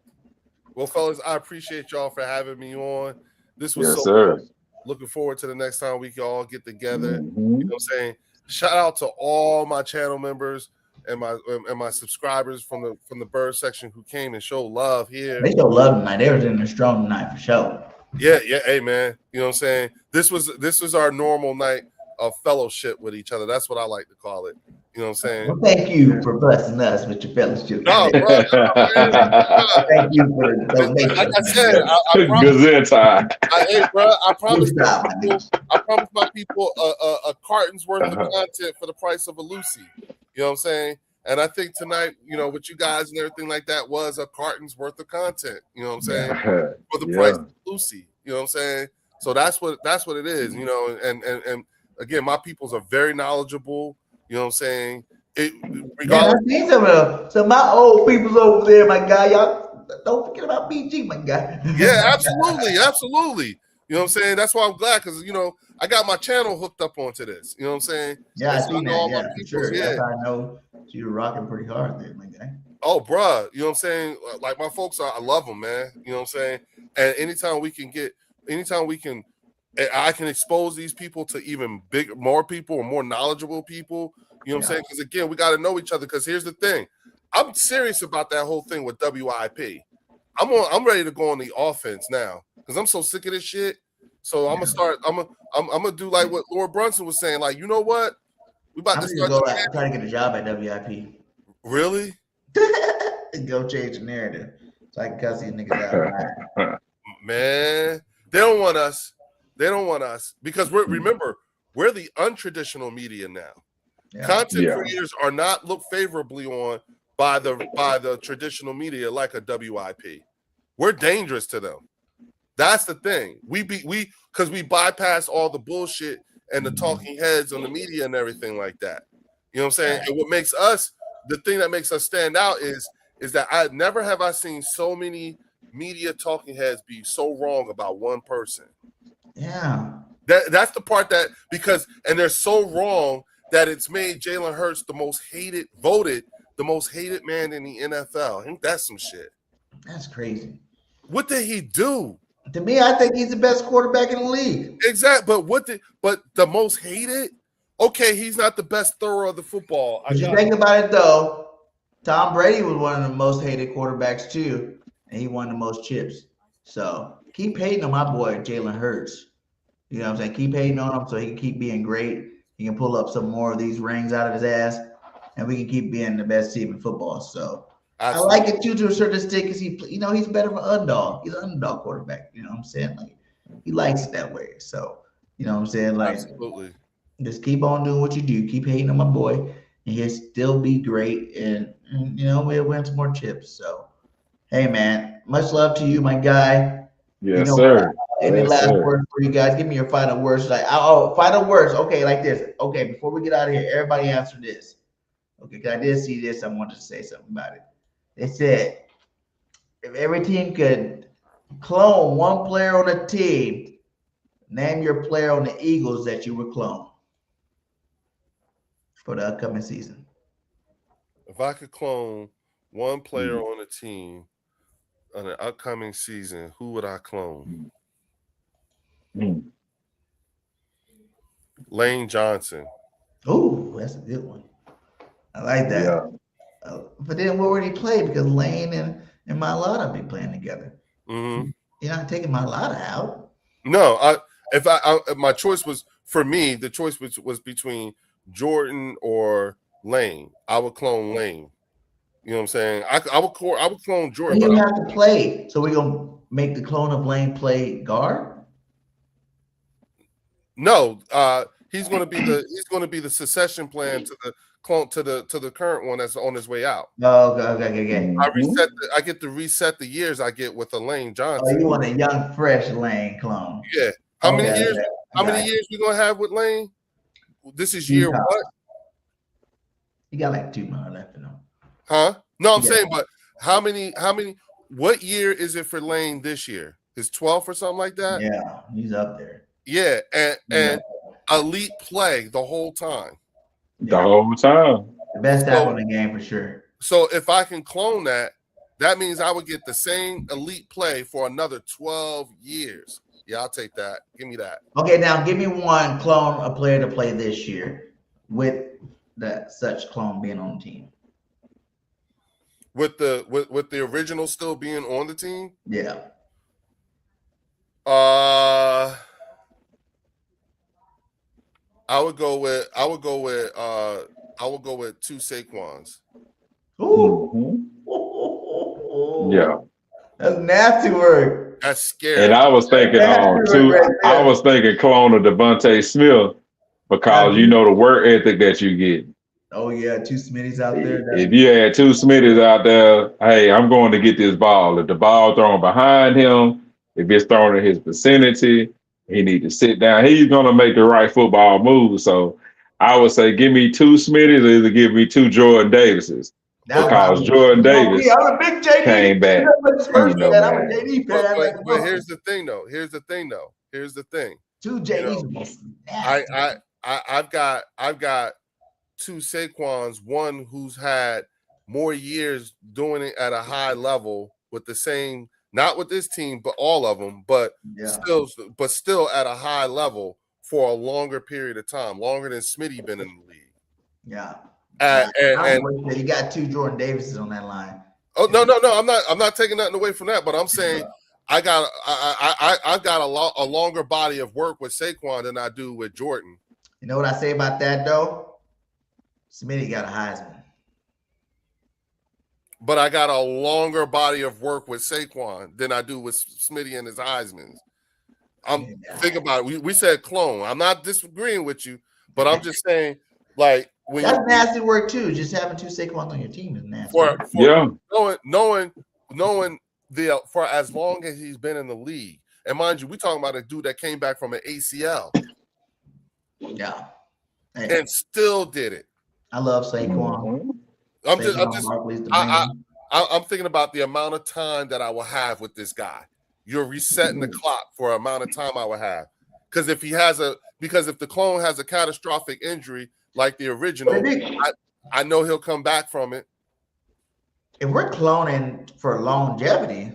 Well, fellas, I appreciate y'all for having me on. This was so sir. Looking forward to the next time we can all get together. You know what I'm saying? Shout out to all my channel members and my subscribers from the Bird section who came and showed love here. They showed love tonight. They was in a strong tonight for sure. Yeah. Hey, man. You know what I'm saying? This was our normal night of fellowship with each other. That's what I like to call it. You know what I'm saying? Well, thank you for blessing us with your fellowship. No, bro. Thank you for the donation. Like I said, I promise my people a carton's worth of content for the price of a Lucy. You know what I'm saying? And I think tonight, you know, with you guys and everything like that was a carton's worth of content. You know what I'm saying? For the price of Lucy. You know what I'm saying? So that's what it is. You know, and again, my peoples are very knowledgeable. You know what I'm saying? I see some of my old peoples over there, my guy. Y'all don't forget about BG, my guy. Yeah, absolutely. You know what I'm saying? That's why I'm glad because, you know, I got my channel hooked up onto this. You know what I'm saying? Yeah, I seen that. Yeah, for sure. Yeah. That's how I know you're rocking pretty hard there, my guy. Oh, bruh. You know what I'm saying? Like my folks, I love them, man. You know what I'm saying? And anytime I can expose these people to even more people or more knowledgeable people. You know what I'm saying? Because again, we got to know each other. Because here's the thing, I'm serious about that whole thing with WIP. I'm ready to go on the offense now because I'm so sick of this shit. So I'm gonna start. I'm gonna do like what Lord Brunson was saying. Like, you know what? We about to start try to get a job at WIP. Really? Go change the narrative so I can cuss these niggas out. Man, they don't want us. They don't want us because remember, we're the untraditional media now. Yeah. Content creators are not looked favorably on by the traditional media like a WIP. We're dangerous to them. That's the thing. We bypass all the bullshit and the talking heads on the media and everything like that. You know what I'm saying? And what makes us, the thing that makes us stand out is that I never have I seen so many media talking heads be so wrong about one person. Yeah. That's the part that, because, and they're so wrong that it's made Jalen Hurts voted the most hated man in the NFL. I think that's some shit. That's crazy. What did he do? To me, I think he's the best quarterback in the league. Exactly. But the most hated? Okay, he's not the best thrower of the football. If you think about it, though, Tom Brady was one of the most hated quarterbacks, too, and he won the most chips. So keep hating on my boy, Jalen Hurts. You know what I'm saying? Keep hating on him so he can keep being great. He can pull up some more of these rings out of his ass, and we can keep being the best team in football. So absolutely. I like it, too, to a certain extent, because he's better of an underdog. He's an underdog quarterback. You know what I'm saying? Like, he likes it that way. So, you know what I'm saying? Like, absolutely. Just keep on doing what you do. Keep hating on my boy, and he'll still be great. And we'll win some more chips. So, hey, man, much love to you, my guy. Yes, sir. Any last words for you guys? Give me your final words. Final words. Okay, like this. Okay, before we get out of here, everybody answer this. Okay, because I did see this. I wanted to say something about it. They said, if every team could clone one player on a team, name your player on the Eagles that you would clone for the upcoming season. If I could clone one player on a team on the upcoming season, who would I clone? Lane Johnson. Oh, that's a good one. I like that. Yeah. But then where would he play? Because Lane and Mailata be playing together. Mm-hmm. You're not taking Mailata out. No, if my choice was, for me, the choice was between Jordan or Lane. I would clone Lane. You know what I'm saying? I would clone Jordan. You have to play. So we're gonna make the clone of Lane play guard? No, he's gonna be the succession plan to the clone to the current one that's on his way out. Oh, okay. I get to reset the years I get with a Lane Johnson. Oh, you want a young, fresh Lane clone? Yeah. How many years? How many years we gonna have with Lane? This is year what? You got like 2 months left in him. Huh? No, I'm saying, but how many? What year is it for Lane this year? His 12th or something like that? Yeah, he's up there. Yeah, and elite play the whole time. The whole time. The best tackle in the game for sure. So if I can clone that, that means I would get the same elite play for another 12 years. Yeah, I'll take that. Give me that. Okay, now give me one clone, a player to play this year with that such clone being on the team. With the original still being on the team? Yeah. I would go with two Saquons. Ooh. Yeah. That's nasty work. That's scary. And I was thinking I was thinking clone of Devontae Smith because you know the work ethic that you get. Oh yeah, 2 Smitties out there. If you had 2 Smitties out there, hey, I'm going to get this ball. If the ball thrown behind him, if it's thrown in his vicinity, he need to sit down. He's going to make the right football move. So I would say give me 2 Smitties or either give me 2 Jordan Davises. Because Jordan Davis came back. But here's the thing, though. Here's the thing. 2 JDs. I've got 2 Saquons. One who's had more years doing it at a high level with the same, not with this team, but all of them, but still at a high level for a longer period of time, longer than Smitty been in the league. Yeah. And you got 2 Jordan Davises on that line. Oh no, I'm not taking nothing away from that, but I'm saying I've got a longer body of work with Saquon than I do with Jordan. You know what I say about that though? Smitty got a Heisman. But I got a longer body of work with Saquon than I do with Smitty and his Heismans. Think about it. We said clone. I'm not disagreeing with you, but I'm just saying, like, when that's nasty work too. Just having 2 Saquons on your team is nasty. Knowing for as long as he's been in the league, and mind you, we talking about a dude that came back from an ACL. Yeah. And still did it. I love Saquon. I'm thinking about the amount of time that I will have with this guy. You're resetting the clock for amount of time I will have. Because if the clone has a catastrophic injury like the original, I know he'll come back from it. If we're cloning for longevity,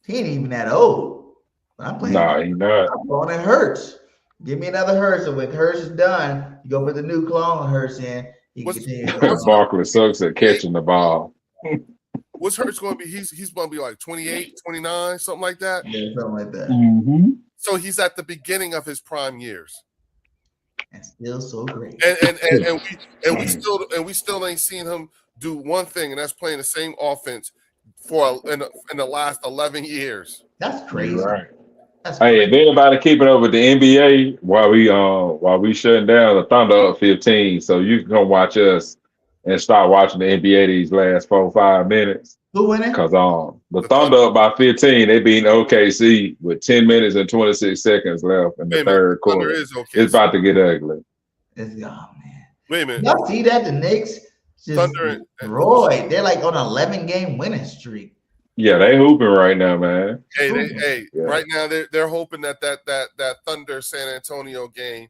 he ain't even that old. I'm playing. Nah, he not. I'm cloning Hurts. Give me another Hurts, and when Hurts is done, you go put the new clone Hurts in. Barkley sucks at catching the ball. What's Hurts going to be? He's going to be like 28, 29, something like that. Yeah, something like that. Mm-hmm. So he's at the beginning of his prime years, and still so great. And we still ain't seen him do one thing, and that's playing the same offense in the last 11 years. That's crazy. Right. Hey, if anybody keeping up with the NBA while we shutting down, the Thunder up 15, so you can come watch us and start watching the NBA these last 4 or 5 minutes. Who winning? Because the Thunder up by 15, they beating OKC with 10 minutes and 26 seconds left in the third quarter. It's about to get ugly. Man. Wait a minute. Y'all see that? The Knicks just destroyed. They're like on an 11-game winning streak. Yeah, they hooping right now, man. Right now they're hoping that Thunder San Antonio game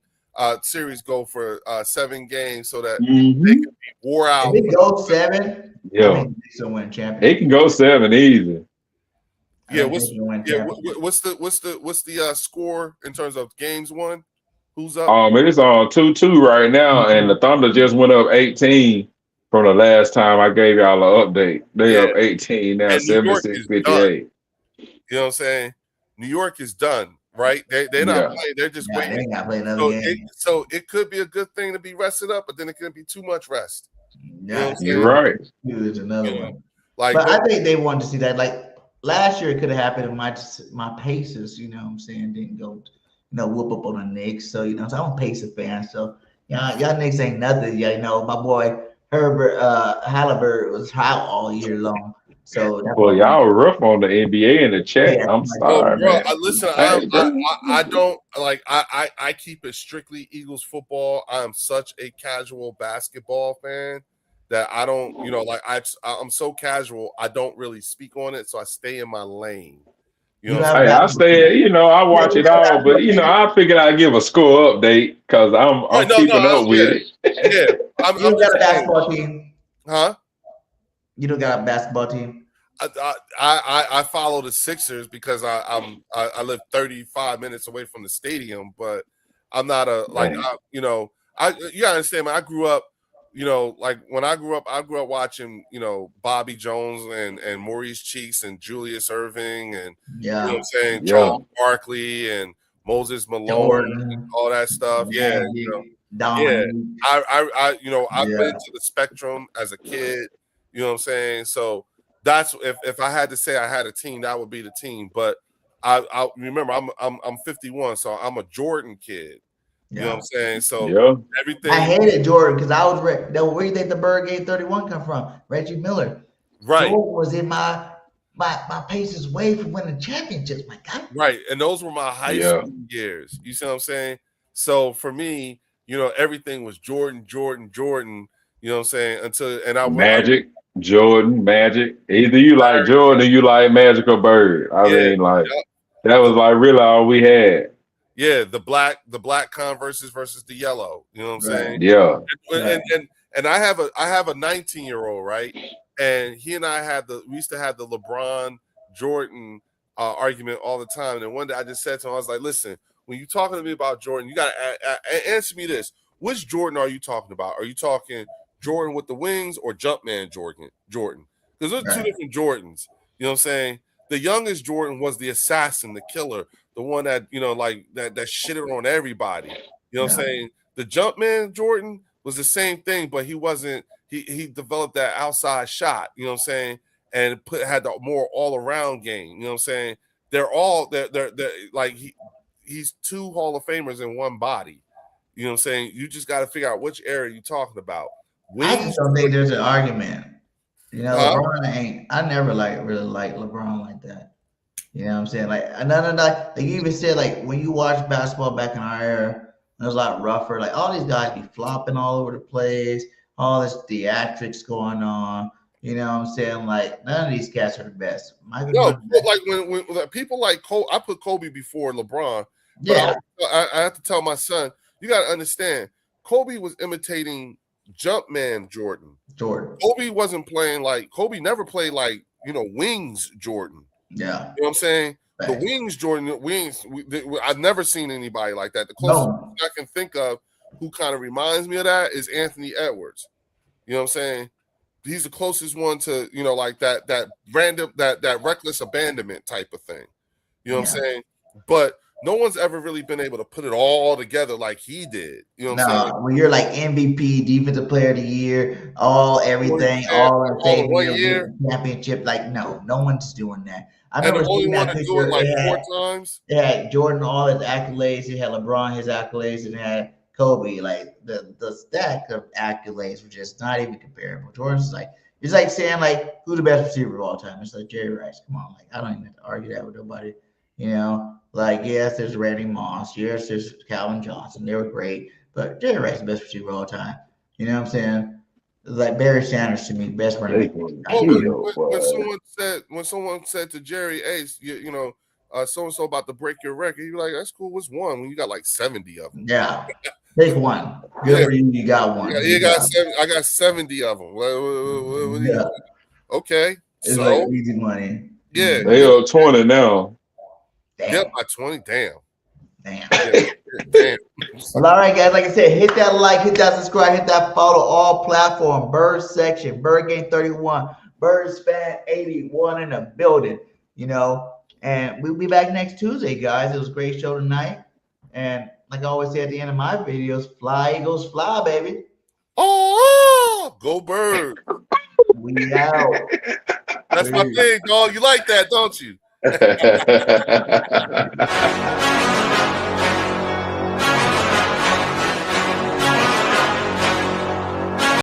series go for 7 games so that they can be wore out. If it goes 7, yeah, win champion. It can go 7 easy. Yeah, what's the score in terms of games won? Who's up? It's on 2-2 right now, and the Thunder just went up 18 from the last time I gave y'all an update. They up 18 now, 76-58. You know what I'm saying? New York is done, right? They're not playing. They're just waiting. They ain't got to play another game. So it could be a good thing to be rested up, but then it can be too much rest. Yeah, you're right. There's another one. But I think they wanted to see that. Like last year, it could have happened if my Pacers, you know what I'm saying, didn't go, whoop up on the Knicks. So, so I'm a Pacer fan. So, y'all Knicks ain't nothing. My boy Herbert Halliburton was out all year long. So y'all were rough on the NBA in the chat. Yeah, I'm sorry, man. Listen, I don't like. I keep it strictly Eagles football. I'm such a casual basketball fan that I don't, I'm so casual. I don't really speak on it, so I stay in my lane. I stay. I watch it all, but I figured I'd give a score update because I'm keeping up with it. Yeah, you got a basketball team, huh? You don't got a basketball team. I follow the Sixers because I live 35 minutes away from the stadium, but I'm not you gotta understand, man. I grew up, when I grew up watching, Bobby Jones and Maurice Cheeks and Julius Irving and you know what I'm saying, Charles Barkley and Moses Malone and all that stuff. I went into the spectrum as a kid. You know what I'm saying? So that's if I had to say I had a team, that would be the team. But I remember I'm 51, so I'm a Jordan kid. You know what I'm saying? So everything. I hated Jordan because I was where do you think the Bird Game 31 come from? Reggie Miller. Right. Jordan was in my Pacers way from winning championships. My God. Right, and those were my high school years. You see what I'm saying? So for me, everything was Jordan. You know what I'm saying? Magic. Jordan, Magic. Either you like Jordan or you like Magic or Bird. I mean, that was like really all we had. Yeah, the black Converses versus the yellow. You know what I'm saying? Yeah. And I have a 19-year-old, right? And he and I we used to have the LeBron Jordan argument all the time. And one day I just said to him, I was like, listen, when you're talking to me about Jordan, you got to answer me this. Which Jordan are you talking about? Are you talking Jordan with the wings or Jumpman Jordan? Because there's two different Jordans. You know what I'm saying? The youngest Jordan was the assassin, the killer, the one that, that shitted on everybody. You know what I'm saying? The Jumpman Jordan was the same thing, but he wasn't, he developed that outside shot, you know what I'm saying? And had the more all-around game, you know what I'm saying? They're like he's 2 Hall of Famers in one body. You know what I'm saying? You just got to figure out which area you're talking about. I just don't think there's an argument. LeBron I never really liked LeBron like that. You know what I'm saying? Like you even said, like when you watch basketball back in our era, It was a lot rougher. Like all these guys be flopping all over the place, all this theatrics going on. You know what I'm saying? Like none of these cats are the best. Michael Jordan, like when like, people like Kobe, I put Kobe before LeBron. yeah, I have to tell my son, you got to understand, Kobe was imitating Jumpman Jordan. Kobe wasn't playing like Kobe never played like wings Jordan. Yeah, you know what I'm saying. The wings Jordan I've never seen anybody like that. The closest I can think of who kind of reminds me of that is Anthony Edwards. You know what I'm saying? He's the closest one to like that random that reckless abandonment type of thing. You know what I'm saying? But no one's ever really been able to put it all together like he did. You know what I'm saying? When you're like MVP, Defensive Player of the Year, all everything, all in the same year, championship. Like no one's doing that. I remember seeing that picture. Like 4 times. It had Jordan all his accolades. It had LeBron his accolades, and it had Kobe. Like the stack of accolades were just not even comparable. Jordan's like it's like saying like who's the best receiver of all time? It's like Jerry Rice. Come on, like I don't even have to argue that with nobody. Like yes, there's Randy Moss. Yes, there's Calvin Johnson. They were great, but Jerry Rice is the best receiver of all time. You know what I'm saying? Like Barry Sanders to me, best running back. When someone said to Jerry, "Hey, so and so about to break your record," you're like, "That's cool. What's one?" When you got like 70 of them. Yeah, take one. Good for you. You got one. Yeah, you got 70. I got 70 of them. What okay, it's like easy money. Yeah, they are 20 now. Yep, by 20. Damn. Well, all right, guys. Like I said, hit that like, hit that subscribe, hit that follow all platform. Birds section, Bird Game 31, Birds fan 81 in the building. And we'll be back next Tuesday, guys. It was a great show tonight. And like I always say at the end of my videos, fly Eagles fly, baby. Oh, go Bird. We out. That's my thing, dog. You like that, don't you?